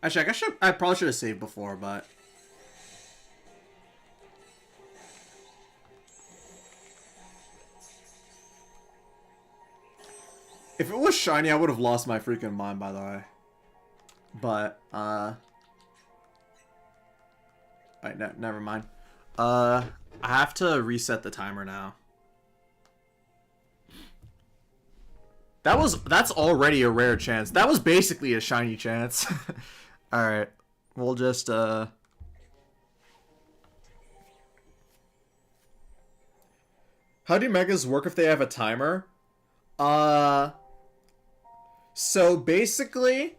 Actually, I probably should have saved before, but... If it was shiny, I would have lost my freaking mind, by the way. But, Alright, never mind. I have to reset the timer now. That's already a rare chance. That was basically a shiny chance. Alright. We'll just, How do megas work if they have a timer? So basically,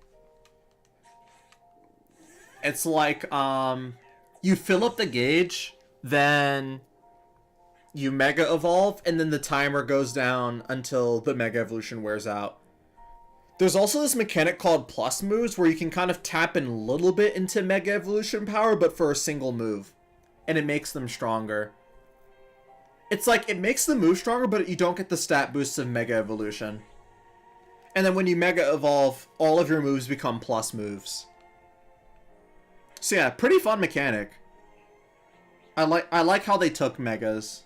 it's like, you fill up the gauge, then you Mega Evolve, and then the timer goes down until the Mega Evolution wears out. There's also this mechanic called Plus Moves, where you can kind of tap in a little bit into Mega Evolution power, but for a single move. And it makes them stronger. It's like, it makes the move stronger, but you don't get the stat boosts of Mega Evolution. And then when you Mega Evolve, all of your moves become Plus Moves. So yeah, pretty fun mechanic. I like how they took Megas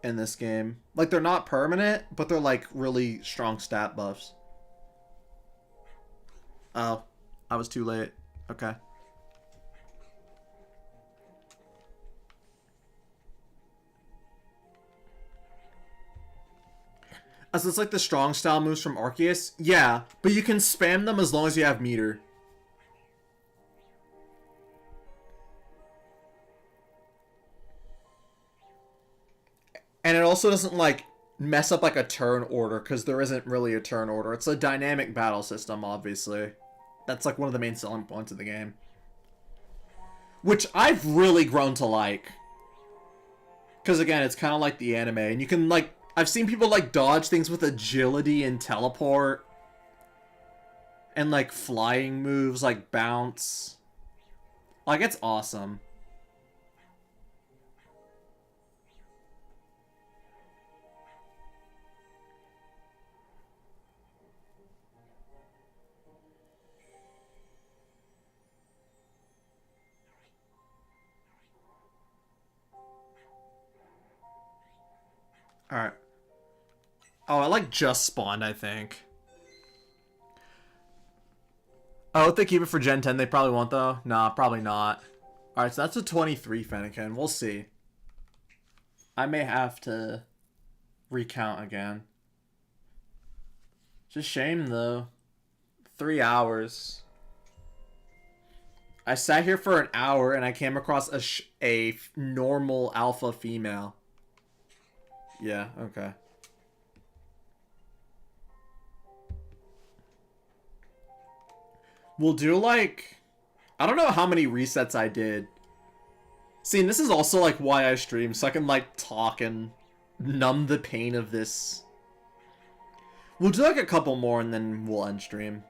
in this game. Like, they're not permanent, but they're like really strong stat buffs. Oh, I was too late. Okay. So it's like the strong style moves from Arceus? Yeah, but you can spam them as long as you have meter. And it also doesn't like mess up like a turn order, because there isn't really a turn order. It's a dynamic battle system, obviously. That's like one of the main selling points of the game. Which I've really grown to like. Because again, it's kind of like the anime. And you can like... I've seen people like dodge things with agility and teleport. And like flying moves like bounce. Like, it's awesome. Alright. Oh, I like just spawned, I think. Oh, if they keep it for Gen 10, they probably won't, though. Nah, probably not. Alright, so that's a 23 Fennekin. We'll see. I may have to recount again. It's a shame, though. 3 hours. I sat here for an hour, and I came across a normal alpha female. Yeah, okay. We'll do like... I don't know how many resets I did. See, and this is also like why I stream, so I can like talk and numb the pain of this. We'll do like a couple more and then we'll end stream.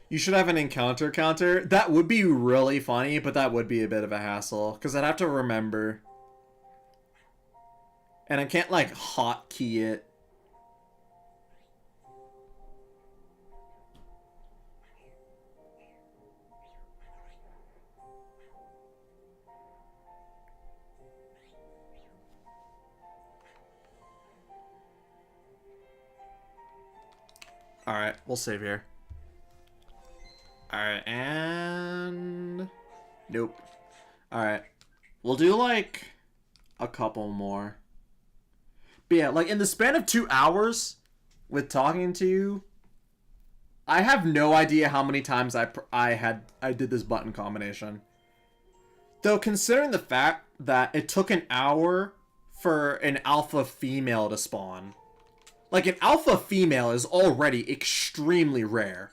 You should have an encounter counter. That would be really funny, but that would be a bit of a hassle. Because I'd have to remember. And I can't, like, hotkey it. Alright, we'll save here. Alright, and... Nope. Alright. We'll do, like, a couple more. But yeah, like, in the span of 2 hours with talking to you, I have no idea how many times I did this button combination. Though, considering the fact that it took an hour for an alpha female to spawn. Like, an alpha female is already extremely rare.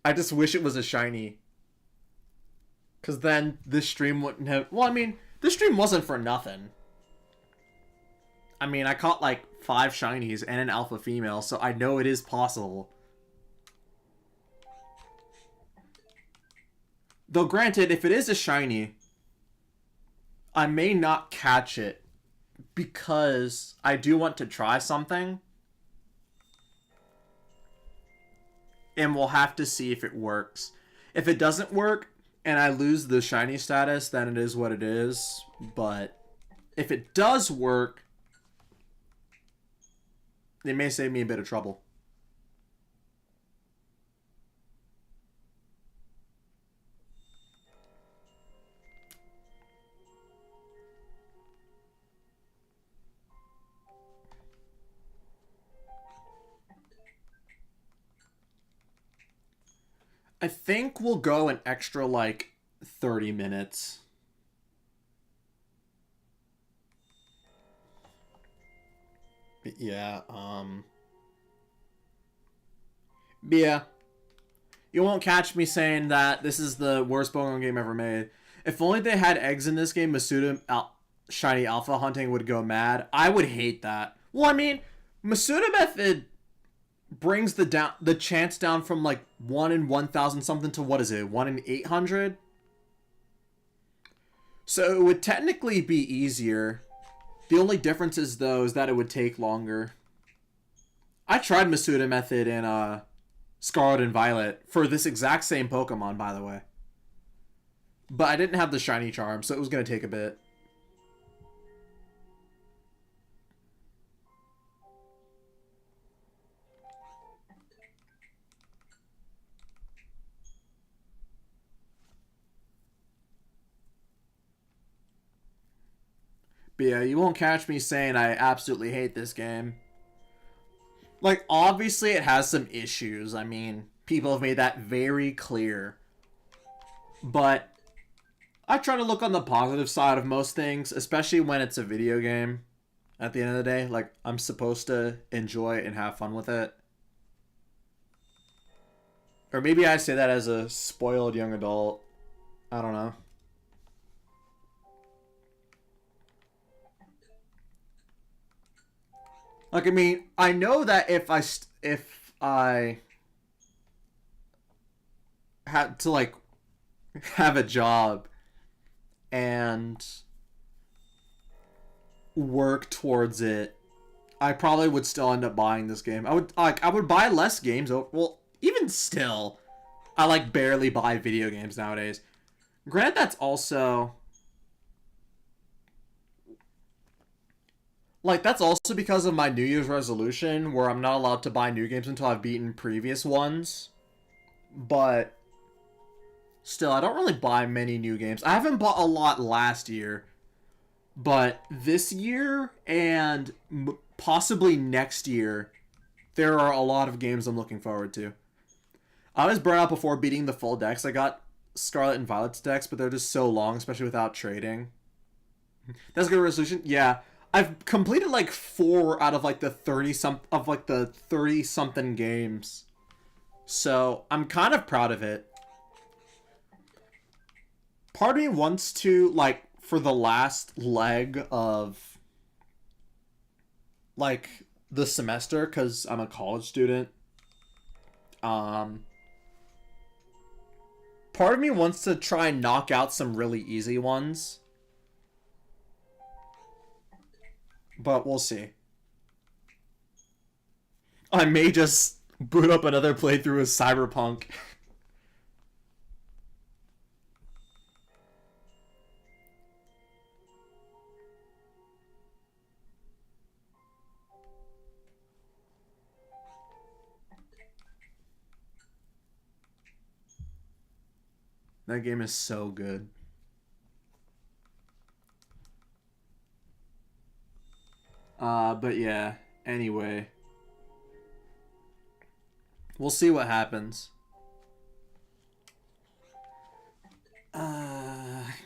I just wish it was a shiny. Because then this stream wouldn't have... Well, I mean, this stream wasn't for nothing. I mean, I caught like 5 shinies and an alpha female, so I know it is possible. Though granted, if it is a shiny, I may not catch it because I do want to try something. And we'll have to see if it works. If it doesn't work and I lose the shiny status, then it is what it is. But if it does work, it may save me a bit of trouble. I think we'll go an extra, like, 30 minutes. Yeah, yeah. You won't catch me saying that this is the worst Pokemon game ever made. If only they had eggs in this game, Masuda Shiny Alpha hunting would go mad. I would hate that. Well, I mean, Masuda Method brings the chance down from like 1 in 1,000 something to what is it, 1 in 800? So it would technically be easier. The only difference is though is that it would take longer. I tried Masuda Method in Scarlet and Violet for this exact same Pokemon, by the way. But I didn't have the shiny charm, so it was going to take a bit. But yeah, you won't catch me saying I absolutely hate this game. Like, obviously it has some issues. I mean, people have made that very clear. But I try to look on the positive side of most things, especially when it's a video game. At the end of the day, like, I'm supposed to enjoy it and have fun with it. Or maybe I say that as a spoiled young adult. I don't know. Like, I mean, I know that if I had to, like, have a job and work towards it, I probably would still end up buying this game. I would buy less games. Well, even still, I like barely buy video games nowadays. Granted, that's also like that's also because of my New Year's resolution where I'm not allowed to buy new games until I've beaten previous ones. But still, I don't really buy many new games. I haven't bought a lot last year. But this year and possibly next year, there are a lot of games I'm looking forward to. I was brought up before beating the full decks. I got Scarlet and Violet's decks, but they're just so long, especially without trading. That's a good resolution. Yeah, I've completed like 4 out of like the 30 something games, so I'm kind of proud of it. Part of me wants to, like, for the last leg of like the semester, because I'm a college student. Um, Part of me wants to try and knock out some really easy ones, but we'll see. I may just boot up another playthrough of Cyberpunk. That game is so good. But yeah, anyway. We'll see what happens.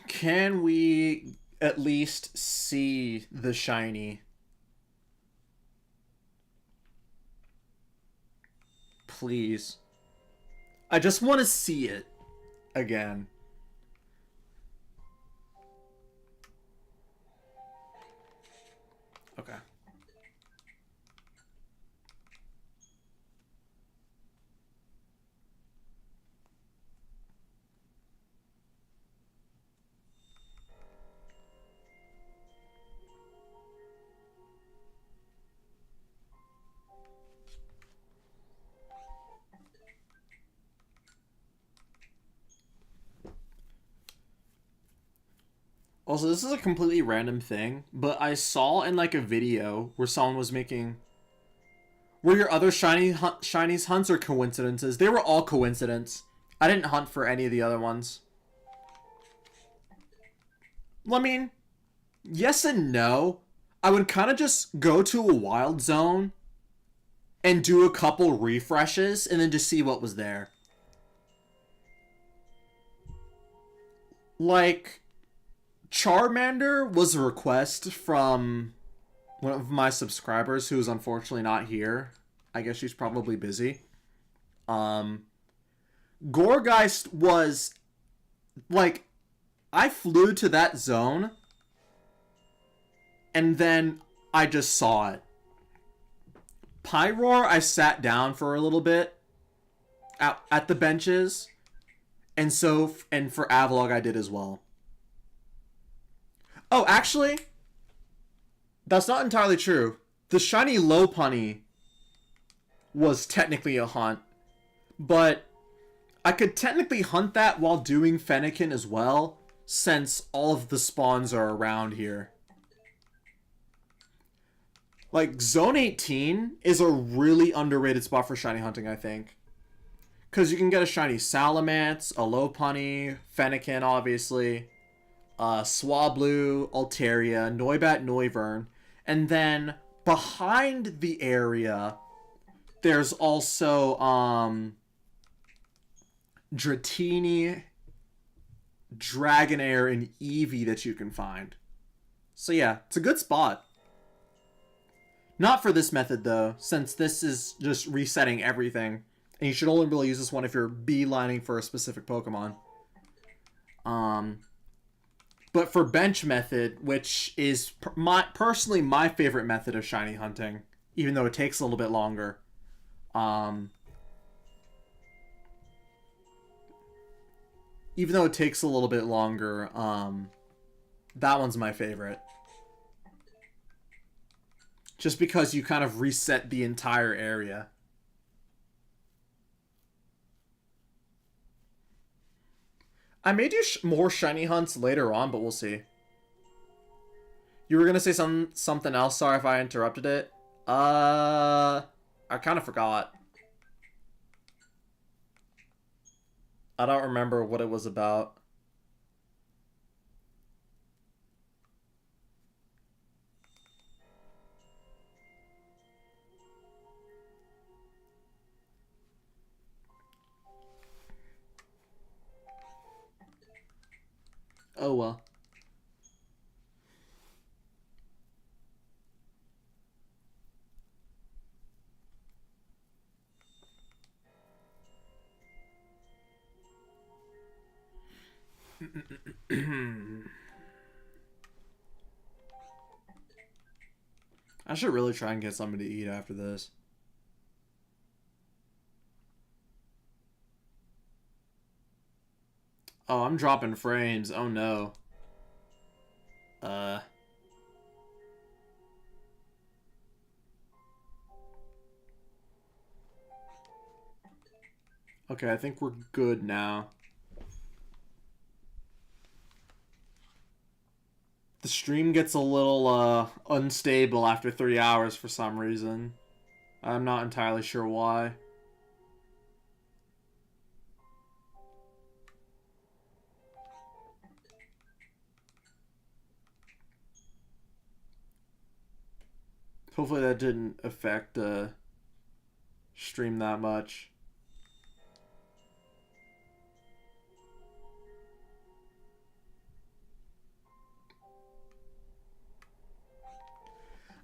Can we at least see the shiny? Please. I just want to see it again. Okay. Also, this is a completely random thing, but I saw in like a video where someone was making, were your other shinies hunts or coincidences? They were all coincidence. I didn't hunt for any of the other ones. Well, I mean, yes and no. I would kind of just go to a wild zone and do a couple refreshes and then just see what was there. Like, Charmander was a request from one of my subscribers who is unfortunately not here. I guess she's probably busy. Gorgeist was, like, I flew to that zone and then I just saw it. Pyroar, I sat down for a little bit at the benches, and for Avalog I did as well. Oh, actually, that's not entirely true. The shiny Lopunny was technically a hunt, but I could technically hunt that while doing Fennekin as well, since all of the spawns are around here. Like, Zone 18 is a really underrated spot for shiny hunting, I think. Because you can get a shiny Salamence, a Lopunny, Fennekin, obviously, Swablu, Altaria, Noibat, Noivern, and then behind the area, there's also Dratini, Dragonair, and Eevee that you can find. So yeah, it's a good spot. Not for this method though, since this is just resetting everything. And you should only really use this one if you're beelining for a specific Pokemon. But for bench method, which is personally my favorite method of shiny hunting, even though it takes a little bit longer. Even though it takes a little bit longer, that one's my favorite. Just because you kind of reset the entire area. I may do more shiny hunts later on, but we'll see. You were gonna say something else. Sorry if I interrupted it. I kind of forgot. I don't remember what it was about. Oh well. I should really try and get something to eat after this. Oh, I'm dropping frames. Oh no. Uh. Okay, I think we're good now. The stream gets a little unstable after 3 hours for some reason. I'm not entirely sure why. Hopefully that didn't affect stream that much.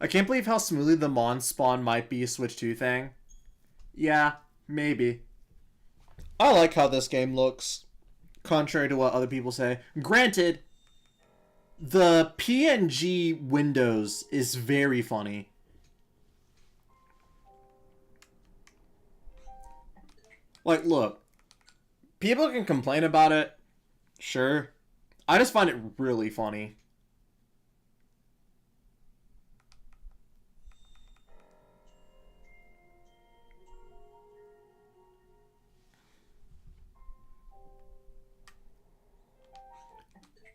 I can't believe how smoothly the Mon spawn might be a Switch 2 thing. Yeah, maybe. I like how this game looks, contrary to what other people say. Granted, the PNG windows is very funny. Like, look, people can complain about it, sure. I just find it really funny.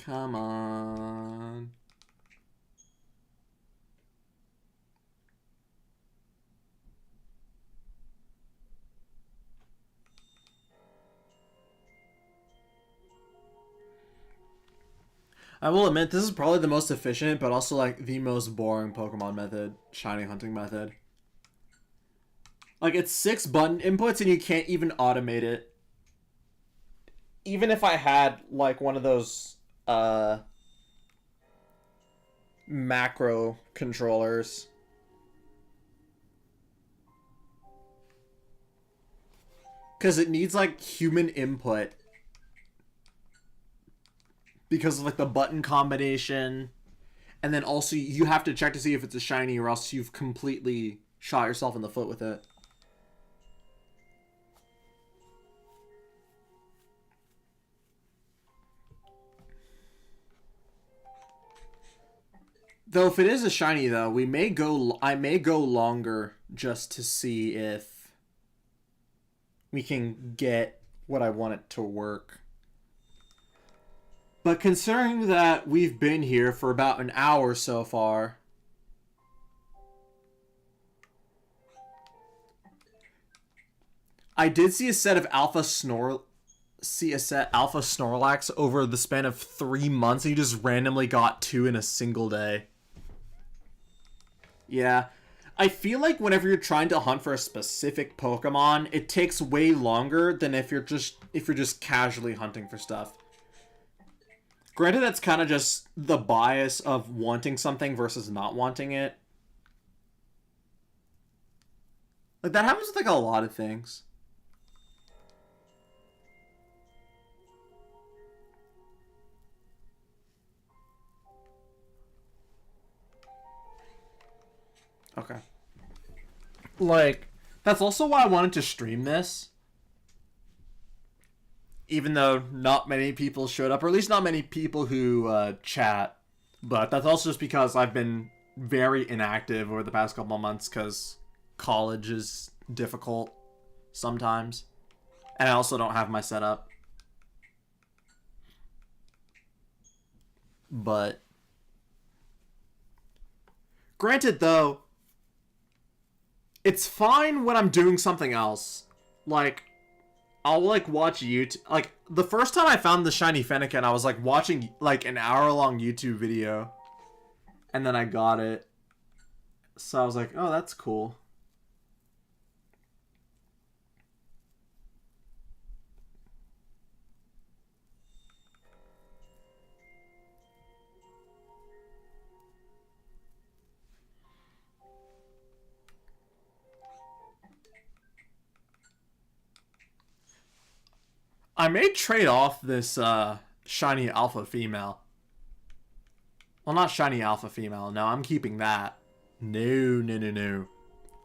Come on. I will admit, this is probably the most efficient, but also, like, the most boring Pokemon method. Shiny hunting method. Like, it's 6 button inputs and you can't even automate it. Even if I had, like, one of those, macro controllers. Because it needs, like, human input. Because of, like, the button combination. And then also, you have to check to see if it's a shiny or else you've completely shot yourself in the foot with it. Though if it is a shiny, though, I may go longer just to see if we can get what I want it to work. But considering that we've been here for about an hour so far, I did see a set of Alpha Snorlax over the span of 3 months. And you just randomly got 2 in a single day. Yeah. I feel like whenever you're trying to hunt for a specific Pokemon, it takes way longer than if you're just casually hunting for stuff. Granted, that's kind of just the bias of wanting something versus not wanting it. Like, that happens with, like, a lot of things. Okay. Like, that's also why I wanted to stream this. Even though not many people showed up, or at least not many people who chat. But that's also just because I've been very inactive over the past couple of months because college is difficult sometimes. And I also don't have my setup. But granted, though, it's fine when I'm doing something else. Like, I'll, like, watch YouTube. Like, the first time I found the shiny Fennekin, I was, like, watching, like, an hour-long YouTube video. And then I got it. So I was like, oh, that's cool. I may trade off this shiny alpha female. Well, not shiny alpha female. No, I'm keeping that. No, no, no, no.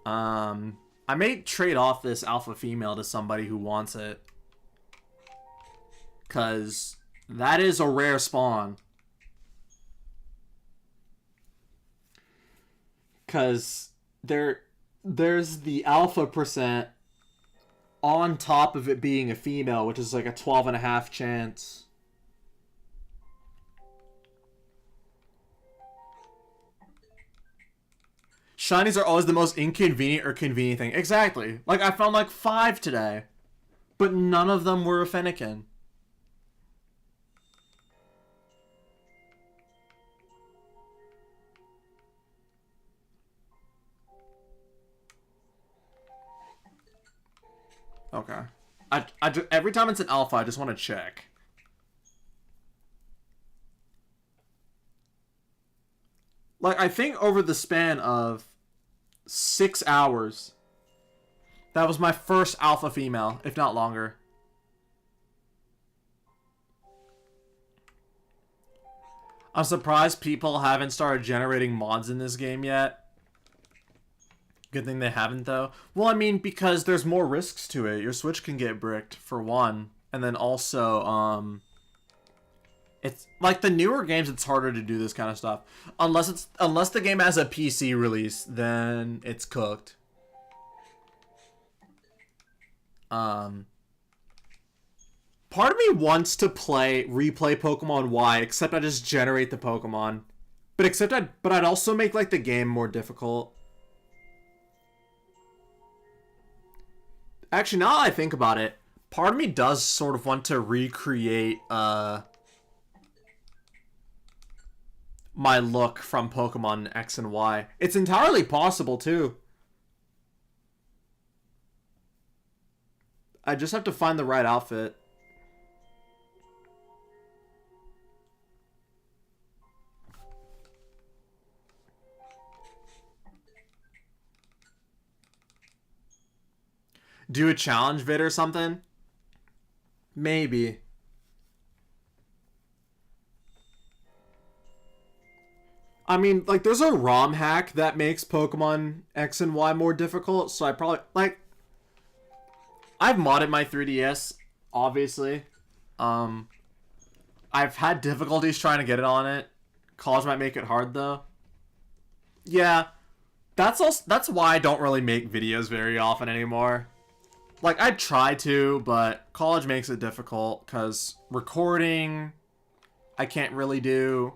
I may trade off this alpha female to somebody who wants it. Because that is a rare spawn. Because there's the alpha percent on top of it being a female, which is like a 12.5 chance. Shinies are always the most inconvenient or convenient thing. Exactly. Like, I found like 5 today. But none of them were a Fennekin. Okay. Every time it's an alpha, I just want to check. Like, I think over the span of 6 hours, that was my first alpha female, if not longer. I'm surprised people haven't started generating mods in this game yet. Good thing they haven't, though. Well, I mean, because there's more risks to it. Your Switch can get bricked, for one. And then also, it's like the newer games, it's harder to do this kind of stuff. Unless the game has a PC release, then it's cooked. Part of me wants to replay Pokemon Y, except I just generate the Pokemon. But I'd also make like the game more difficult. Actually, now that I think about it, part of me does sort of want to recreate my look from Pokemon X and Y. It's entirely possible, too. I just have to find the right outfit. Do a challenge vid or something? Maybe. I mean, like, there's a ROM hack that makes Pokemon X and Y more difficult, so I probably, like, I've modded my 3DS, obviously. I've had difficulties trying to get it on it. College might make it hard, though. Yeah, that's why I don't really make videos very often anymore. Like, I try to, but college makes it difficult, because recording, I can't really do.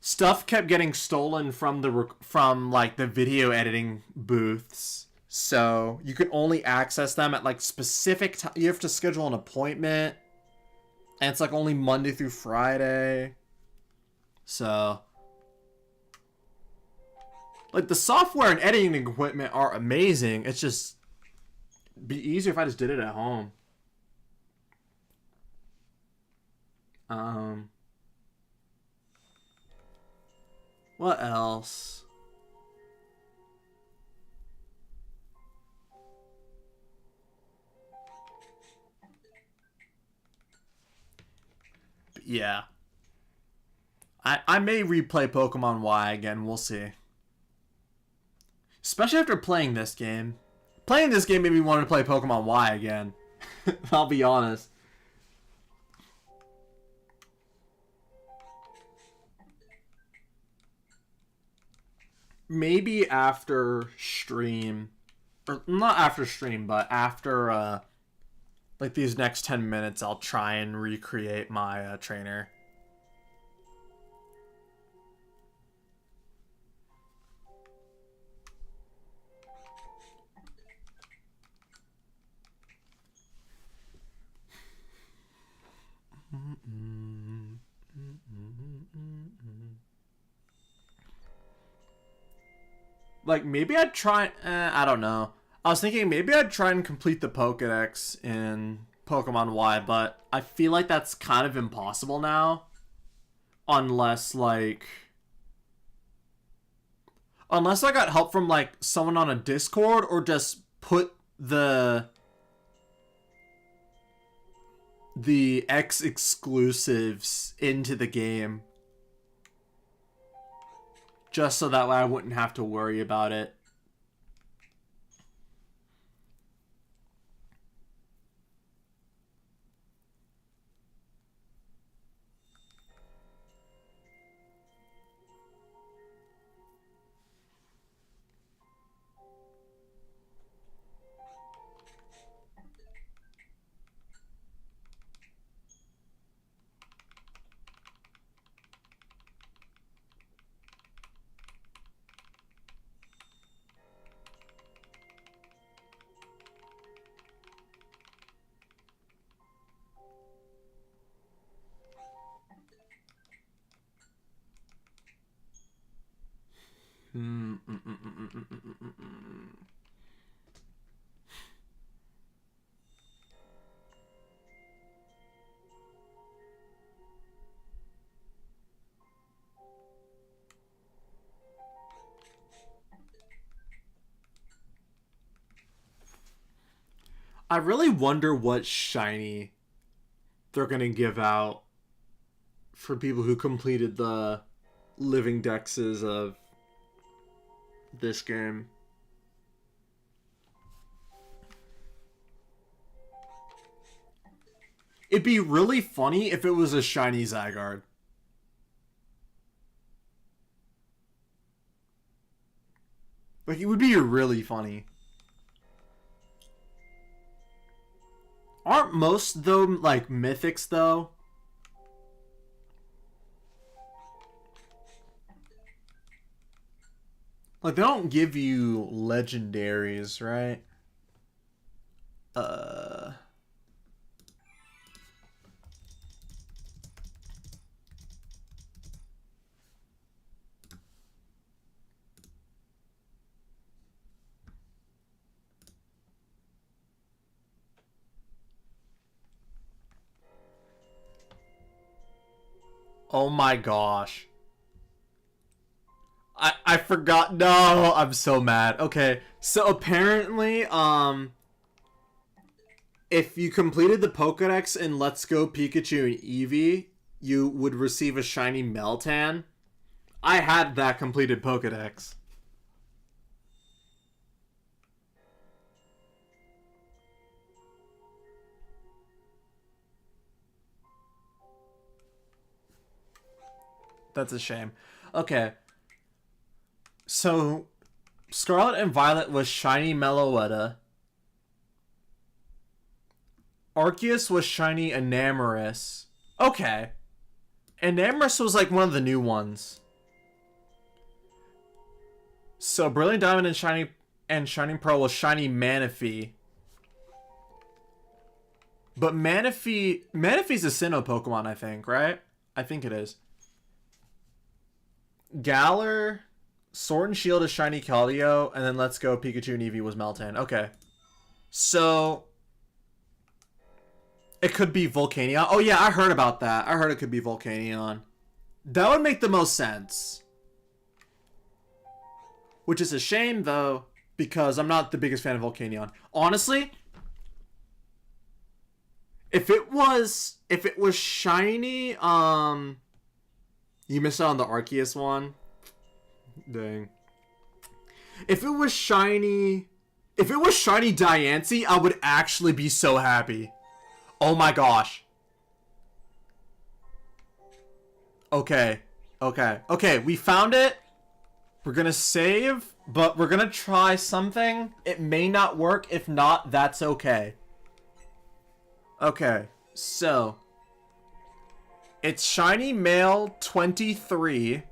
Stuff kept getting stolen from the video editing booths, so you can only access them at, like, specific time. You have to schedule an appointment, and it's, like, only Monday through Friday. So, like, the software and editing equipment are amazing. It's just be easier if I just did it at home. What else? Yeah. I may replay Pokemon Y again. We'll see. Especially after playing this game. Playing this game made me want to play Pokemon Y again. I'll be honest. Maybe after stream. Or not after stream, but after like these next 10 minutes, I'll try and recreate my trainer. Like, maybe I'd try... I don't know. I was thinking maybe I'd try and complete the Pokedex in Pokemon Y, but I feel like that's kind of impossible now. Unless, like... Unless I got help from, like, someone on a Discord, or just put the the X exclusives into the game. Just so that way I wouldn't have to worry about it. I really wonder what shiny they're gonna give out for people who completed the living dexes of this game. It'd be really funny if it was a shiny Zygarde. Like, it would be really funny. Aren't most, though, like, mythics, though? Like, they don't give you legendaries, right? Oh my gosh. I forgot. No, I'm so mad. Okay, so apparently, if you completed the Pokedex in Let's Go Pikachu and Eevee, you would receive a shiny Meltan. I had that completed Pokedex. That's a shame. Okay. So, Scarlet and Violet was shiny Meloetta. Arceus was shiny Enamorus. Okay. Enamorus was like one of the new ones. So, Brilliant Diamond and Shining Pearl was shiny Manaphy. But Manaphy's a Sinnoh Pokemon, I think, right? I think it is. Galar, Sword and Shield is shiny Keldeo, and then Let's Go Pikachu and Eevee was Meltan. Okay. So, it could be Volcanion. Oh yeah, I heard about that. I heard it could be Volcanion. That would make the most sense. Which is a shame, though, because I'm not the biggest fan of Volcanion. Honestly, if it was shiny, you missed out on the Arceus one. Dang. If it was shiny Diancie, I would actually be so happy. Oh my gosh. Okay. Okay, we found it. We're gonna save, but we're gonna try something. It may not work. If not, that's okay. Okay, so it's shiny male 23.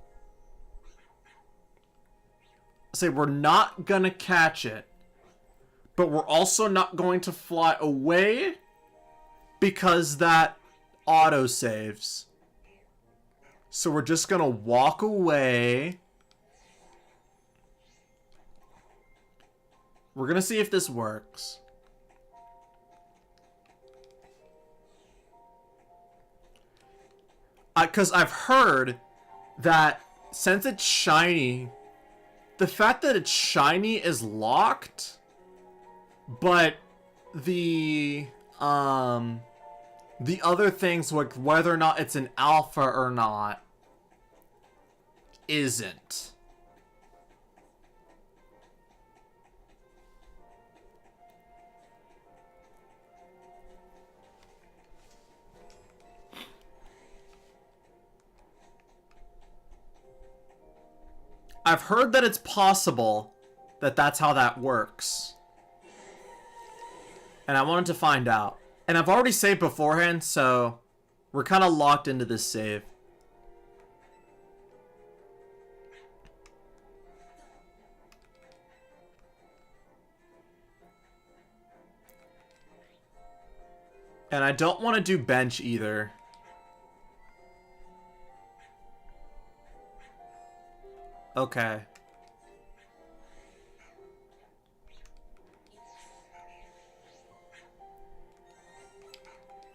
Say we're not gonna catch it, but we're also not going to fly away because that auto saves. So we're just gonna walk away. We're gonna see if this works. Because I've heard that since it's shiny, the fact that it's shiny is locked, but the The other things, like whether or not it's an alpha or not, isn't. I've heard that it's possible that that's how that works. And I wanted to find out. And I've already saved beforehand, so we're kind of locked into this save. And I don't want to do bench either. Okay.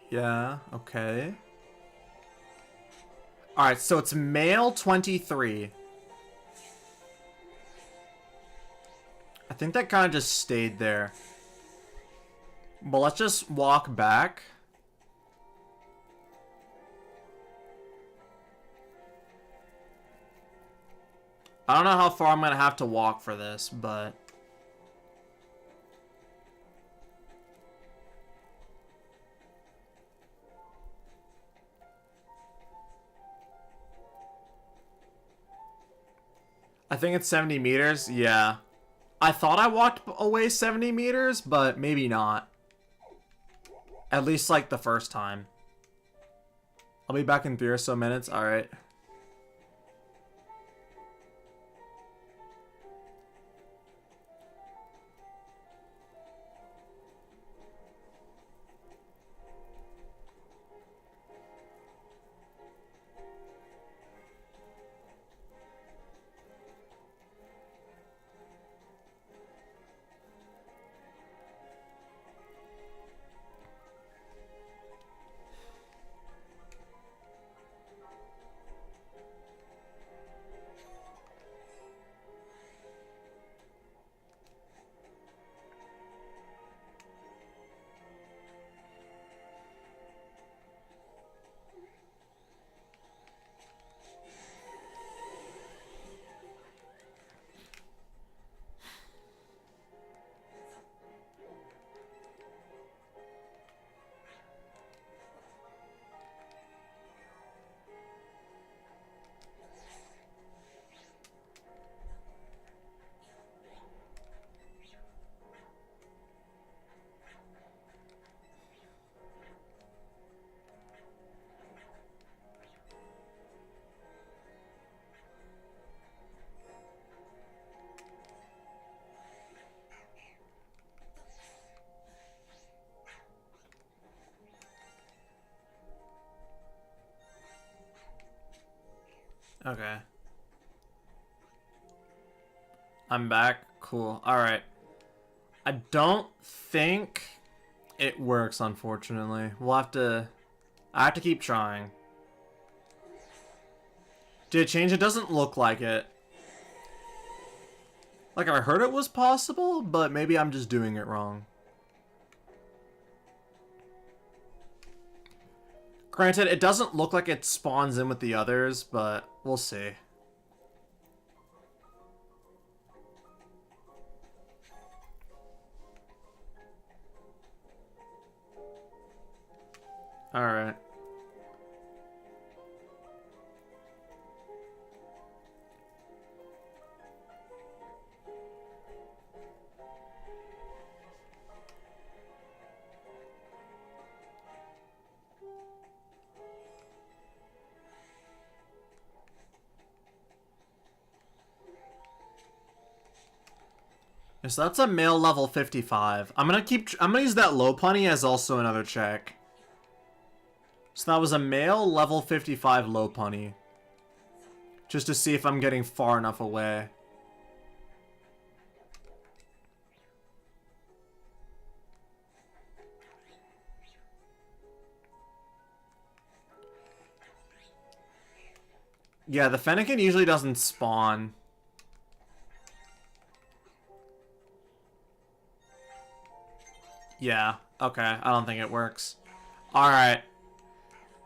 Yeah, okay. Alright, so it's male 23. I think that kind of just stayed there. But let's just walk back. I don't know how far I'm going to have to walk for this, but... I think it's 70 meters. Yeah. I thought I walked away 70 meters, but maybe not. At least, like, the first time. I'll be back in 3 or so minutes. Alright. Okay. I'm back. Cool. Alright. I don't think it works, unfortunately. We'll have to... I have to keep trying. Did it change? It doesn't look like it. Like, I heard it was possible, but maybe I'm just doing it wrong. Granted, it doesn't look like it spawns in with the others, but we'll see. Alright. So that's a male level 55. I'm gonna use that low punny as also another check. So that was a male level 55 low punny. Just to see if I'm getting far enough away. Yeah, the Fennekin usually doesn't spawn. Yeah, okay. I don't think it works. Alright.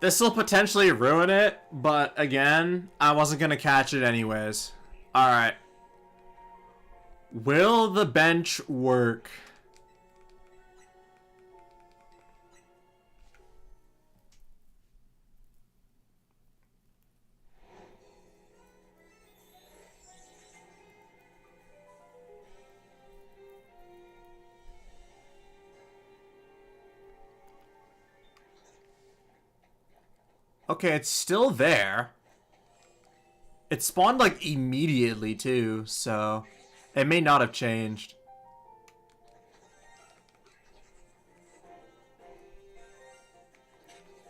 This will potentially ruin it, but again, I wasn't gonna catch it anyways. Alright. Will the bench work? Okay, it's still there. It spawned like immediately too, so it may not have changed.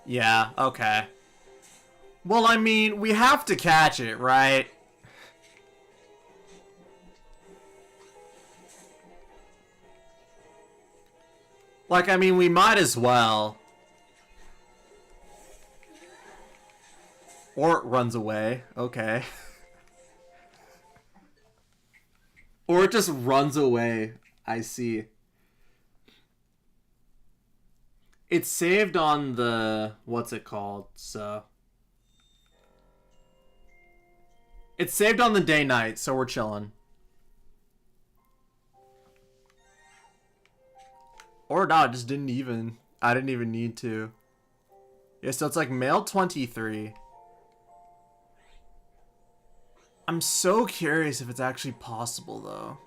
Yeah, okay. Well, I mean, we have to catch it, right? Like, I mean, we might as well. Or it runs away. Okay. Or it just runs away. I see. It's saved on the... What's it called? So... It's saved on the day-night, so we're chilling. Or not, I just didn't even... I didn't even need to. Yeah, so it's like male 23. I'm so curious if it's actually possible, though.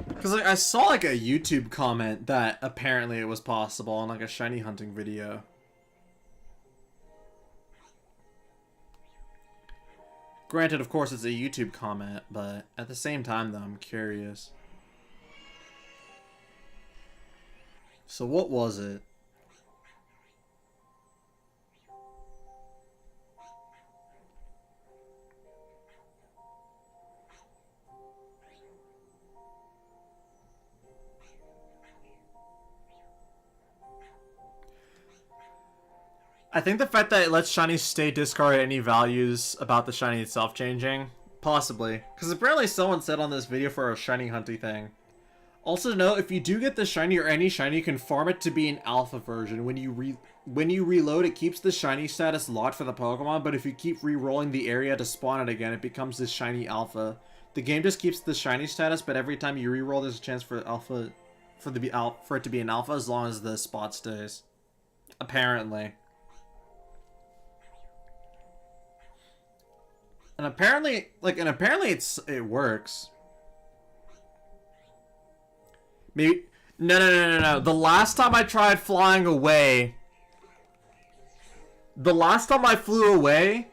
Because like, I saw like a YouTube comment that apparently it was possible on like a shiny hunting video. Granted, of course, it's a YouTube comment, but at the same time, though, I'm curious. So what was it? I think the fact that it lets shiny stay discard any values about the shiny itself changing. Possibly. Because apparently someone said on this video for a shiny hunty thing. Also note, if you do get the shiny or any shiny, you can farm it to be an alpha version. When you reload, it keeps the shiny status locked for the Pokemon, but if you keep re-rolling the area to spawn it again, it becomes this shiny alpha. The game just keeps the shiny status, but every time you re-roll, there's a chance for alpha for it to be an alpha as long as the spot stays. Apparently. And apparently it works. Maybe no. The last time I tried flying away, the last time I flew away,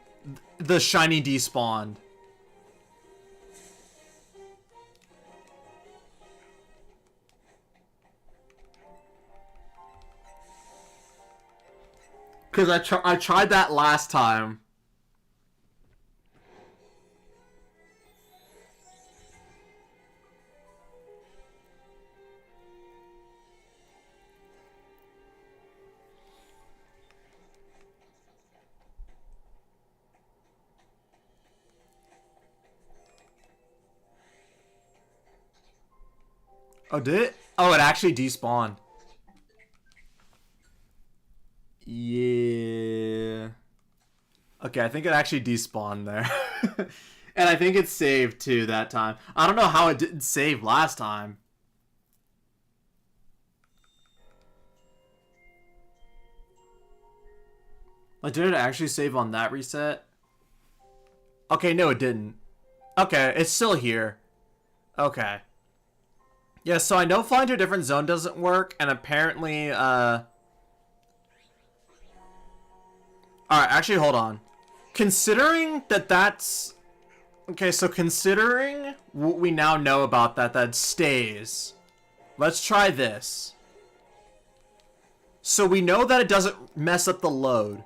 the shiny despawned. Cause I tried that last time. Oh, did it? Oh, it actually despawned. Yeah. Okay, I think it actually despawned there. And I think it's saved too that time. I don't know how it didn't save last time. Like, did it actually save on that reset? Okay, no, it didn't. Okay, it's still here. Okay. Yeah, so I know flying to a different zone doesn't work, and apparently, Alright, actually, hold on. Considering that that's... Okay, so considering what we now know about that stays, let's try this. So we know that it doesn't mess up the load.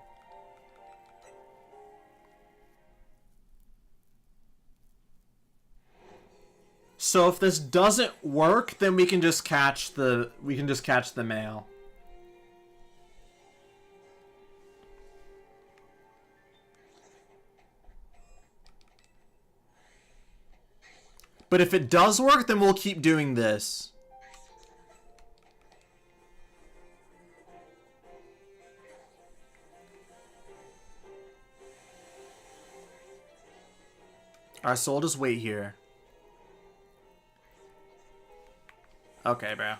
So if this doesn't work, then we can just catch the male. But if it does work, then we'll keep doing this. Alright, so we'll just wait here. Okay, bro.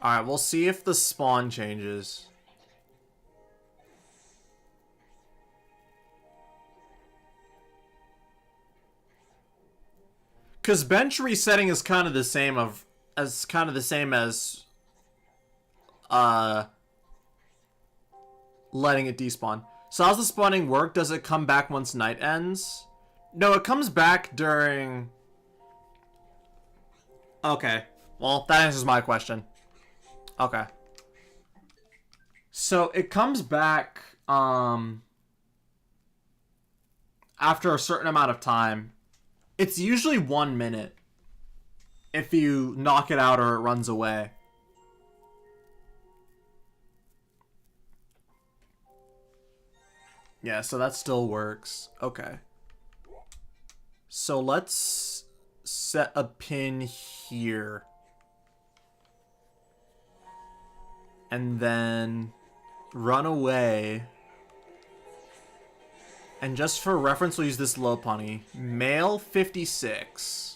Alright, we'll see if the spawn changes. Because bench resetting is kind of the same as letting it despawn. So how's the spawning work? Does it come back once night ends? No, it comes back during... Okay. Well, that answers my question. Okay. So it comes back after a certain amount of time. It's usually 1 minute if you knock it out or it runs away. Yeah, so that still works. Okay. So let's set a pin here. And then run away. And just for reference, we'll use this low punny. Male 56.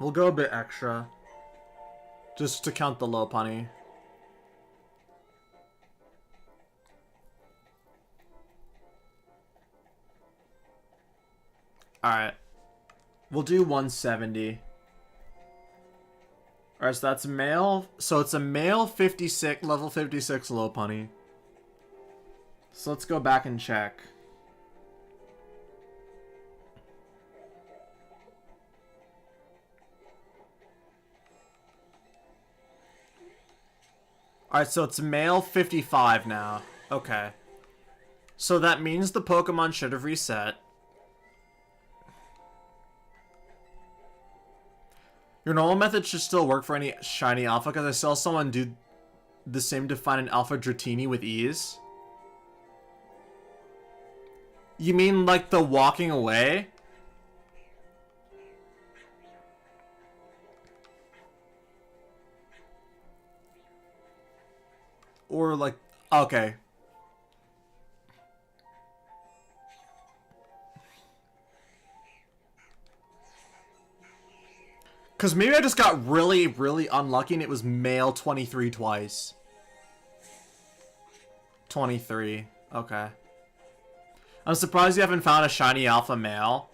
We'll go a bit extra. Just to count the low punny. Alright. We'll do 170. Alright, so that's male. So it's a male 56, level 56 low punny. So let's go back and check. Alright, so it's male 55 now. Okay. So that means the Pokemon should have reset. Your normal method should still work for any shiny alpha, because I saw someone do the same to find an alpha Dratini with ease. You mean like the walking away? Or like, okay. Because maybe I just got really, really unlucky and it was male 23 twice. 23. Okay. I'm surprised you haven't found a shiny alpha male.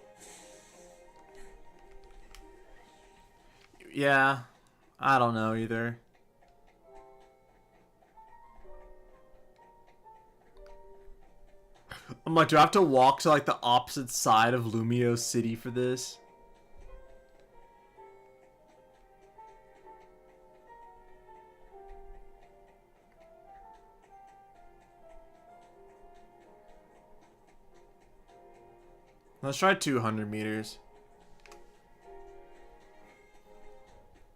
Yeah. I don't know either. I'm like, do I have to walk to like the opposite side of Lumio City for this? Let's try 200 meters.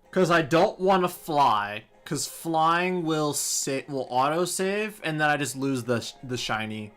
Because I don't want to fly. Because flying will auto-save, and then I just lose the shiny.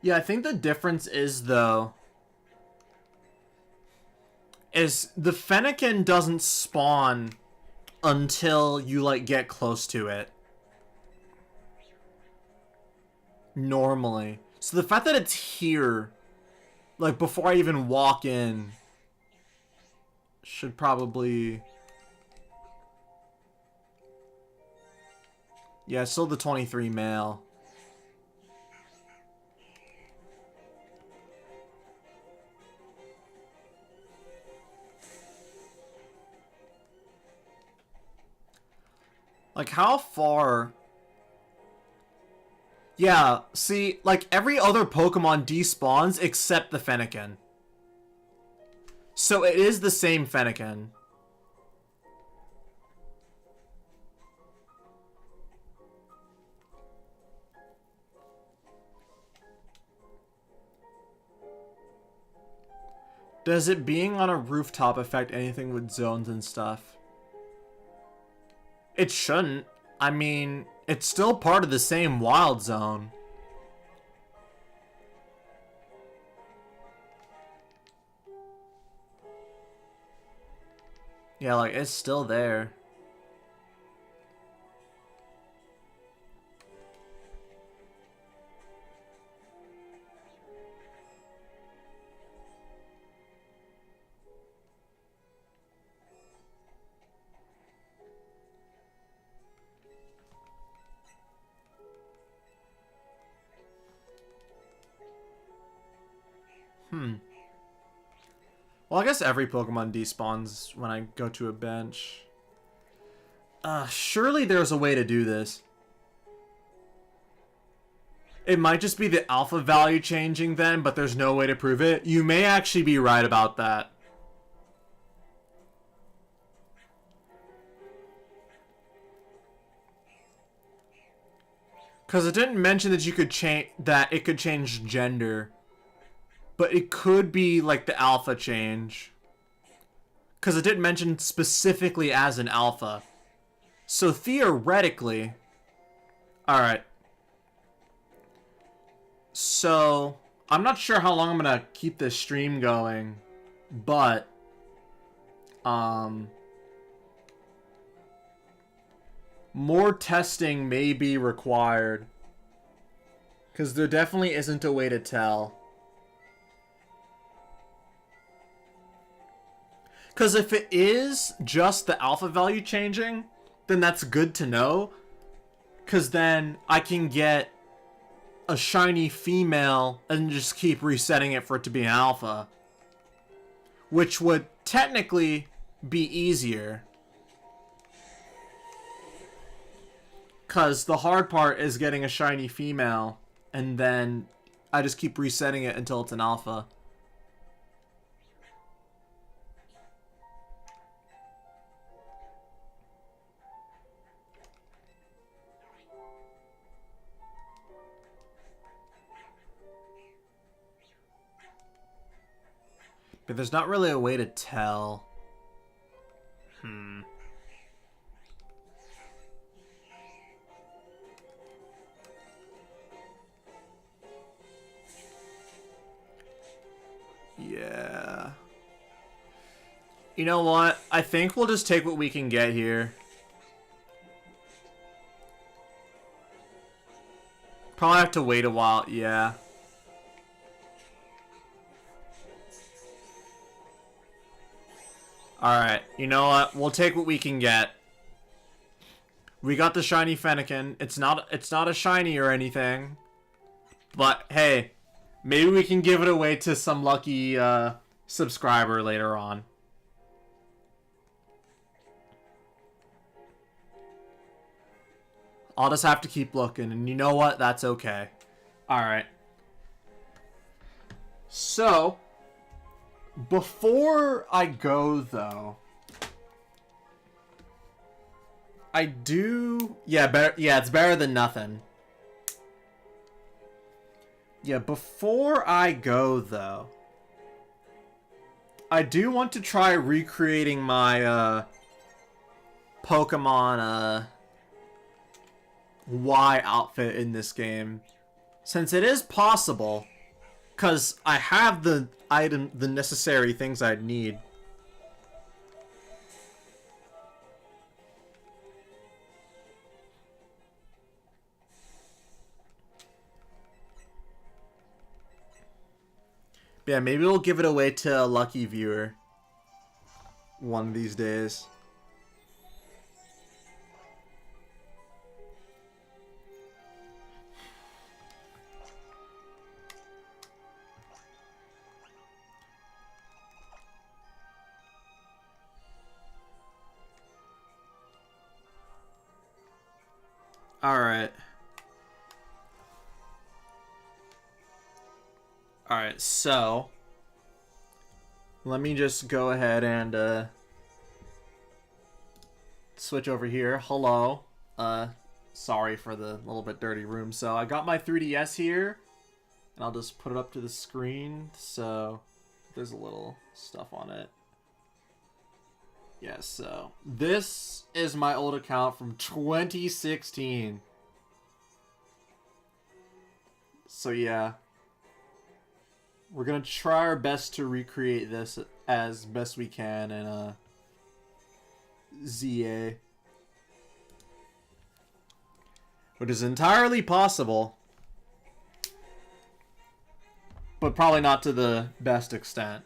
Yeah, I think the difference is, though, is the Fennekin doesn't spawn until you, like, get close to it. Normally. So the fact that it's here, like, before I even walk in, should probably... Yeah, still the 23 male. Like, how far... Yeah, see, like, every other Pokemon despawns except the Fennekin. So it is the same Fennekin. Does it being on a rooftop affect anything with zones and stuff? It shouldn't. I mean, it's still part of the same wild zone. Yeah, like, it's still there. Well, I guess every Pokemon despawns when I go to a bench. Surely there's a way to do this. It might just be the alpha value changing then, but there's no way to prove it. You may actually be right about that. Because it didn't mention that you could change, that it could change gender. But it could be like the alpha change. Because it didn't mention specifically as an alpha. So theoretically... Alright. So, I'm not sure how long I'm going to keep this stream going. But... more testing may be required. Because there definitely isn't a way to tell. Because if it is just the alpha value changing, then that's good to know. Because then I can get a shiny female and just keep resetting it for it to be an alpha. Which would technically be easier. Because the hard part is getting a shiny female, and then I just keep resetting it until it's an alpha. But there's not really a way to tell. Yeah. You know what? I think we'll just take what we can get here. Probably have to wait a while, yeah. Alright, you know what? We'll take what we can get. We got the shiny Fennekin. It's not a shiny or anything. But hey, maybe we can give it away to some lucky subscriber later on. I'll just have to keep looking, and you know what? That's okay. Alright. So, before I go, though, I do... Yeah, better. Yeah, it's better than nothing. Yeah, before I go, though, I do want to try recreating my, Pokemon, Y outfit in this game. Since it is possible, because I have the necessary things I'd need. Yeah, maybe we'll give it away to a lucky viewer one of these days. Alright. Alright, so let me just go ahead and switch over here. Hello. Sorry for the little bit dirty room. So I got my 3DS here, and I'll just put it up to the screen. So there's a little stuff on it. Yeah, so this is my old account from 2016. So yeah, we're gonna try our best to recreate this as best we can in ZA, which is entirely possible, but probably not to the best extent.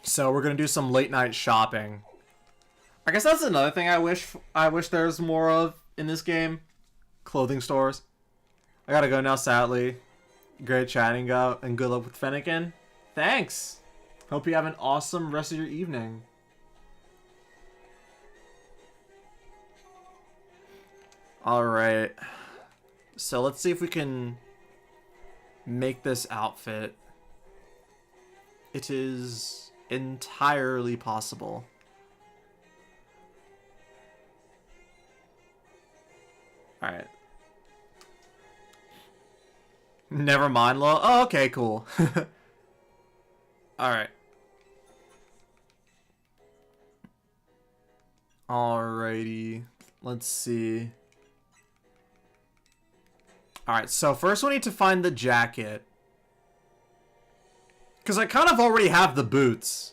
So we're gonna do some late night shopping. I guess that's another thing I wish there's more of in this game. Clothing stores. I gotta go now, sadly. Great chatting, go, and good luck with Fennekin. Thanks! Hope you have an awesome rest of your evening. Alright. So let's see if we can make this outfit. It is entirely possible. Alright. Never mind, lol. Oh, okay, cool. Alright. Alrighty. Let's see. Alright, so first we need to find the jacket. Because I kind of already have the boots.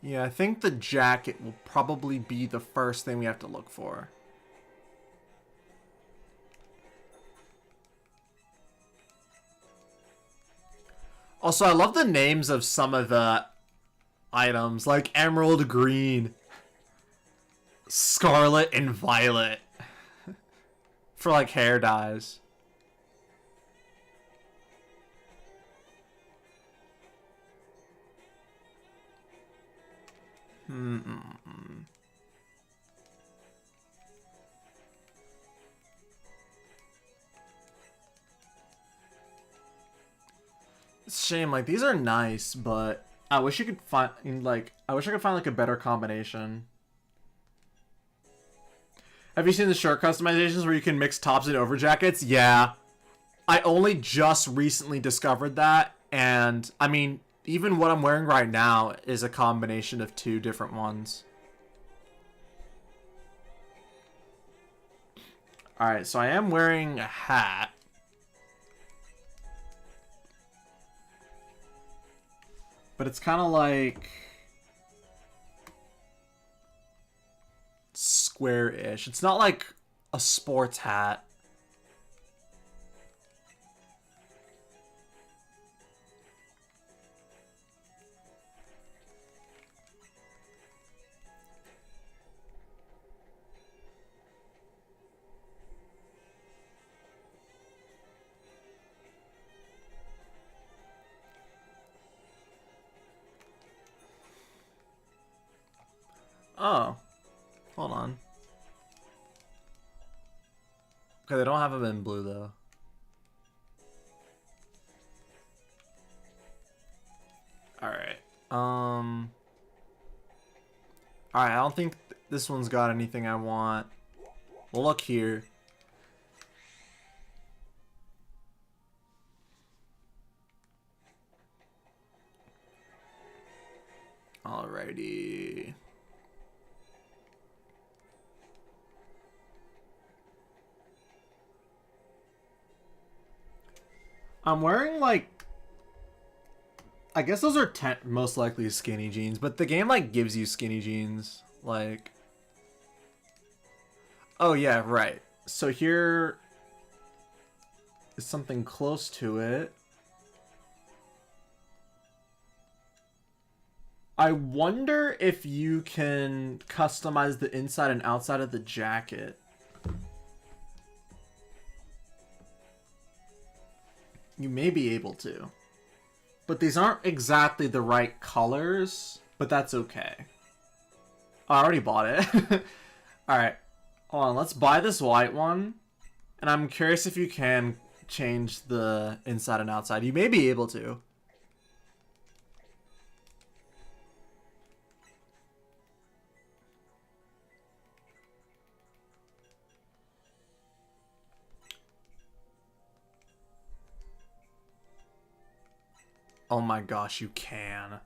Yeah, I think the jacket will probably be the first thing we have to look for. Also, I love the names of some of the items, like Emerald Green, Scarlet, and Violet. For, like, hair dyes. It's a shame, like, these are nice, but I wish you could find, like, a better combination. Have you seen the shirt customizations where you can mix tops and overjackets? Yeah. I only just recently discovered that, and, I mean, even what I'm wearing right now is a combination of two different ones. Alright, so I am wearing a hat. But it's kind of like square-ish. It's not like a sports hat. Oh. Hold on. Okay, they don't have them in blue, though. Alright. Alright, I don't think this one's got anything I want. We'll look here. Alrighty. I'm wearing, like, I guess those are most likely skinny jeans, but the game, like, gives you skinny jeans. Like, oh yeah, right. So here is something close to it. I wonder if you can customize the inside and outside of the jacket. You may be able to. But these aren't exactly the right colors, but that's okay. I already bought it. Alright. Hold on, let's buy this white one. And I'm curious if you can change the inside and outside. You may be able to. Oh my gosh, you can.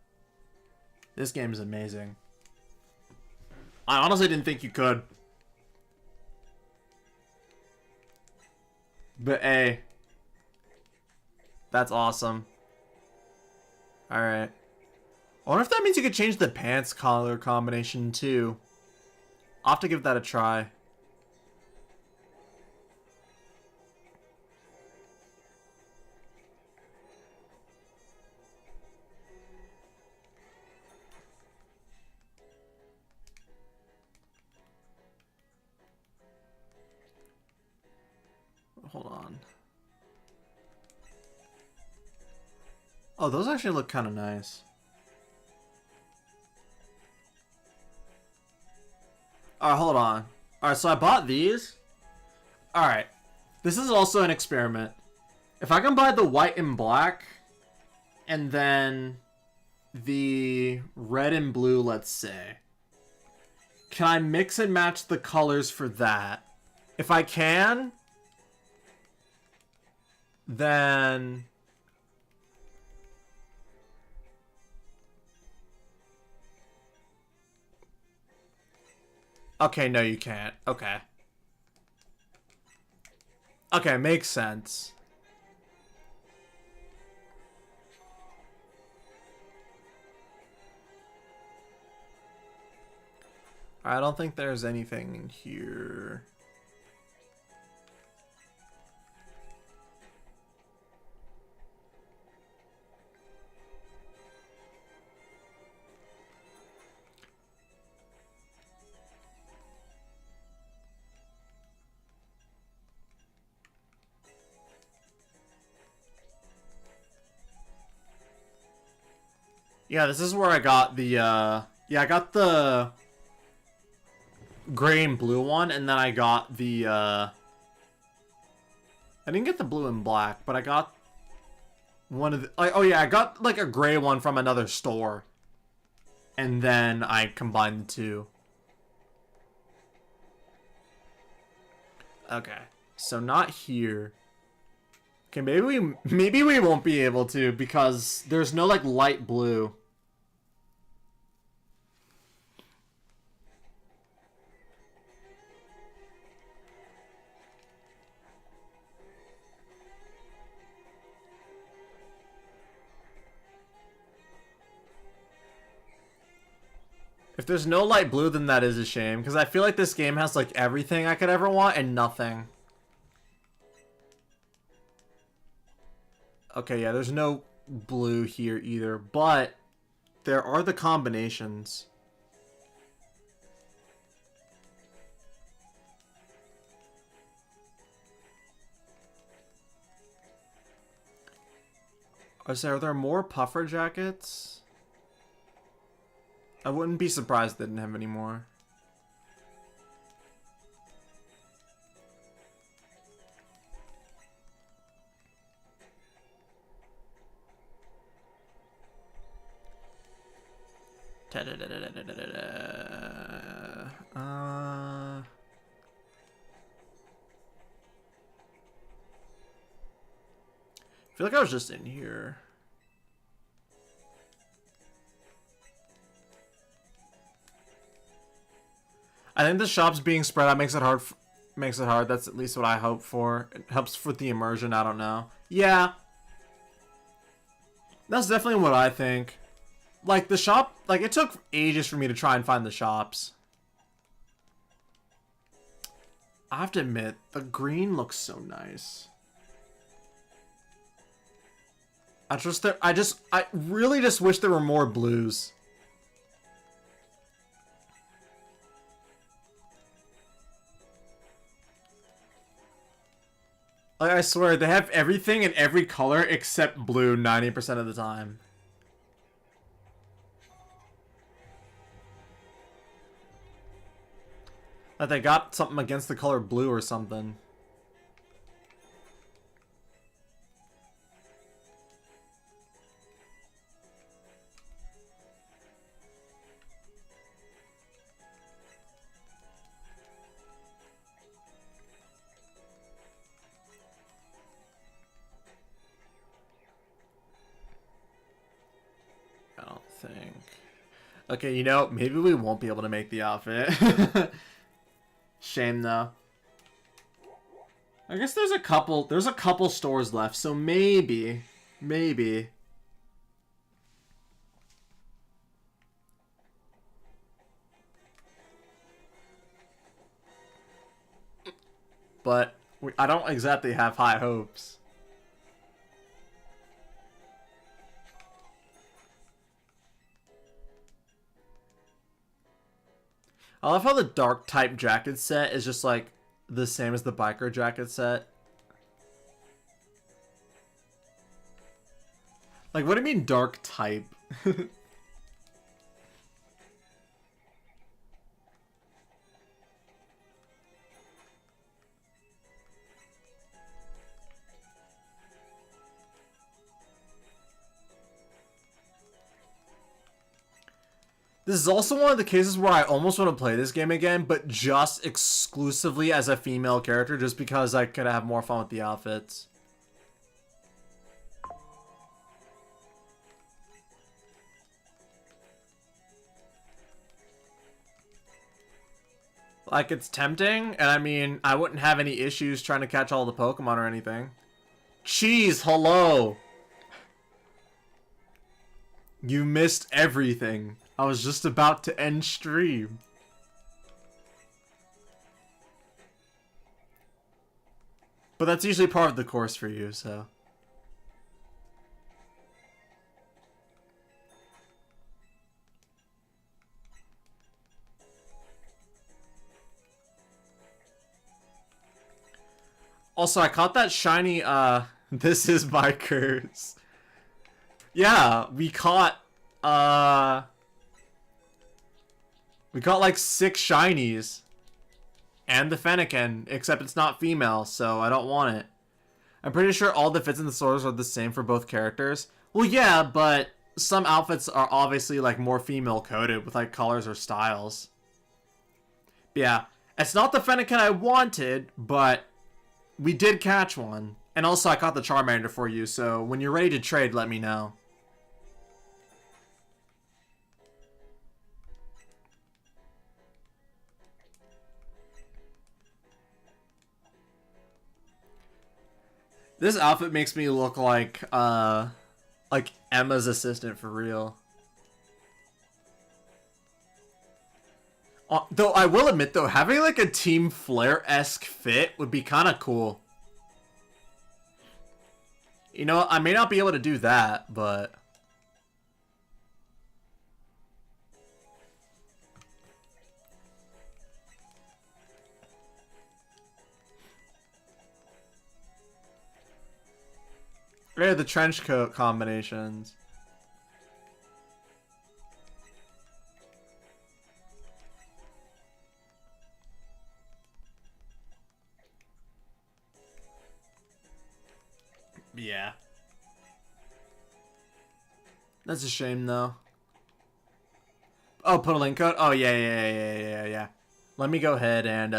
This game is amazing. I honestly didn't think you could. But hey, that's awesome. Alright. I wonder if that means you could change the pants color combination too. I'll have to give that a try. Hold on. Oh, those actually look kind of nice. Alright, hold on. Alright, so I bought these. Alright. This is also an experiment. If I can buy the white and black, and then the red and blue, let's say, can I mix and match the colors for that? If I can, then okay, no you can't. Okay. Okay, makes sense. I don't think there's anything in here. Yeah, this is where I got the, yeah, I got the gray and blue one, and then I got the, I didn't get the blue and black, but I got one of the, like, oh yeah, I got, like, a gray one from another store, and then I combined the two. Okay, so not here. Okay, maybe we won't be able to, because there's no, like, light blue. If there's no light blue, then that is a shame, because I feel like this game has, like, everything I could ever want and nothing. Okay, yeah, there's no blue here either, but there are the combinations. Are there more puffer jackets? I wouldn't be surprised they didn't have any more. I feel like I was just in here. I think the shop's being spread out makes it hard. Makes it hard. That's at least what I hope for. It helps with the immersion. I don't know. Yeah. That's definitely what I think. Like, the shop... Like, it took ages for me to try and find the shops. I have to admit, the green looks so nice. I really just wish there were more blues. Like, I swear, they have everything in every color except blue 90% of the time. Like, they got something against the color blue or something. I don't think. Okay, you know, maybe we won't be able to make the outfit. Shame though. I guess there's a couple stores left, so maybe. But I don't exactly have high hopes. I love how the dark type jacket set is just like the same as the biker jacket set. Like, what do you mean dark type? This is also one of the cases where I almost want to play this game again, but just exclusively as a female character, just because I could have more fun with the outfits. Like, it's tempting, and I mean, I wouldn't have any issues trying to catch all the Pokemon or anything. Cheese, hello! You missed everything. I was just about to end stream. But that's usually part of the course for you, so. Also, I caught that shiny, this is my curse. Yeah, we caught like 6 shinies. And the Fennekin, except it's not female, so I don't want it. I'm pretty sure all the fits in the stores are the same for both characters. Well, yeah, but some outfits are obviously like more female coded with like colors or styles. But yeah, it's not the Fennekin I wanted, but we did catch one. And also I caught the Charmander for you, so when you're ready to trade, let me know. This outfit makes me look like Emma's assistant for real. Though I will admit though, having like a Team Flare-esque fit would be kind of cool. You know, I may not be able to do that, but... Yeah, the trench coat combinations. Yeah. That's a shame, though. Oh, put a link code? Oh, yeah. Let me go ahead and,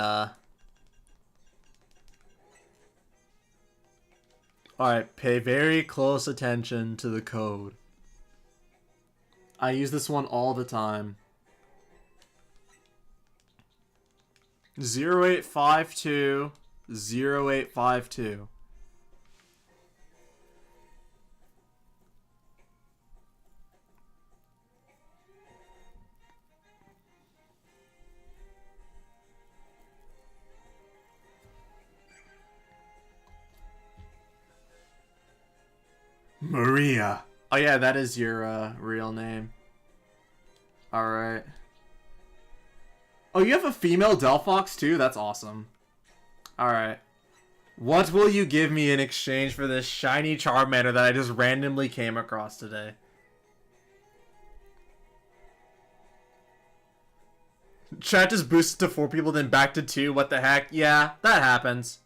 Alright, pay very close attention to the code. I use this one all the time. 0852 0852. Maria. Oh yeah, that is your real name. Alright. Oh, you have a female Delphox too? That's awesome. Alright. What will you give me in exchange for this shiny Charmander that I just randomly came across today? Chat just boosted to 4 people, then back to 2. What the heck? Yeah, that happens.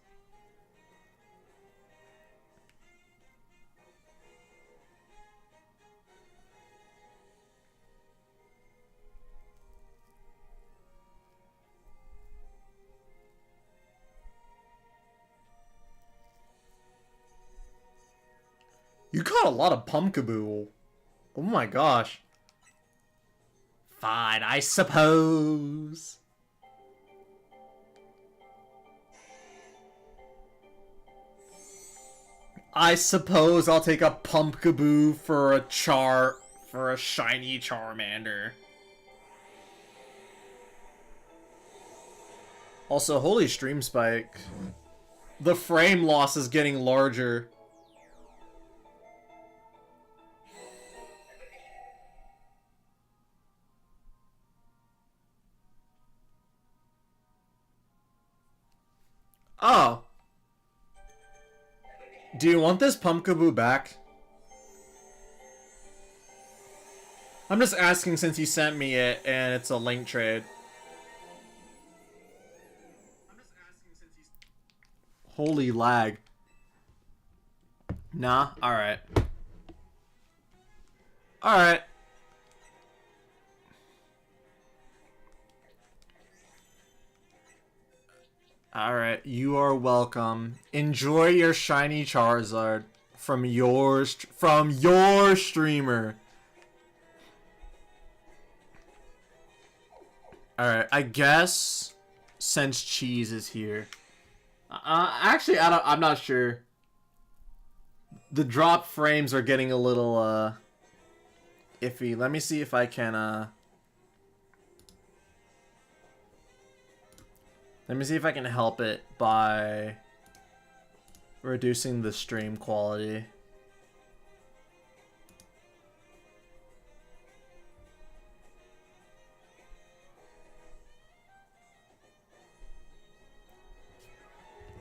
You caught a lot of Pumpkaboo. Oh my gosh. Fine, I suppose. I suppose I'll take a Pumpkaboo for a shiny Charmander. Also, holy stream spike. The frame loss is getting larger. Oh. Do you want this Pumpkaboo back? I'm just asking since you sent me it and it's a link trade. Holy lag. Nah, alright. Alright. Alright, you are welcome. Enjoy your shiny Charizard from your streamer. Alright, I guess since Cheese is here. Actually, I'm not sure. The drop frames are getting a little iffy. Let me see if I can let me see if I can help it by reducing the stream quality.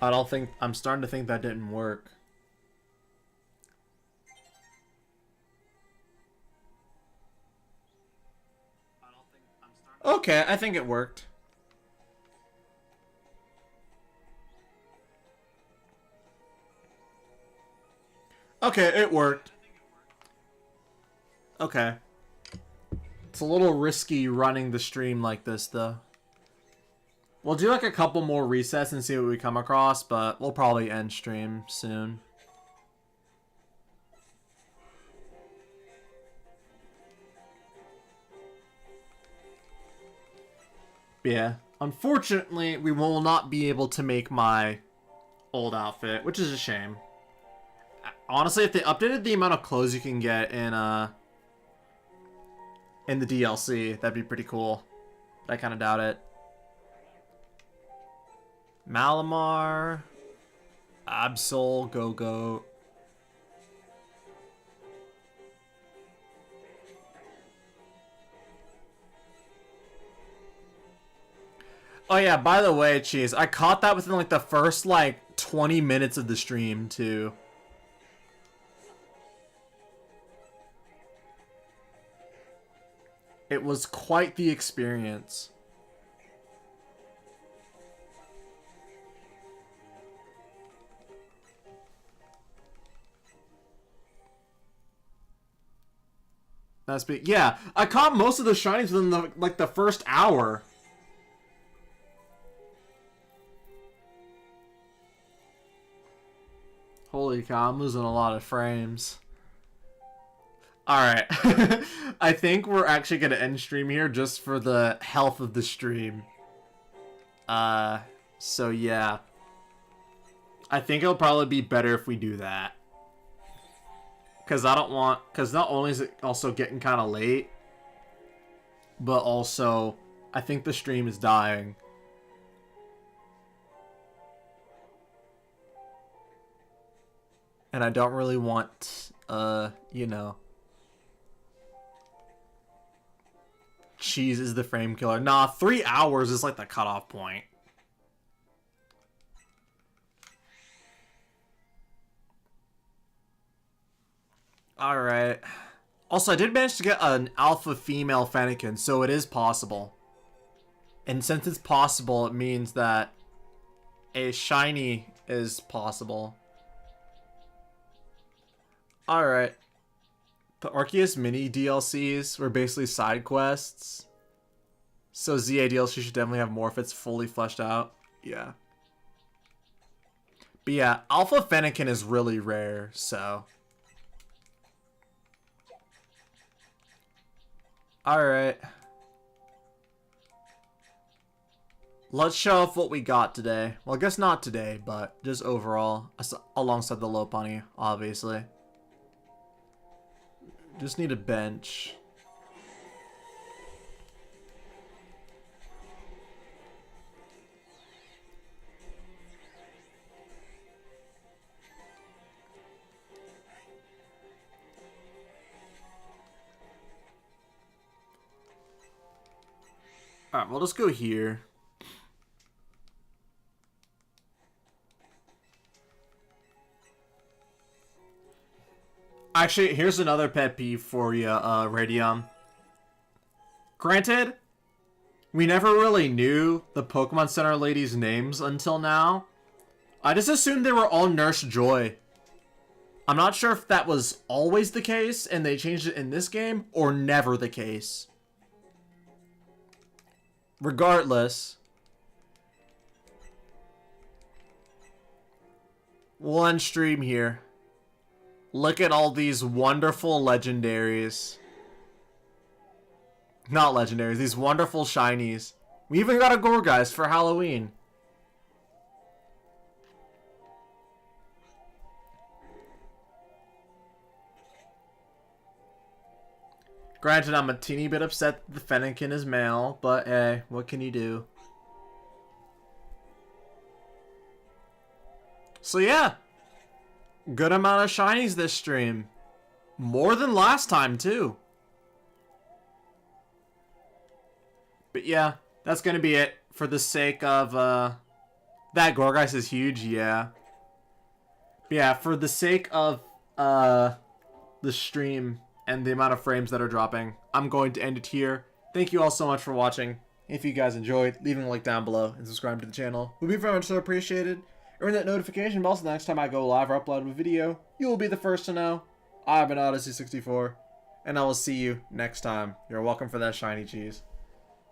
I'm starting to think that didn't work. Okay, I think it worked. Okay, it worked. Okay. It's a little risky running the stream like this, though. We'll do like a couple more resets and see what we come across, but we'll probably end stream soon. Yeah. Unfortunately, we will not be able to make my old outfit, which is a shame. Honestly, if they updated the amount of clothes you can get in the DLC, that'd be pretty cool. But I kind of doubt it. Malamar, Absol, Go-Go. Oh yeah, by the way, Cheese, I caught that within like the first like 20 minutes of the stream too. It was quite the experience. That's big. Yeah, I caught most of the shinies within the first hour. Holy cow, I'm losing a lot of frames. Alright. I think we're actually going to end stream here just for the health of the stream. So yeah. I think it'll probably be better if we do that. Because I don't want... Because not only is it also getting kind of late, but also I think the stream is dying. And I don't really want, you know... Cheese is the frame killer. Nah, 3 hours is like the cutoff point. Alright. Also, I did manage to get an alpha female Fennekin, so it is possible. And since it's possible, it means that a shiny is possible. Alright. The Arceus mini DLCs were basically side quests. So ZA DLC should definitely have more if it's fully fleshed out. Yeah. But yeah, Alpha Fennekin is really rare, so. Alright. Let's show off what we got today. Well, I guess not today, but just overall. Alongside the Lopunny, obviously. Just need a bench. Alright, we'll just go here. Actually, here's another pet peeve for you, Radium. Granted, we never really knew the Pokemon Center ladies' names until now. I just assumed they were all Nurse Joy. I'm not sure if that was always the case and they changed it in this game, or never the case. Regardless, we'll end stream here. Look at all these wonderful legendaries. Not legendaries, these wonderful shinies. We even got a Gorgeist for Halloween. Granted, I'm a teeny bit upset that the Fennekin is male, but hey, what can you do? So yeah, good amount of shinies this stream. More than last time, too. But yeah, that's going to be it for the sake of, that Gorgeist is huge, yeah. But yeah, for the sake of, the stream and the amount of frames that are dropping, I'm going to end it here. Thank you all so much for watching. If you guys enjoyed, leaving a like down below and subscribe to the channel would be very much so appreciated. And ring that notification bell so the next time I go live or upload a video, you will be the first to know. I've been Odyssey64, and I will see you next time. You're welcome for that shiny cheese.